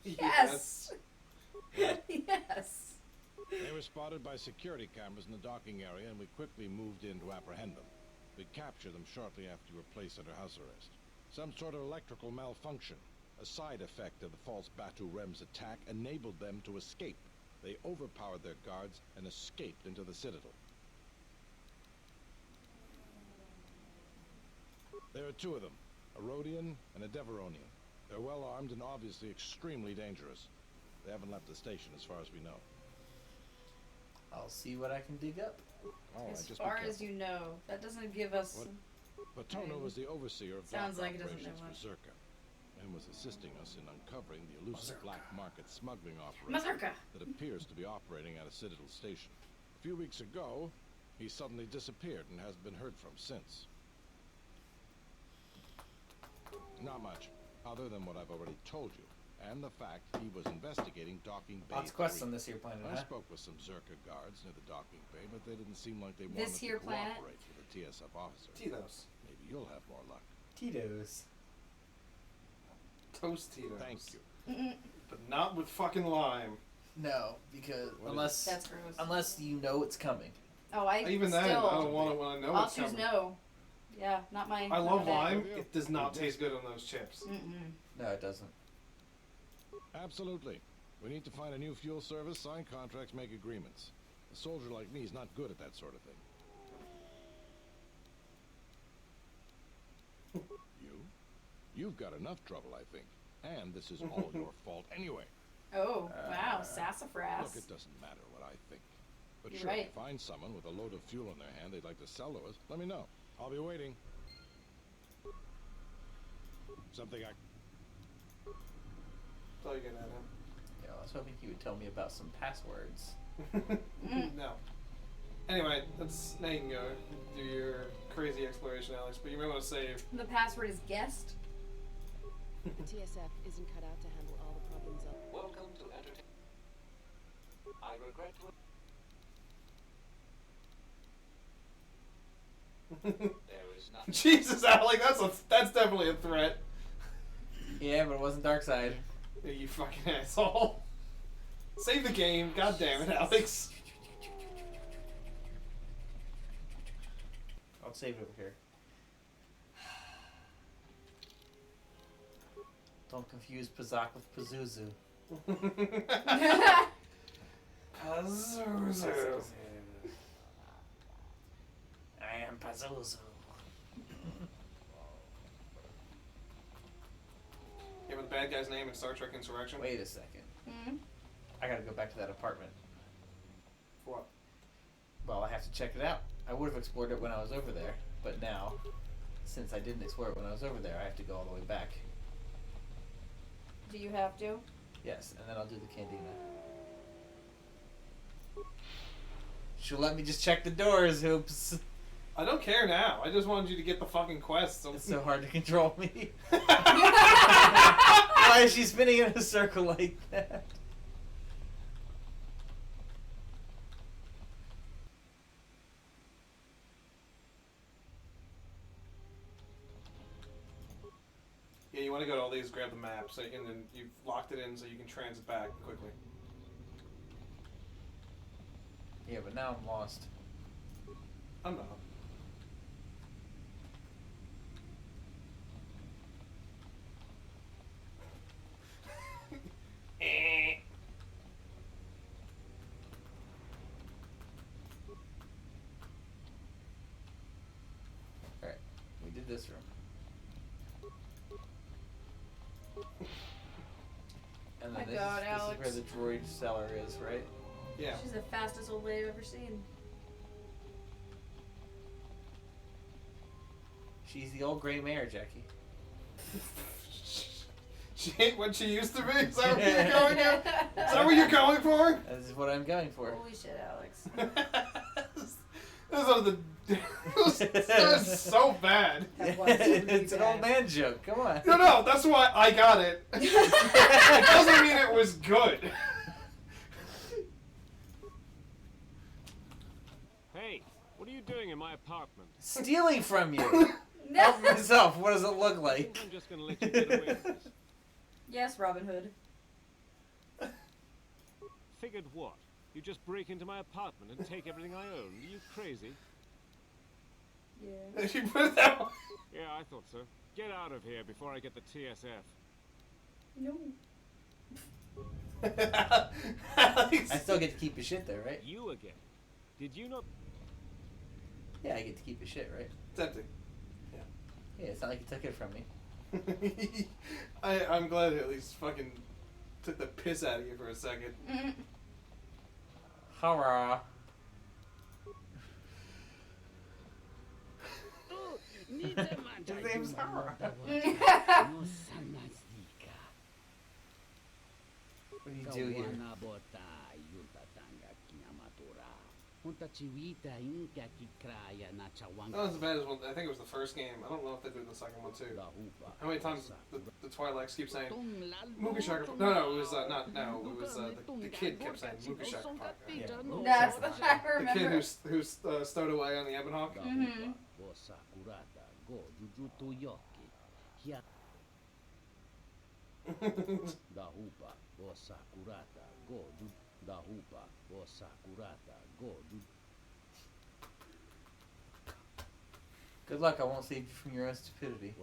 [SPEAKER 4] Yes! Yes!
[SPEAKER 7] They were spotted by security cameras in the docking area, and we quickly moved in to apprehend them. We captured them shortly after you were placed under house arrest. Some sort of electrical malfunction, a side effect of the false Batu Rem's attack, enabled them to escape. They overpowered their guards and escaped into the Citadel. There are 2 of them, a Rhodian and a Deveronian. They're well armed and obviously extremely dangerous. They haven't left the station as far as we know.
[SPEAKER 1] I'll see what I can dig up.
[SPEAKER 7] All right,
[SPEAKER 4] As
[SPEAKER 7] just
[SPEAKER 4] far
[SPEAKER 7] be
[SPEAKER 4] as you know, that doesn't give us.
[SPEAKER 7] What? Paterno was the overseer of
[SPEAKER 4] Sounds
[SPEAKER 7] dock
[SPEAKER 4] like it doesn't
[SPEAKER 7] operations
[SPEAKER 4] know
[SPEAKER 7] for Zerka, and was assisting us in uncovering the elusive
[SPEAKER 1] Mazurka.
[SPEAKER 7] black market smuggling operation
[SPEAKER 4] Mazurka!
[SPEAKER 7] that appears to be operating at a Citadel station. A few weeks ago, he suddenly disappeared and hasn't been heard from since. Not much, other than what I've already told you, and the fact he was investigating Docking Bay
[SPEAKER 1] Lots of quests
[SPEAKER 7] 3.
[SPEAKER 1] on this here planet,
[SPEAKER 7] I
[SPEAKER 1] huh?
[SPEAKER 7] spoke with some Zerka guards near the docking bay, but they didn't seem like they
[SPEAKER 4] This
[SPEAKER 7] wanted
[SPEAKER 4] here
[SPEAKER 7] to
[SPEAKER 4] planet?
[SPEAKER 7] cooperate with a TSF officer.
[SPEAKER 2] Telos.
[SPEAKER 7] Maybe you'll have more luck.
[SPEAKER 1] Tito's.
[SPEAKER 2] Toast Tito's.
[SPEAKER 7] Thank you.
[SPEAKER 2] But not with fucking lime.
[SPEAKER 1] No, because
[SPEAKER 7] What
[SPEAKER 1] unless
[SPEAKER 4] That's gross.
[SPEAKER 1] unless you know it's coming.
[SPEAKER 4] Oh, I
[SPEAKER 2] Even then,
[SPEAKER 4] still.
[SPEAKER 2] I don't want it when I know
[SPEAKER 4] I'll
[SPEAKER 2] it's
[SPEAKER 4] choose
[SPEAKER 2] coming.
[SPEAKER 4] no. Yeah, not my.
[SPEAKER 2] I love
[SPEAKER 4] not my bag.
[SPEAKER 2] lime. It does not taste good on those chips.
[SPEAKER 4] Mm-mm.
[SPEAKER 1] No, it doesn't.
[SPEAKER 7] Absolutely. We need to find a new fuel service, sign contracts, make agreements. A soldier like me is not good at that sort of thing. You've got enough trouble, I think. And this is all your fault anyway.
[SPEAKER 4] Oh, wow, sassafras.
[SPEAKER 7] Look, it doesn't matter what I think. But
[SPEAKER 4] You're
[SPEAKER 7] sure,
[SPEAKER 4] right.
[SPEAKER 7] find someone with a load of fuel in their hand they'd like to sell to us. Let me know. I'll be waiting. Something I...
[SPEAKER 2] That's all you're getting at him.
[SPEAKER 1] Yeah, I was hoping he would tell me about some passwords.
[SPEAKER 2] No. Anyway, now you can go do your crazy exploration, Alex. But you may want to save.
[SPEAKER 4] The password is guest.
[SPEAKER 11] The TSF isn't cut out to handle all the problems of...
[SPEAKER 10] Welcome to entertainment. I regret to... There is nothing...
[SPEAKER 2] Jesus, Alex, that's definitely a threat.
[SPEAKER 1] Yeah, but it wasn't Darkseid.
[SPEAKER 2] Yeah, you fucking asshole. Save the game. God damn it, Alex.
[SPEAKER 1] I'll save it over here. Don't confuse Pazaak with Pazuzu.
[SPEAKER 2] Pazuzu.
[SPEAKER 1] I am Pazuzu.
[SPEAKER 2] You have a bad guy's name in Star Trek Insurrection?
[SPEAKER 1] Wait a second.
[SPEAKER 4] Mm-hmm.
[SPEAKER 1] I gotta go back to that apartment.
[SPEAKER 2] For what?
[SPEAKER 1] Well, I have to check it out. I would have explored it when I was over there, but now, since I didn't explore it when I was over there, I have to go all the way back.
[SPEAKER 4] Do you have to?
[SPEAKER 1] Yes, and then I'll do the Cantina. She'll let me just check the doors, Hoops.
[SPEAKER 2] I don't care now. I just wanted you to get the fucking quest. So
[SPEAKER 1] It's so hard to control me. Why is she spinning in a circle like that?
[SPEAKER 2] Yeah, you want to go to all these, grab the map, so and then you've locked it in so you can transit back quickly.
[SPEAKER 1] Yeah, but now I'm lost.
[SPEAKER 2] I'm not.
[SPEAKER 1] did this room. And then
[SPEAKER 4] My
[SPEAKER 1] this,
[SPEAKER 4] God,
[SPEAKER 1] this
[SPEAKER 4] Alex.
[SPEAKER 1] is where the droid cellar is, right?
[SPEAKER 2] Yeah.
[SPEAKER 4] She's the fastest old lady I've ever seen.
[SPEAKER 1] She's the old gray mare, Jackie.
[SPEAKER 2] She ain't what she used to be. Is that what you're going at? Is that what you're going for?
[SPEAKER 1] This is what I'm going for.
[SPEAKER 4] Holy shit, Alex.
[SPEAKER 2] Those are the. That is so bad.
[SPEAKER 4] That was really
[SPEAKER 1] It's an
[SPEAKER 4] bad.
[SPEAKER 1] old man joke. Come on.
[SPEAKER 2] No, that's why I got it. It doesn't mean it was good.
[SPEAKER 12] Hey, what are you doing in my apartment?
[SPEAKER 1] Stealing from you. Help myself. What does it look like?
[SPEAKER 12] I'm just gonna let you get away with this.
[SPEAKER 4] Yes, Robin Hood.
[SPEAKER 12] Figured what? You just break into my apartment and take everything I own. Are you crazy?
[SPEAKER 4] Yeah.
[SPEAKER 2] She put it that way.
[SPEAKER 12] Yeah, I thought so. Get out of here before I get the TSF.
[SPEAKER 4] No.
[SPEAKER 2] Alex.
[SPEAKER 1] I still get to keep your shit though, right?
[SPEAKER 12] You again. Did you not?
[SPEAKER 1] Yeah, I get to keep your shit, right?
[SPEAKER 2] It's empty.
[SPEAKER 1] Yeah, it's not like you took it from me.
[SPEAKER 2] I'm glad it at least fucking took the piss out of you for a second.
[SPEAKER 1] Hurrah. His name's Hurrah. What do you do here?
[SPEAKER 2] Not as bad as one. I think it was the first game. I don't know if they did the second one too. How many times the Twi'leks keep saying Mukashaka? No, it was not. No, it was the kid kept saying Mukashaka.
[SPEAKER 1] Yeah.
[SPEAKER 4] That's what I
[SPEAKER 2] The
[SPEAKER 4] remember.
[SPEAKER 2] kid who's stowed away on the Ebon Hawk.
[SPEAKER 4] Mm-hmm.
[SPEAKER 1] Good luck, I won't save you from your own stupidity.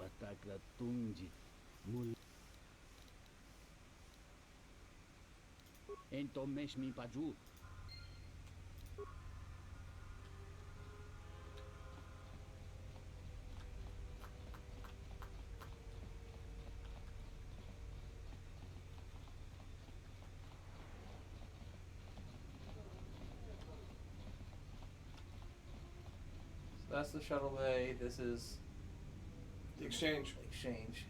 [SPEAKER 1] So that's the shuttle bay, this is
[SPEAKER 2] The exchange.
[SPEAKER 1] exchange.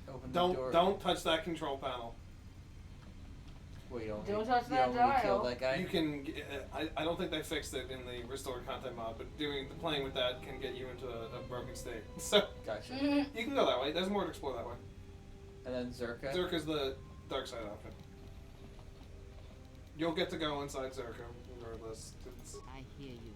[SPEAKER 1] Open the door.
[SPEAKER 2] Don't touch that control panel.
[SPEAKER 1] Wait,
[SPEAKER 4] Don't touch
[SPEAKER 1] you
[SPEAKER 4] that
[SPEAKER 1] don't want me to kill
[SPEAKER 4] dial.
[SPEAKER 1] that guy?
[SPEAKER 2] You can. I don't think they fixed it in the restored content mod, but playing with that can get you into a broken state. So
[SPEAKER 1] Gotcha.
[SPEAKER 4] Mm-hmm.
[SPEAKER 2] you can go that way. There's more to explore that way.
[SPEAKER 1] And then Zerka.
[SPEAKER 2] Zerka's the dark side option. You'll get to go inside Zerka regardless.
[SPEAKER 5] I hear you.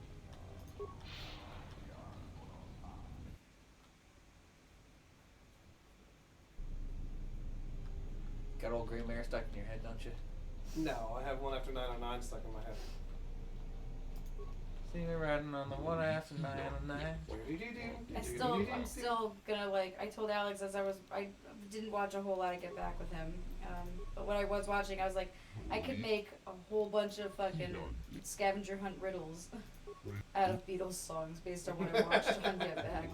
[SPEAKER 1] Got old gray mare stuck in your head, don't you?
[SPEAKER 2] No, I have one after 909 stuck in my head.
[SPEAKER 1] See me riding on the one after 909.
[SPEAKER 4] I'm still gonna I told Alex as I didn't watch a whole lot of Get Back with him, but when I was watching, I was like, I could make a whole bunch of fucking scavenger hunt riddles out of Beatles songs based on what I watched on Get Back.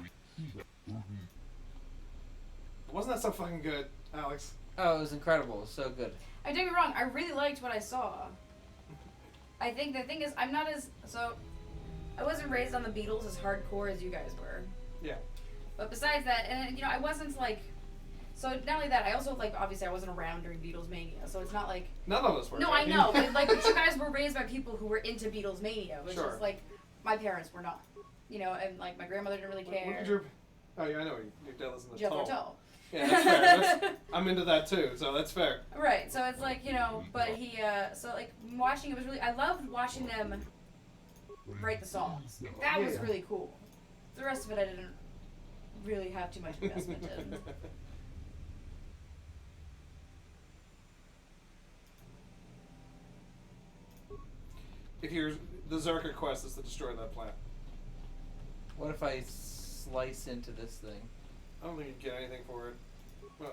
[SPEAKER 2] Wasn't that so fucking good, Alex?
[SPEAKER 1] Oh, it was incredible. It was so good.
[SPEAKER 4] I don't get me wrong, I really liked what I saw. I think the thing is, I'm not as I wasn't raised on the Beatles as hardcore as you guys were.
[SPEAKER 2] Yeah.
[SPEAKER 4] But besides that, and I wasn't so not only that, I also obviously I wasn't around during Beatles Mania, so it's not like
[SPEAKER 2] None of us were.
[SPEAKER 4] no, I know, but but you guys were raised by people who were into Beatles Mania, which
[SPEAKER 2] Sure.
[SPEAKER 4] is my parents were not, and my grandmother didn't really care.
[SPEAKER 2] Look at your. Oh yeah, I know your dad listens to
[SPEAKER 4] Jethro
[SPEAKER 2] Tull.
[SPEAKER 4] Tull.
[SPEAKER 2] Yeah, that's fair. I'm into that too, so that's fair.
[SPEAKER 4] Right, so it's but he, watching it was really, I loved watching them write the songs. That was
[SPEAKER 2] Yeah.
[SPEAKER 4] really cool. The rest of it I didn't really have too much investment in.
[SPEAKER 2] If you're the Zerka quest is to destroy that plant.
[SPEAKER 1] What if I slice into this thing?
[SPEAKER 2] I don't think you get anything for it. Well,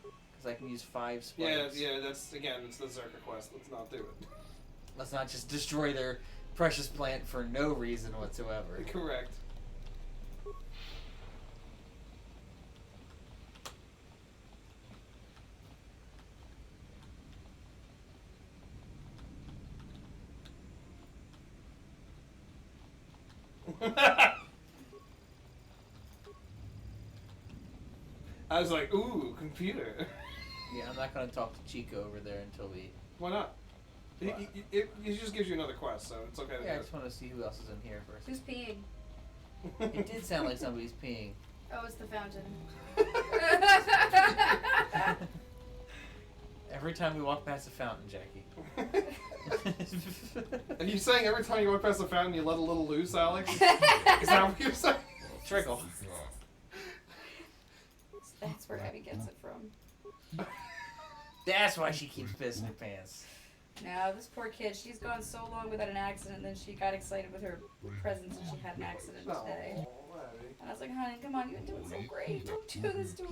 [SPEAKER 1] Because I can use 5
[SPEAKER 2] yeah,
[SPEAKER 1] spikes.
[SPEAKER 2] yeah. That's again, it's the Zerka quest. Let's not do it.
[SPEAKER 1] Let's not just destroy their precious plant for no reason whatsoever.
[SPEAKER 2] Correct. I was like, ooh, computer.
[SPEAKER 1] Yeah, I'm not gonna talk to Chico over there until we.
[SPEAKER 2] Why not? It just gives you another quest, so it's okay.
[SPEAKER 1] Yeah, I just want to see who else is in here first.
[SPEAKER 4] Who's peeing?
[SPEAKER 1] It did sound like somebody's peeing.
[SPEAKER 4] Oh, it's the fountain.
[SPEAKER 2] Every
[SPEAKER 1] time we walk past a fountain, Jackie.
[SPEAKER 2] Are you saying every time you walk past the fountain you let a little loose, Alex? Is that what you're saying?
[SPEAKER 1] Trickle.
[SPEAKER 4] That's where Abby gets it from.
[SPEAKER 1] That's why she keeps pissing her pants.
[SPEAKER 4] No, this poor kid, she's gone so long without an accident, and then she got excited with her presents and she had an accident today. And I was like, honey, come on, you've been doing so great. Don't do this to us.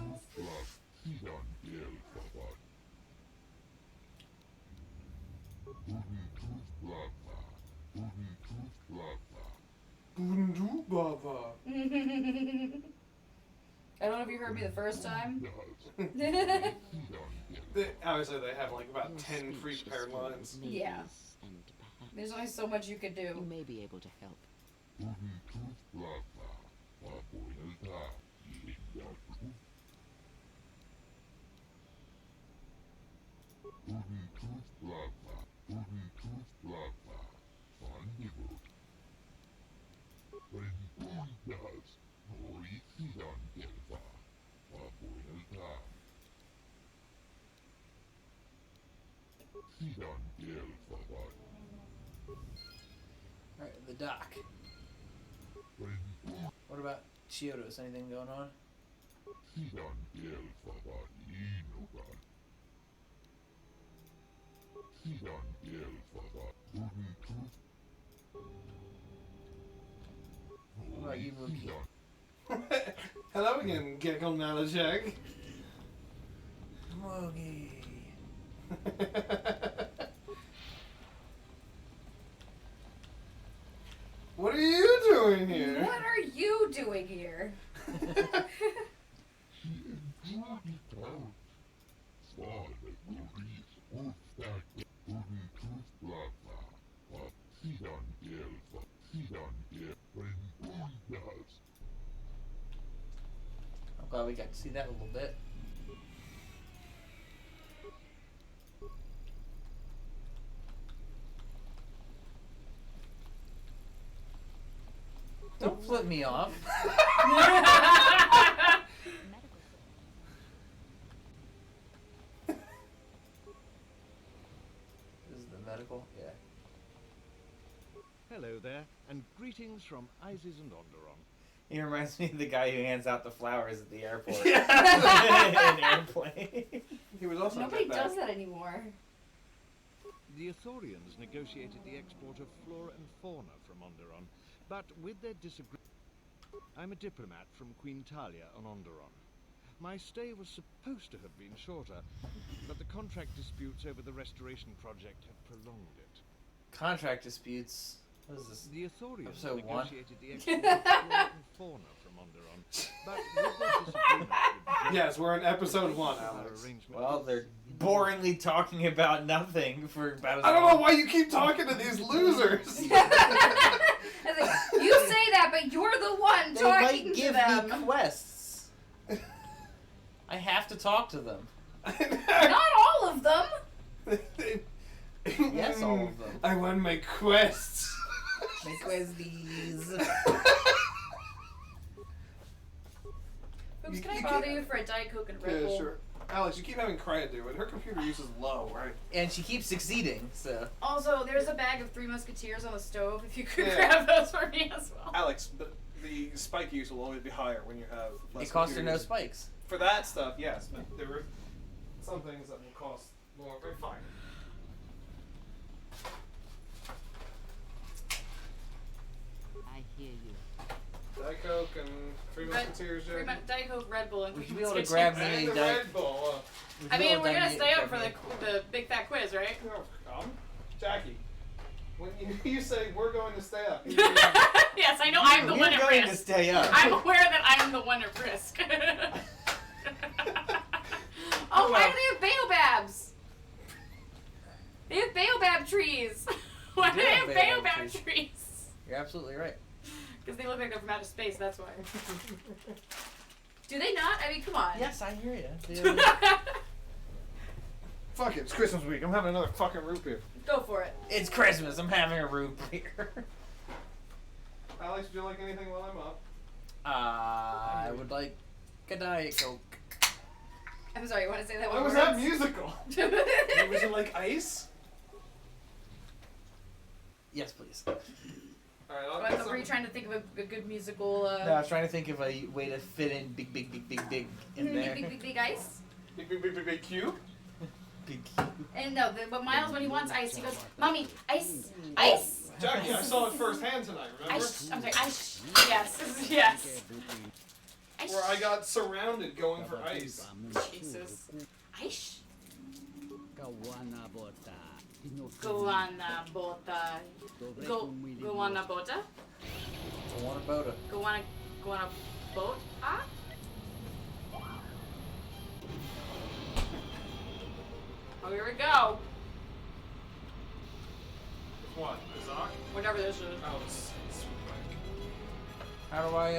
[SPEAKER 4] I don't know if you heard me the first time.
[SPEAKER 2] Obviously, they have like about 10 pre-prepared lines.
[SPEAKER 4] Yeah. There's only so much you could do.
[SPEAKER 5] You may be able to help.
[SPEAKER 1] Alright, the dock. What about Chiodos? Anything going on? What about you, Mookie?
[SPEAKER 2] Hello again, Gecko Nalajeg.
[SPEAKER 1] Moogie.
[SPEAKER 2] What are you doing here?
[SPEAKER 4] What are you doing here?
[SPEAKER 1] I'm glad we got to see that a little bit. Don't flip me off. This is the medical? Yeah.
[SPEAKER 12] Hello there, and greetings from Isis and Onderon.
[SPEAKER 1] He reminds me of the guy who hands out the flowers at the airport.
[SPEAKER 2] Yeah.
[SPEAKER 1] In an airplane.
[SPEAKER 2] He was also
[SPEAKER 4] Nobody does that anymore.
[SPEAKER 3] The Ithorians negotiated the export of flora and fauna from Onderon, but with their disagreement... I'm a diplomat from Queen Talia on Onderon. My stay was supposed to have been shorter, but the contract disputes over the restoration project have prolonged it.
[SPEAKER 1] Contract disputes? What is this?
[SPEAKER 3] The Ithorians
[SPEAKER 1] Episode 1?
[SPEAKER 3] negotiated the export of flora and fauna from Onderon, but with their disagreement with...
[SPEAKER 2] Yes, we're in episode 1, Alex.
[SPEAKER 1] Well, they're boringly talking about nothing for about
[SPEAKER 2] I don't know why you keep talking to these losers.
[SPEAKER 4] I was like, you say that, but you're the one
[SPEAKER 1] They
[SPEAKER 4] talking
[SPEAKER 1] might
[SPEAKER 4] to
[SPEAKER 1] give
[SPEAKER 4] them.
[SPEAKER 1] me quests. I have to talk to them.
[SPEAKER 4] Not all of them.
[SPEAKER 1] Yes, all of them.
[SPEAKER 2] I want my quests.
[SPEAKER 1] My questies.
[SPEAKER 4] Oops, can I bother you for a Diet Coke and Red Bull?
[SPEAKER 2] Yeah, sure. Alex, you keep having Crya do it. Her computer use is low, right?
[SPEAKER 1] And she keeps succeeding, so.
[SPEAKER 4] Also, there's a bag of Three Musketeers on the stove. If you could
[SPEAKER 2] Yeah.
[SPEAKER 4] grab those for me as well.
[SPEAKER 2] Alex, but the spike use will always be higher when you have less
[SPEAKER 1] It costs her
[SPEAKER 2] computer
[SPEAKER 1] no
[SPEAKER 2] use.
[SPEAKER 1] spikes.
[SPEAKER 2] For that stuff, yes, but there are some things that will cost more, but fine.
[SPEAKER 5] I hear you.
[SPEAKER 2] Diet Coke and Three Musketeers, Jack.
[SPEAKER 4] Diet Coke, Red Bull, and
[SPEAKER 1] We
[SPEAKER 4] Three
[SPEAKER 1] should be able to
[SPEAKER 4] Musketeers.
[SPEAKER 1] grab me
[SPEAKER 2] And
[SPEAKER 1] a
[SPEAKER 2] the
[SPEAKER 1] Diet.
[SPEAKER 2] Red Bull.
[SPEAKER 4] I mean, we're gonna stay up for the big fat quiz, right?
[SPEAKER 2] Come, Jackie. When you say we're going to stay up,
[SPEAKER 4] Yes, I know I'm the one
[SPEAKER 1] We're
[SPEAKER 4] at
[SPEAKER 1] going to
[SPEAKER 4] risk.
[SPEAKER 1] stay up.
[SPEAKER 4] I'm aware that I'm the one at risk. Oh, why do they have baobabs? They have baobab trees. Why do they have baobab trees?
[SPEAKER 1] You're absolutely right.
[SPEAKER 4] Because they look like they're from outer space, that's why. Do they not? I mean, come on.
[SPEAKER 1] Yes, I hear you.
[SPEAKER 2] fuck it, it's Christmas week. I'm having another fucking root beer.
[SPEAKER 4] Go for it.
[SPEAKER 1] It's Christmas. I'm having a root beer.
[SPEAKER 2] Alex, would you like anything while I'm up?
[SPEAKER 1] I would like a Diet Coke.
[SPEAKER 4] I'm sorry, you want to say that
[SPEAKER 2] Why
[SPEAKER 4] one
[SPEAKER 2] was
[SPEAKER 4] more
[SPEAKER 2] that
[SPEAKER 4] time?
[SPEAKER 2] musical? Was it like ice?
[SPEAKER 1] Yes, please.
[SPEAKER 2] Alright, I'll
[SPEAKER 4] What,
[SPEAKER 2] get
[SPEAKER 4] were you
[SPEAKER 2] some.
[SPEAKER 4] trying to think of a good musical?
[SPEAKER 1] No, I was trying to think of a way to fit in big in there.
[SPEAKER 4] Big ice?
[SPEAKER 2] Big cube?
[SPEAKER 1] Big.
[SPEAKER 4] And no, but Miles, when he wants ice, he goes, Mommy, ice, ice.
[SPEAKER 2] Jackie, I saw it firsthand tonight, remember?
[SPEAKER 4] Ice. I'm sorry, ice. Yes, yes. Ice.
[SPEAKER 2] Where I got surrounded going for ice.
[SPEAKER 4] Jesus. Ice.
[SPEAKER 13] Kawana bota.
[SPEAKER 4] Goanna bota. Goanna bota.
[SPEAKER 1] I want a Boda.
[SPEAKER 4] Goanna boat. Ah. Oh, here we go.
[SPEAKER 2] What? Pazaak?
[SPEAKER 4] Whatever this is.
[SPEAKER 2] Oh, it's
[SPEAKER 1] How do I,
[SPEAKER 2] I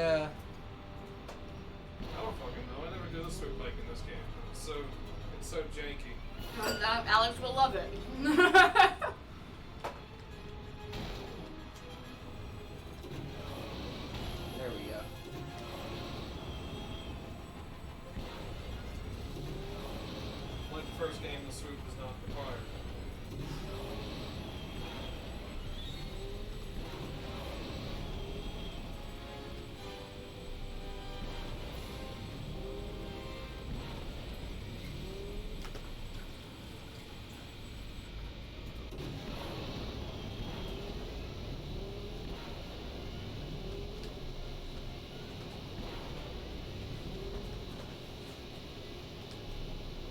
[SPEAKER 2] don't fucking know. I never did a swoop bike in this game. It's so janky.
[SPEAKER 4] Alex will love it.
[SPEAKER 1] There we go.
[SPEAKER 2] Like the first game, the swoop was not required.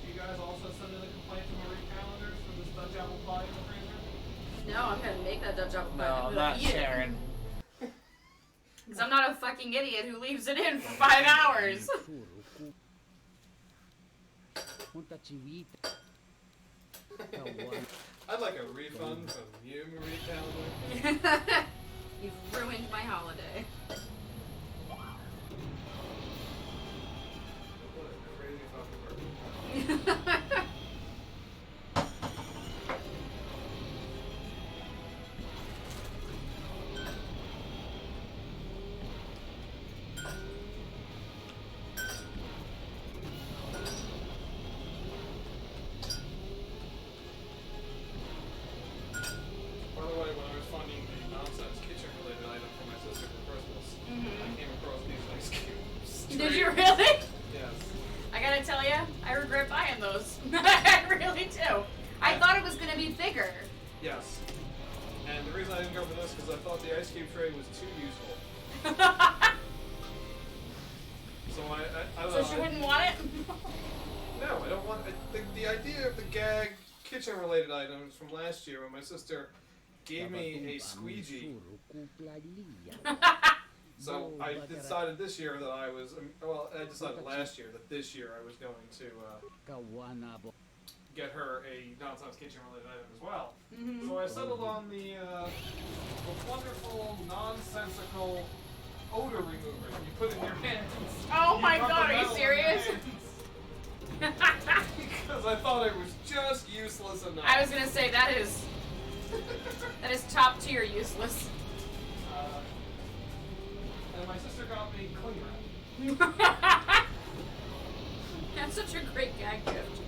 [SPEAKER 2] You guys also send in a complaint to Marie Calendars for this Dutch apple pie in the freezer?
[SPEAKER 4] No, I'm gonna make that Dutch apple pie.
[SPEAKER 1] No, I'm not sharing.
[SPEAKER 4] Because I'm not a fucking idiot who leaves it in for 5 hours.
[SPEAKER 2] I'd like a refund from you, Marie Calendar.
[SPEAKER 4] You've ruined my holiday.
[SPEAKER 2] What a crazy fucking person. By the way, when I was finding the nonsense kitchen-related item for my sister for Christmas, I came across these ice cubes.
[SPEAKER 4] Did you really?
[SPEAKER 2] Yes.
[SPEAKER 4] I gotta tell you, I regret buying those. I really do. I thought it was gonna be bigger.
[SPEAKER 2] Yes. And the reason I didn't go for this is because I thought the ice cube tray was too useful. So I don't know.
[SPEAKER 4] So she wouldn't want it?
[SPEAKER 2] No, I don't want. The idea of the gag kitchen-related items from last year when my sister gave me a squeegee. So I decided this year that I was. Well, I decided last year that this year I was going to get her a nonsense kitchen-related item as well. So I settled on the wonderful, nonsensical odor remover that you put in your hands.
[SPEAKER 4] Oh my
[SPEAKER 2] You rub
[SPEAKER 4] god,
[SPEAKER 2] the
[SPEAKER 4] are you
[SPEAKER 2] metal in your
[SPEAKER 4] serious?
[SPEAKER 2] hands. Because I thought it was just useless enough.
[SPEAKER 4] I was gonna say that is top tier useless.
[SPEAKER 2] And my sister got me cling wrap.
[SPEAKER 4] That's such a great gag gift.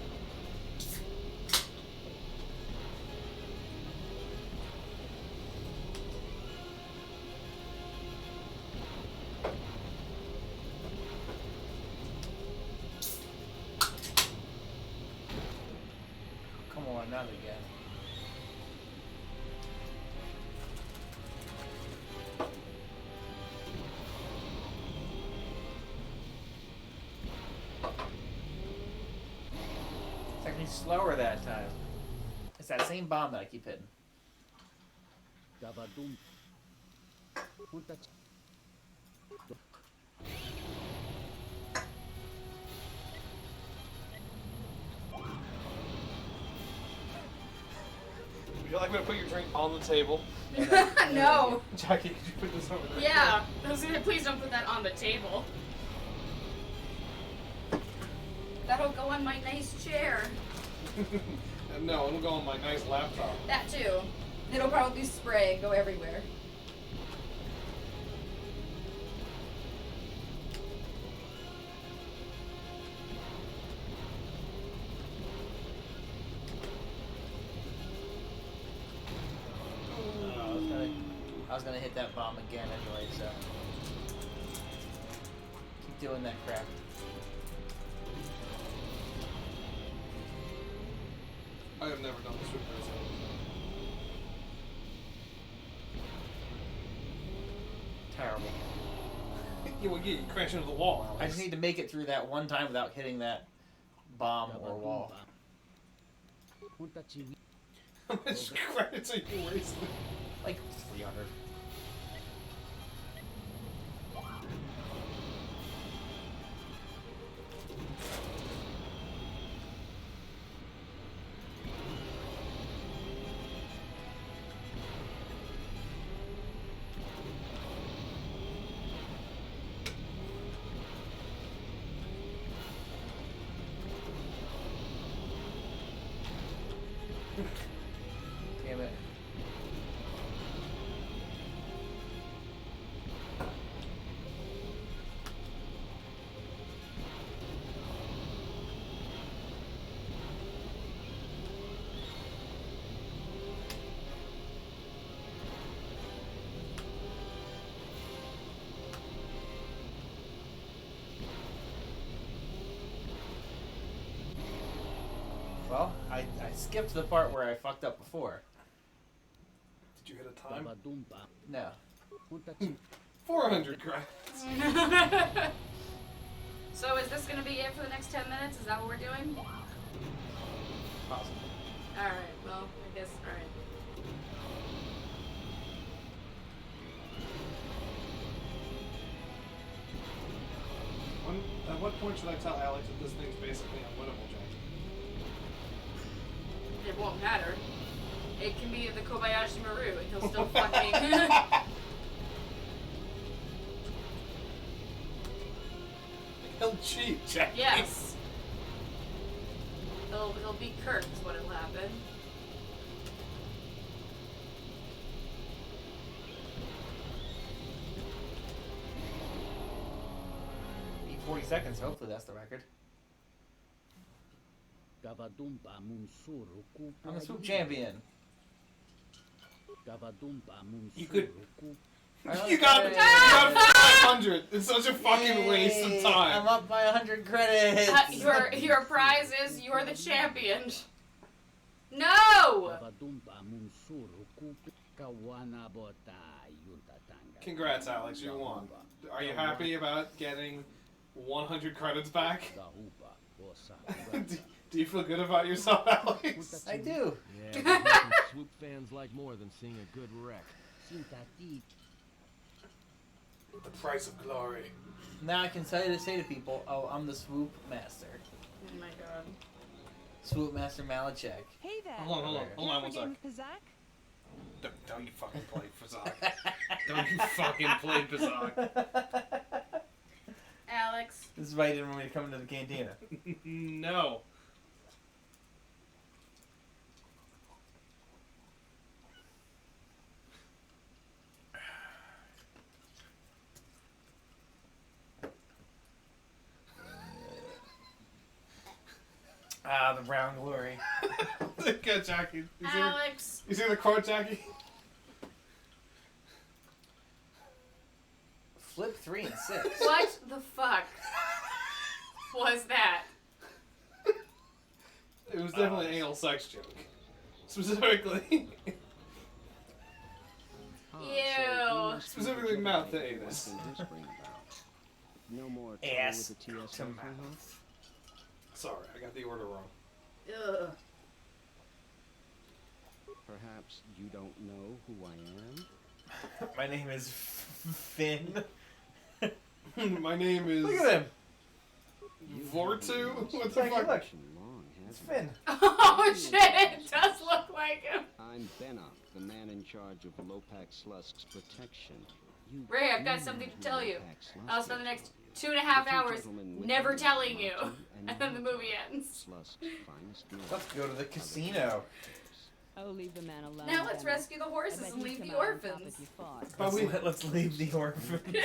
[SPEAKER 1] Come on, not again. It's actually slower that time. It's that same bomb that I keep hitting.
[SPEAKER 13] Gavadum. Punta
[SPEAKER 2] Would you like me to put your drink on the table?
[SPEAKER 4] No.
[SPEAKER 2] Jackie, could you put this over there?
[SPEAKER 4] Yeah. I was gonna, please don't put that on the table. That'll go on my nice chair.
[SPEAKER 2] No, it'll go on my nice laptop.
[SPEAKER 4] That too. It'll probably spray and go everywhere.
[SPEAKER 1] I was gonna hit that bomb again anyway, so keep doing that crap.
[SPEAKER 2] I have never done this with myself.
[SPEAKER 1] Terrible.
[SPEAKER 2] You crash into the wall.
[SPEAKER 1] I just need to make it through that one time without hitting that bomb or wall.
[SPEAKER 2] How much credits are you wasting?
[SPEAKER 1] Like 300. Damn it. Well, I skipped the part where I fucked up before.
[SPEAKER 2] Did you hit a time?
[SPEAKER 1] No.
[SPEAKER 2] 400 credits.
[SPEAKER 4] So is this gonna be it for the next 10 minutes? Is that what we're doing?
[SPEAKER 1] Possible.
[SPEAKER 4] Alright, well, I guess, alright.
[SPEAKER 2] At what point should I tell Alex that this thing's basically unwinnable, Jack?
[SPEAKER 4] It won't matter. It can be the Kobayashi Maru and he'll still fucking...
[SPEAKER 2] He'll cheat, Jack.
[SPEAKER 4] Yes. He'll be Kirk is what will happen.
[SPEAKER 1] Beat 40 seconds, hopefully that's the record. I'm the swoop champion.
[SPEAKER 2] You could...
[SPEAKER 1] I
[SPEAKER 2] You got 500. It's such a fucking waste of time.
[SPEAKER 1] I'm up by 100 credits.
[SPEAKER 4] Your prize is you're the champion. No!
[SPEAKER 2] Congrats, Alex. You won. Are you happy about getting 100 credits back? Do you feel good about yourself, Alex?
[SPEAKER 1] I do.
[SPEAKER 3] Yeah, there's nothing swoop fans like more than seeing a good wreck.
[SPEAKER 2] The price of glory.
[SPEAKER 1] Now I can say to people, oh, I'm the swoop master.
[SPEAKER 4] Oh my god.
[SPEAKER 1] Swoop master Malachek.
[SPEAKER 14] Hey there.
[SPEAKER 2] Hold on one sec.
[SPEAKER 14] Pazaak?
[SPEAKER 2] Don't you fucking play Pazaak. Don't you fucking play Pazaak.
[SPEAKER 4] Alex.
[SPEAKER 1] This is why you didn't want me to come into the cantina.
[SPEAKER 2] No.
[SPEAKER 1] Ah, the brown glory.
[SPEAKER 2] Good, Jackie.
[SPEAKER 4] Alex.
[SPEAKER 2] You see the quote, Jackie?
[SPEAKER 1] Flip 3 and 6.
[SPEAKER 4] What the fuck was that?
[SPEAKER 2] It was definitely an anal sex joke. Specifically.
[SPEAKER 4] Ew.
[SPEAKER 2] Specifically mouth to anus.
[SPEAKER 13] No more
[SPEAKER 1] Ass
[SPEAKER 13] with the TSF,
[SPEAKER 1] to
[SPEAKER 13] huh? Perhaps you don't know who I am?
[SPEAKER 1] My name is Finn.
[SPEAKER 2] My name is...
[SPEAKER 1] Look at him.
[SPEAKER 2] Vortu? What the
[SPEAKER 1] Look.
[SPEAKER 2] fuck?
[SPEAKER 1] It's Finn.
[SPEAKER 4] Oh shit, it does look like him.
[SPEAKER 13] I'm Bennock, the man in charge of Lopax Lusk's protection. You
[SPEAKER 4] Ray, I've got
[SPEAKER 13] do
[SPEAKER 4] something to
[SPEAKER 13] know
[SPEAKER 4] tell you.
[SPEAKER 13] Lopax Lusk
[SPEAKER 4] I'll spend the
[SPEAKER 13] is
[SPEAKER 4] next 2.5 hours
[SPEAKER 13] gentlemen with
[SPEAKER 4] never
[SPEAKER 13] you,
[SPEAKER 4] telling you.
[SPEAKER 13] Monty,
[SPEAKER 4] And then the movie ends.
[SPEAKER 13] Lusk's finest men.
[SPEAKER 1] Let's go to the casino.
[SPEAKER 14] Oh, leave the man alone.
[SPEAKER 4] Now let's
[SPEAKER 14] Bennock.
[SPEAKER 4] rescue the
[SPEAKER 14] I
[SPEAKER 4] horses
[SPEAKER 14] bet
[SPEAKER 4] and
[SPEAKER 14] he'd
[SPEAKER 4] leave
[SPEAKER 14] come
[SPEAKER 4] the
[SPEAKER 14] out on top
[SPEAKER 4] orphans.
[SPEAKER 14] if you fought.
[SPEAKER 1] Let's leave the orphans.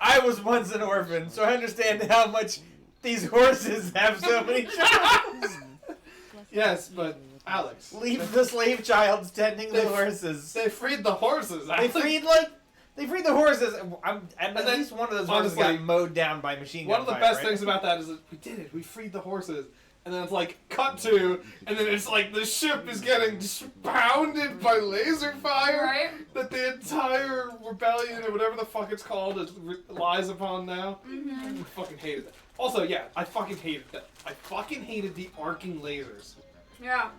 [SPEAKER 1] I was once an orphan, so I understand how much these horses have so many children.
[SPEAKER 2] Yes, but Alex.
[SPEAKER 1] Leave the slave child tending the horses.
[SPEAKER 2] They freed the horses.
[SPEAKER 1] They
[SPEAKER 2] Alex.
[SPEAKER 1] freed the horses. And at
[SPEAKER 2] then,
[SPEAKER 1] least one of those horses
[SPEAKER 2] honestly,
[SPEAKER 1] got mowed down by machine gun
[SPEAKER 2] One of the
[SPEAKER 1] fire,
[SPEAKER 2] best
[SPEAKER 1] right?
[SPEAKER 2] things about that is that we did it. We freed the horses. And then it's like, cut to, and then it's like the ship is getting pounded by laser fire.
[SPEAKER 4] Right?
[SPEAKER 2] That the entire rebellion, or whatever the fuck it's called, lies upon now.
[SPEAKER 4] Mm-hmm.
[SPEAKER 2] I fucking hated that. Also, yeah, I fucking hated that. I fucking hated the arcing lasers.
[SPEAKER 4] Yeah.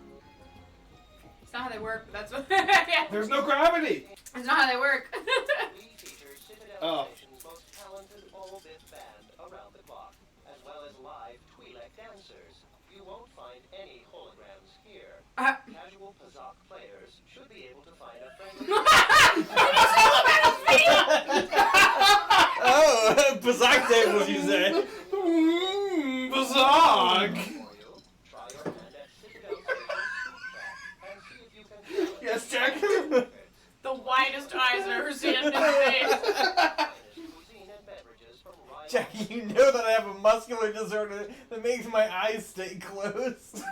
[SPEAKER 4] It's not how they work, but that's what. Yeah.
[SPEAKER 2] There's no gravity!
[SPEAKER 4] It's not how they work.
[SPEAKER 10] We feature Citadel
[SPEAKER 2] Oh.
[SPEAKER 10] Station's most talented all-bit band around the clock, as well as live Twi'lek dancers. You won't find any holograms here. Casual Pazaak players should be able to find a friendly...
[SPEAKER 1] Oh, Pazaak tables, you say?
[SPEAKER 2] Pazaak!
[SPEAKER 10] Try your hand at Citadel Station's and see if you can...
[SPEAKER 2] Yes, Jack?
[SPEAKER 4] The widest eyes I've ever seen in his face.
[SPEAKER 1] Jackie, you know that I have a muscular disorder that makes my eyes stay closed.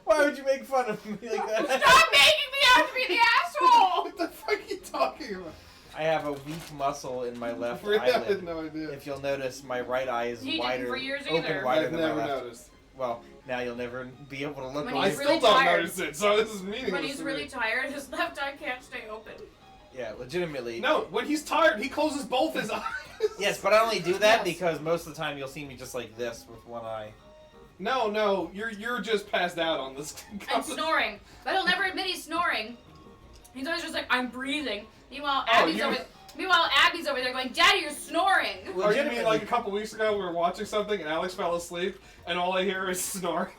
[SPEAKER 1] Why would you make fun of me like that?
[SPEAKER 4] Stop making me out to be the asshole!
[SPEAKER 2] What the fuck are you talking about?
[SPEAKER 1] I have a weak muscle in my left
[SPEAKER 2] Really? I
[SPEAKER 1] eyelid.
[SPEAKER 2] had no idea.
[SPEAKER 1] If you'll notice, my right eye is
[SPEAKER 4] He
[SPEAKER 1] wider,
[SPEAKER 4] didn't for years
[SPEAKER 1] open
[SPEAKER 4] either.
[SPEAKER 1] wider
[SPEAKER 2] I've
[SPEAKER 1] than
[SPEAKER 2] never
[SPEAKER 1] my left.
[SPEAKER 2] noticed.
[SPEAKER 1] Well, now you'll never be able to look.
[SPEAKER 4] When
[SPEAKER 2] I
[SPEAKER 4] he's
[SPEAKER 2] still
[SPEAKER 4] really
[SPEAKER 2] don't
[SPEAKER 4] tired.
[SPEAKER 2] notice it, so this is meaningless.
[SPEAKER 4] When he's
[SPEAKER 2] to
[SPEAKER 4] really
[SPEAKER 2] me.
[SPEAKER 4] tired, his left eye can't stay open.
[SPEAKER 1] Yeah, legitimately.
[SPEAKER 2] No, when he's tired, he closes both his eyes.
[SPEAKER 1] Yes, but I only do that
[SPEAKER 4] Yes.
[SPEAKER 1] because most of the time you'll see me just like this with one eye.
[SPEAKER 2] No, you're just passed out on this.
[SPEAKER 4] And snoring. But he'll never admit he's snoring. He's always just like, I'm breathing. Meanwhile,
[SPEAKER 2] Oh,
[SPEAKER 4] Abby's over there going, Daddy, you're snoring.
[SPEAKER 2] Or you mean like a couple weeks ago we were watching something and Alex fell asleep and all I hear is snoring?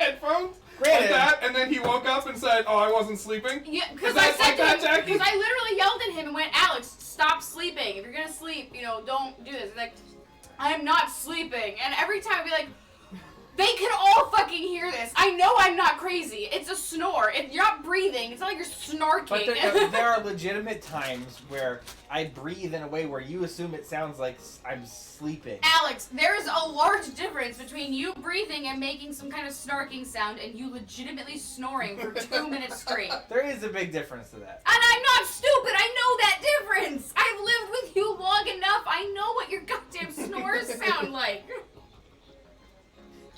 [SPEAKER 2] Headphones?
[SPEAKER 1] Granted.
[SPEAKER 2] Like that, and then he woke up and said, "Oh, I wasn't sleeping."
[SPEAKER 4] Yeah,
[SPEAKER 2] Is
[SPEAKER 4] because
[SPEAKER 2] that
[SPEAKER 4] I said
[SPEAKER 2] like that,
[SPEAKER 4] to him,
[SPEAKER 2] Jackie?
[SPEAKER 4] because I literally yelled at him and went, Alex, stop sleeping. If you're gonna sleep, don't do this. He's like, I'm not sleeping. And every time I'd be like, they can all fucking hear this. I know I'm not crazy. It's a snore. If you're not breathing, it's not like you're snarking.
[SPEAKER 1] But there are legitimate times where I breathe in a way where you assume it sounds like I'm sleeping.
[SPEAKER 4] Alex, there is a large difference between you breathing and making some kind of snarking sound and you legitimately snoring for 2 minutes straight. And
[SPEAKER 1] There is a big difference to that.
[SPEAKER 4] I'm not stupid. I know that difference. I've lived with you long enough. I know what your goddamn snores sound like.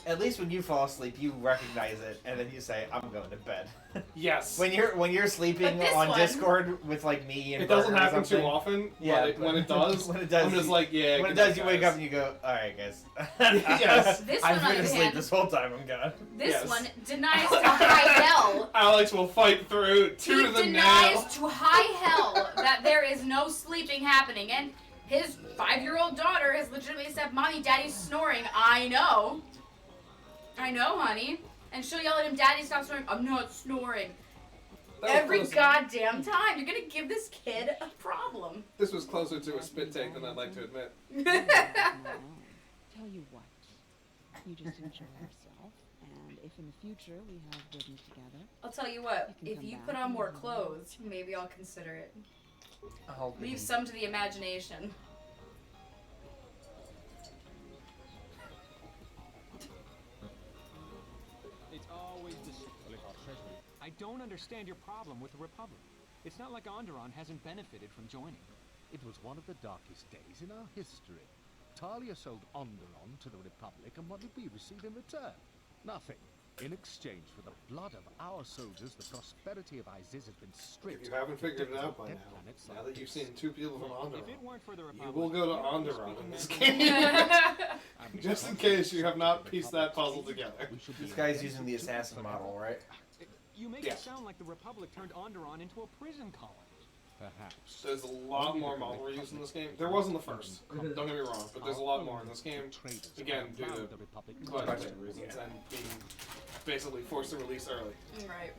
[SPEAKER 1] At least when you fall asleep, you recognize it, and then you say, "I'm going to bed."
[SPEAKER 2] Yes.
[SPEAKER 1] When you're sleeping
[SPEAKER 4] But this
[SPEAKER 1] on
[SPEAKER 4] one-
[SPEAKER 1] Discord with like me and
[SPEAKER 2] It doesn't
[SPEAKER 1] Bert or
[SPEAKER 2] happen too
[SPEAKER 1] something,
[SPEAKER 2] often.
[SPEAKER 1] Yeah,
[SPEAKER 2] but when it does,
[SPEAKER 1] when it does,
[SPEAKER 2] I'm just
[SPEAKER 1] you-
[SPEAKER 2] like, yeah.
[SPEAKER 1] When it
[SPEAKER 2] good
[SPEAKER 1] does, you
[SPEAKER 2] night,
[SPEAKER 1] wake
[SPEAKER 2] guys.
[SPEAKER 1] up and you go, "All right, guys."
[SPEAKER 2] Yes.
[SPEAKER 4] This
[SPEAKER 1] I've
[SPEAKER 4] one, on
[SPEAKER 1] been
[SPEAKER 4] the
[SPEAKER 1] asleep
[SPEAKER 4] hand-
[SPEAKER 1] this whole time. I'm gone.
[SPEAKER 4] This
[SPEAKER 2] Yes.
[SPEAKER 4] one denies to high hell.
[SPEAKER 2] Alex will fight through
[SPEAKER 4] He
[SPEAKER 2] to the
[SPEAKER 4] denies
[SPEAKER 2] nail.
[SPEAKER 4] to high hell that there is no sleeping happening. And his 5-year-old daughter has legitimately said, Mommy, Daddy's snoring. I know, honey. And she'll yell at him, Daddy, stop snoring. I'm not snoring.
[SPEAKER 2] That was
[SPEAKER 4] Every
[SPEAKER 2] close.
[SPEAKER 4] goddamn time. You're going to give this kid a problem.
[SPEAKER 2] This was closer to a spit take than I'd like to admit.
[SPEAKER 14] Tell you what, you just enjoy yourself, and if in the future we have ridden together,
[SPEAKER 4] I'll tell you what,
[SPEAKER 14] You can
[SPEAKER 4] if
[SPEAKER 14] come
[SPEAKER 4] you
[SPEAKER 14] back
[SPEAKER 4] put on
[SPEAKER 14] and
[SPEAKER 4] more
[SPEAKER 14] we'll-
[SPEAKER 4] clothes, maybe I'll consider it.
[SPEAKER 1] I'll
[SPEAKER 4] Leave some to the imagination.
[SPEAKER 12] It's always the I don't understand your problem with the Republic. It's not like Onderon hasn't benefited from joining.
[SPEAKER 15] It was one of the darkest days in our history. Talia sold Onderon to the Republic, and what did we receive in return? Nothing. In exchange for the blood of our soldiers, the prosperity of Iziz has been stripped.
[SPEAKER 2] If you haven't figured it out by
[SPEAKER 15] Dead
[SPEAKER 2] now,
[SPEAKER 15] planets
[SPEAKER 2] now
[SPEAKER 15] like
[SPEAKER 2] that you've
[SPEAKER 15] this.
[SPEAKER 2] seen 2 people from Onderon,
[SPEAKER 12] If it weren't for the
[SPEAKER 2] you
[SPEAKER 12] Republic,
[SPEAKER 2] will go to
[SPEAKER 12] you know,
[SPEAKER 2] Onderon
[SPEAKER 12] speaking
[SPEAKER 2] in this
[SPEAKER 12] of-
[SPEAKER 2] game. Just in case you have not pieced that puzzle together.
[SPEAKER 1] This guy's using the assassin model, right?
[SPEAKER 12] You make
[SPEAKER 2] Yeah.
[SPEAKER 12] it sound like the Republic turned Onderon into a prison colony.
[SPEAKER 15] Perhaps.
[SPEAKER 2] There's a lot more model reuse in this game. There was in the first. Don't get me wrong, but there's a lot more in this game. Again, due to budgetary reasons and being basically forced to release early.
[SPEAKER 4] Right.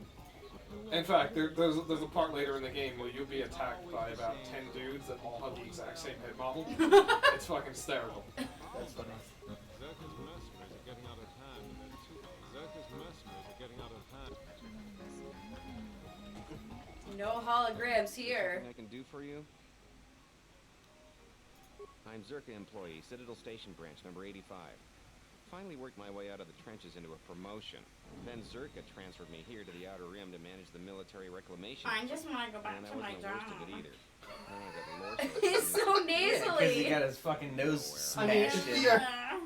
[SPEAKER 2] In fact, there's a part later in the game where you'll be attacked by about 10 dudes that all have the exact same head model. It's fucking hysterical.
[SPEAKER 1] That's funny.
[SPEAKER 8] Zerka's mercenaries are getting out of hand. Zerka's mercenaries are getting out of hand.
[SPEAKER 4] No holograms here.
[SPEAKER 13] Something I can do for you? I'm Zerka employee, Citadel Station Branch, number 85. Finally worked my way out of the trenches into a promotion. Then Zerka transferred me here to the Outer Rim to manage the military reclamation.
[SPEAKER 4] I just want to go back
[SPEAKER 13] and that
[SPEAKER 4] to my
[SPEAKER 13] wasn't the worst
[SPEAKER 4] job.
[SPEAKER 13] of it either. I got the Lord
[SPEAKER 4] He's so nasally.
[SPEAKER 1] Because he got his fucking nose smashed in.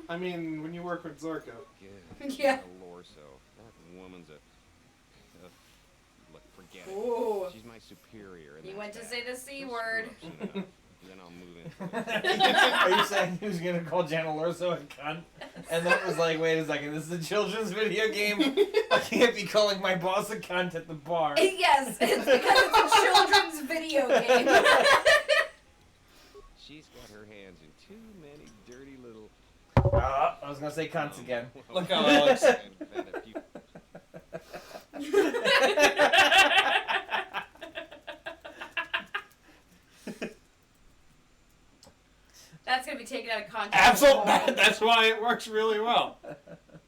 [SPEAKER 2] I mean, when you work with Zerka.
[SPEAKER 4] Yeah.
[SPEAKER 13] Lorso. That woman's a look, forget it.
[SPEAKER 4] Ooh.
[SPEAKER 13] She's my superior. And
[SPEAKER 4] You
[SPEAKER 13] that's
[SPEAKER 4] went to
[SPEAKER 13] that.
[SPEAKER 4] say the C word.
[SPEAKER 13] Then I'll move in.
[SPEAKER 1] Are you saying he was gonna call Jana Lorso a cunt? And that was like, wait a second, this is a children's video game. I can't be calling my boss a cunt at the bar.
[SPEAKER 4] Yes, it's because it's a children's video game.
[SPEAKER 13] She's got her hands in too many dirty little.
[SPEAKER 1] I was gonna say cunts again.
[SPEAKER 2] Look how Alex.
[SPEAKER 4] That's gonna be taken out of context.
[SPEAKER 2] Absolutely. That's why it works really well.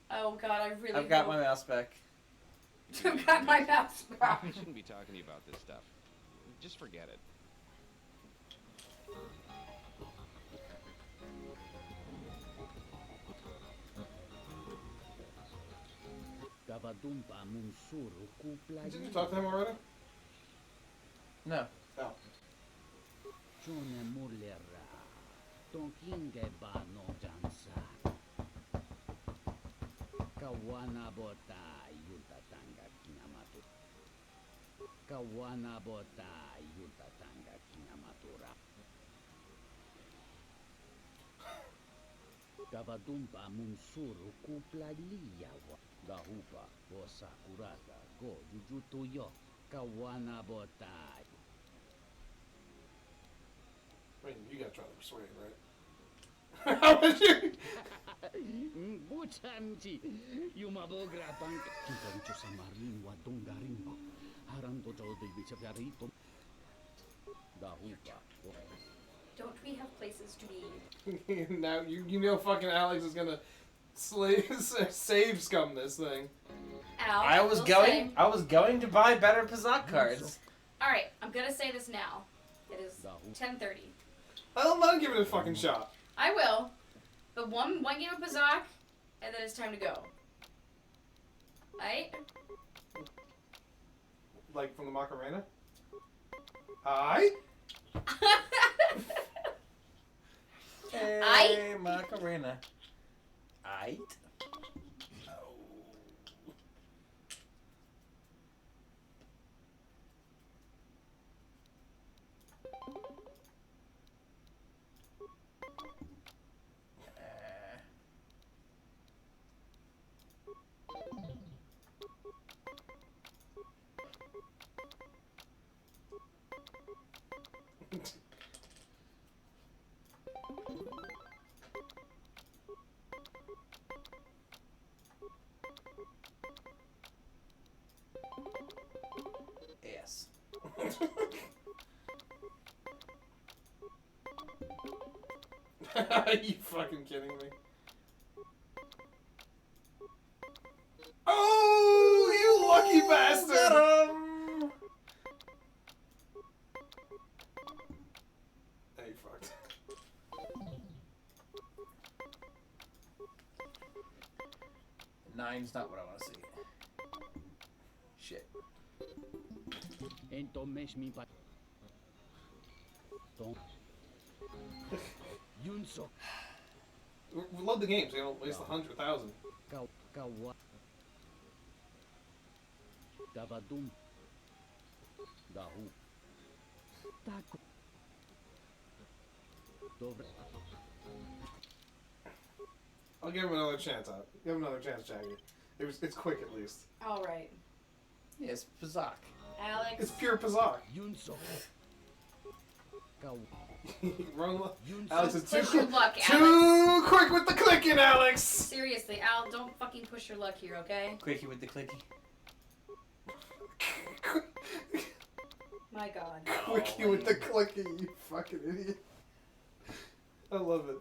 [SPEAKER 4] Oh god, I really.
[SPEAKER 1] I've got my mouse back.
[SPEAKER 4] I've got my mouse back.
[SPEAKER 13] I shouldn't be talking to you about this stuff. Just forget it.
[SPEAKER 2] Did you talk to him already?
[SPEAKER 1] No.
[SPEAKER 2] Oh.
[SPEAKER 16] Gavadumpa munsuru kupla liyawa gahupa bosakurata go jujutu yo kawana botai.
[SPEAKER 2] I mean, you gotta try to persuade, right? How would you?
[SPEAKER 16] Buchanchi, yumabogra bank. Kitancho samarin wa dongarimbo. Harando jodi bichagarito. Gahupa.
[SPEAKER 4] Don't we have places to be?
[SPEAKER 2] Now you know fucking Alex is gonna save scum this thing.
[SPEAKER 4] Al,
[SPEAKER 1] I was going to buy better Pazaak cards.
[SPEAKER 4] Alright, I'm gonna say this now. It is 10:30.
[SPEAKER 2] I'll let him give it a fucking shot.
[SPEAKER 4] I will. But one game of Pazaak, and then it's time to go. Alright?
[SPEAKER 2] Like from the Macarena? Aye?
[SPEAKER 1] Hey, Macarena. Aight. Yes.
[SPEAKER 2] Are you fucking kidding me? Oh, you lucky bastard! Hey, fucked.
[SPEAKER 1] Nine's not what I want to see. Shit.
[SPEAKER 16] Entonces mi pa. Don't. Yunso.
[SPEAKER 2] We love the games. They don't waste 100,000.
[SPEAKER 16] Kawa. Davadum. Dahu. Taco. Dobre.
[SPEAKER 2] I'll give him another chance. Give him another chance, Jaggy. It's quick at least.
[SPEAKER 4] Alright.
[SPEAKER 1] Yes, Pazaak.
[SPEAKER 4] Alex.
[SPEAKER 2] It's pure Pazaak. Wrong. Alex is
[SPEAKER 4] Push your luck,
[SPEAKER 2] too quick with the clicking, Alex.
[SPEAKER 4] Seriously, Al, don't fucking push your luck here, okay?
[SPEAKER 1] Quickie with the clicky.
[SPEAKER 4] My God.
[SPEAKER 2] Quickie with the clicky, you fucking idiot. I love it.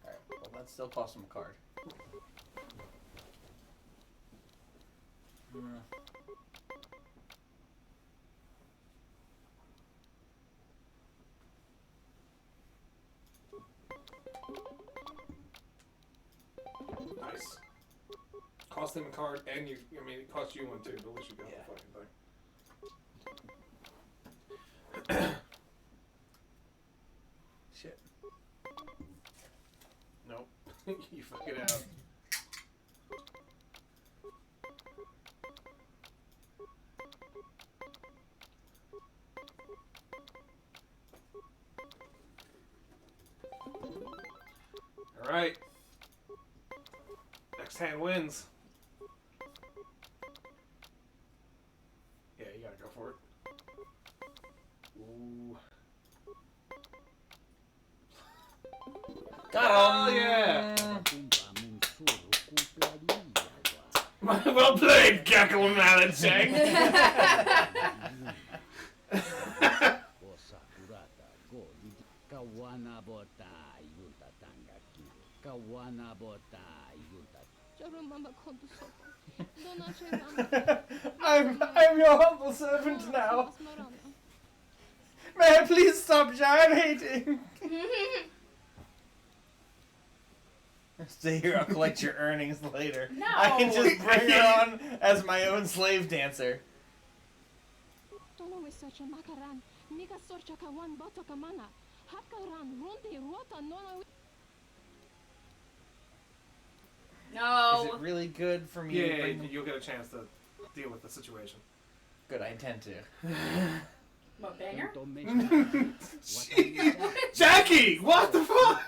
[SPEAKER 1] Alright, well, that still costs him a card.
[SPEAKER 2] Nice. Cost him a card, and you. I mean, it cost you one too, but at least you got the fucking thing.
[SPEAKER 1] Shit.
[SPEAKER 2] Nope. You fuck it out. Alright. Next hand wins. Yeah, you gotta go for it. Ooh.
[SPEAKER 1] Got him!
[SPEAKER 2] Yeah! Well played, Gecko Malachek!
[SPEAKER 1] I'm your humble servant now. May I please stop gyrating? Stay here, I'll collect your earnings later.
[SPEAKER 4] No.
[SPEAKER 1] I can just bring her on as my own slave dancer.
[SPEAKER 4] No.
[SPEAKER 1] Is it really good for me to
[SPEAKER 2] Yeah,
[SPEAKER 1] bring them?
[SPEAKER 2] you'll get a chance to deal with the situation.
[SPEAKER 1] Good, I intend to.
[SPEAKER 4] What, banger?
[SPEAKER 2] Jackie! What the fuck?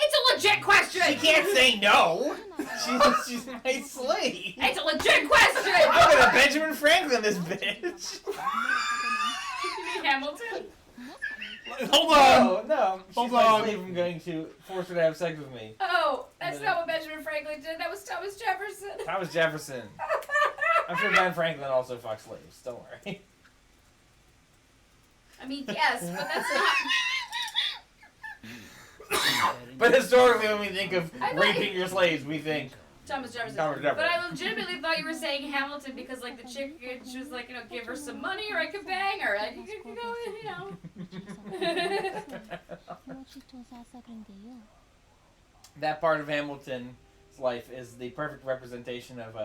[SPEAKER 4] It's a legit question!
[SPEAKER 1] She can't say no! She's my slave!
[SPEAKER 4] It's a legit question!
[SPEAKER 1] I'm gonna Benjamin Franklin this bitch!
[SPEAKER 4] You mean Hamilton?
[SPEAKER 2] Hold on!
[SPEAKER 1] No, she's
[SPEAKER 2] Hold
[SPEAKER 1] my
[SPEAKER 2] on.
[SPEAKER 1] slave. I'm going to force her to have sex with me.
[SPEAKER 4] Oh, that's not what Benjamin Franklin did. That was Thomas Jefferson.
[SPEAKER 1] Thomas Jefferson. I'm sure Ben Franklin also fucked slaves. Don't worry.
[SPEAKER 4] I mean, yes, but that's not...
[SPEAKER 1] But historically, when we think of
[SPEAKER 4] I thought
[SPEAKER 1] raping your slaves, we think
[SPEAKER 4] Thomas Jefferson.
[SPEAKER 1] Thomas Jefferson.
[SPEAKER 4] But I legitimately thought you were saying Hamilton because, like, the chick, she was like, you know, give her some money or I could bang her. Like, you could go, you know.
[SPEAKER 1] That part of Hamilton's life is the perfect representation of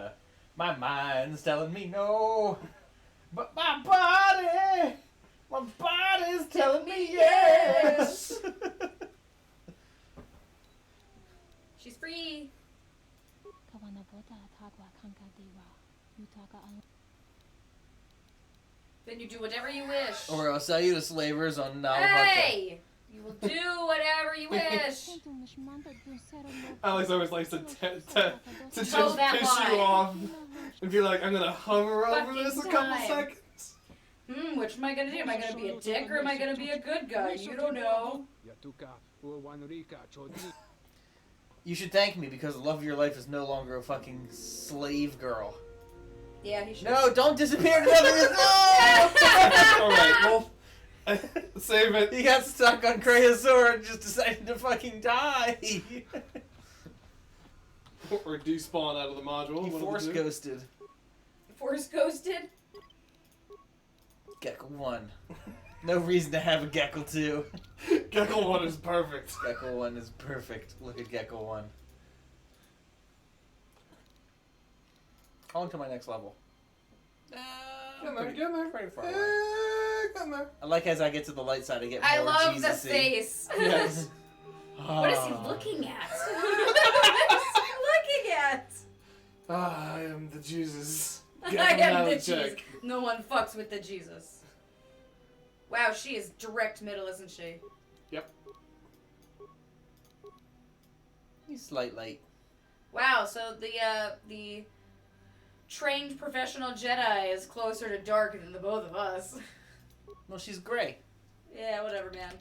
[SPEAKER 1] my mind's telling me no, but my body's telling me yes.
[SPEAKER 4] She's free. Then you do whatever you wish.
[SPEAKER 1] Or I'll sell you to slavers on Navajo.
[SPEAKER 4] Hey! You will do whatever you wish.
[SPEAKER 2] Alex always likes to
[SPEAKER 4] Toe
[SPEAKER 2] just
[SPEAKER 4] that
[SPEAKER 2] piss
[SPEAKER 4] line.
[SPEAKER 2] you off and be like, I'm gonna hover over
[SPEAKER 4] Fucking
[SPEAKER 2] this a couple
[SPEAKER 4] time.
[SPEAKER 2] seconds.
[SPEAKER 4] Which am I gonna do? Am I gonna be a dick or am I gonna be a good guy? You don't know.
[SPEAKER 1] You should thank me because the love of your life is no longer a fucking slave girl.
[SPEAKER 4] Yeah, he should.
[SPEAKER 1] No, don't disappear to nothingness. No!
[SPEAKER 2] Alright, well, save it.
[SPEAKER 1] He got stuck on Krea's sword and just decided to fucking die.
[SPEAKER 2] Or despawn out of the module.
[SPEAKER 1] He
[SPEAKER 2] What
[SPEAKER 1] force
[SPEAKER 2] do we do?
[SPEAKER 1] ghosted.
[SPEAKER 4] Force ghosted?
[SPEAKER 1] Gecko 1. No reason to have a Gecko 2.
[SPEAKER 2] Gecko 1 is perfect.
[SPEAKER 1] Gecko 1 is perfect. Look at Gecko 1. On to my next level.
[SPEAKER 2] Get there, get there.
[SPEAKER 1] Pretty far away.
[SPEAKER 2] Get there.
[SPEAKER 1] I like as I get to the light side, I get more
[SPEAKER 4] I love the
[SPEAKER 1] Jesus-y.
[SPEAKER 4] face.
[SPEAKER 1] Yes.
[SPEAKER 4] What is he looking at? What is he looking at?
[SPEAKER 2] I am the Jesus.
[SPEAKER 4] I am the Jesus. No one fucks with the Jesus. Wow, she is direct middle, isn't she?
[SPEAKER 2] Yep.
[SPEAKER 1] He's slight light.
[SPEAKER 4] Wow, so the trained professional Jedi is closer to dark than the both of us.
[SPEAKER 1] Well, she's gray.
[SPEAKER 4] Yeah, whatever, man.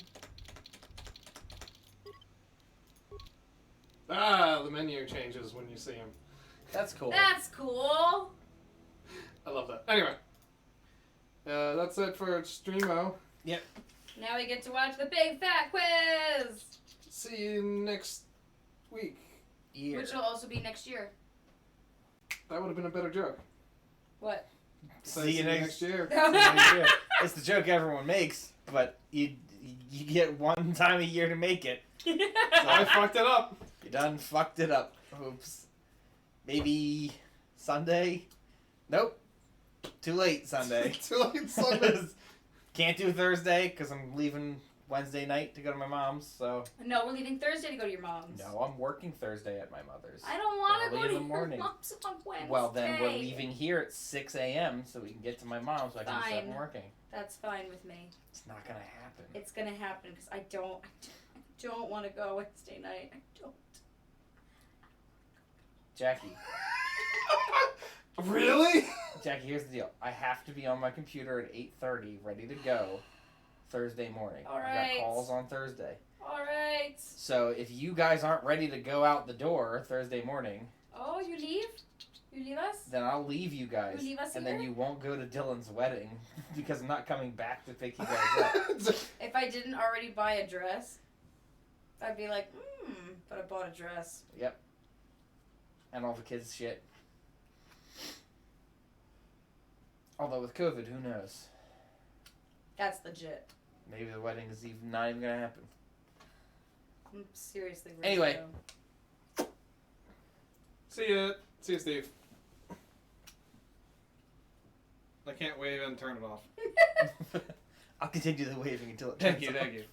[SPEAKER 2] Ah, the menu changes when you see him.
[SPEAKER 1] That's cool.
[SPEAKER 4] That's cool.
[SPEAKER 2] I love that. Anyway, that's it for Streamo.
[SPEAKER 1] Yep.
[SPEAKER 4] Now we get to watch the big fat quiz,
[SPEAKER 2] See you next week.
[SPEAKER 1] Year.
[SPEAKER 4] which will also be next year.
[SPEAKER 2] That would have been a better joke.
[SPEAKER 4] What?
[SPEAKER 1] See you next
[SPEAKER 2] year.
[SPEAKER 1] See you next year. It's the joke everyone makes, but you get one time a year to make it.
[SPEAKER 2] So I fucked it up.
[SPEAKER 1] You done fucked it up. Oops. Maybe Sunday? Nope. Too late Sunday.
[SPEAKER 2] Too late Sunday.
[SPEAKER 1] Can't do Thursday because I'm leaving Wednesday night to go to my mom's. So
[SPEAKER 4] No, we're leaving Thursday to go to your mom's.
[SPEAKER 1] no, I'm working Thursday at my mother's.
[SPEAKER 4] I don't want to
[SPEAKER 1] Early
[SPEAKER 4] go
[SPEAKER 1] in
[SPEAKER 4] to
[SPEAKER 1] the
[SPEAKER 4] your
[SPEAKER 1] morning.
[SPEAKER 4] mom's on Wednesday.
[SPEAKER 1] Well, then we're leaving here at 6 a.m. so we can get to my mom's so I can start
[SPEAKER 4] Fine.
[SPEAKER 1] working.
[SPEAKER 4] That's fine with me.
[SPEAKER 1] It's not gonna happen.
[SPEAKER 4] It's gonna happen because I don't want to go Wednesday night. I don't.
[SPEAKER 1] Jackie.
[SPEAKER 2] Really?
[SPEAKER 1] Jackie, here's the deal. I have to be on my computer at 8:30, ready to go Thursday morning.
[SPEAKER 4] All
[SPEAKER 1] I
[SPEAKER 4] right.
[SPEAKER 1] got calls on Thursday.
[SPEAKER 4] All right.
[SPEAKER 1] So if you guys aren't ready to go out the door Thursday morning,
[SPEAKER 4] Oh, you leave? You leave us?
[SPEAKER 1] then I'll leave you guys.
[SPEAKER 4] You leave us
[SPEAKER 1] and
[SPEAKER 4] here?
[SPEAKER 1] then you won't go to Dylan's wedding because I'm not coming back to pick you guys up.
[SPEAKER 4] If I didn't already buy a dress, I'd be like, but I bought a dress.
[SPEAKER 1] Yep. And all the kids' shit. Although with COVID, who knows?
[SPEAKER 4] That's legit.
[SPEAKER 1] Maybe the wedding is even not even gonna happen.
[SPEAKER 4] I'm seriously ready
[SPEAKER 1] Anyway.
[SPEAKER 4] to go.
[SPEAKER 2] See ya. See ya, Steve. I can't wave and turn it off.
[SPEAKER 1] I'll continue the waving until it
[SPEAKER 2] Thank
[SPEAKER 1] turns
[SPEAKER 2] you,
[SPEAKER 1] off.
[SPEAKER 2] thank you.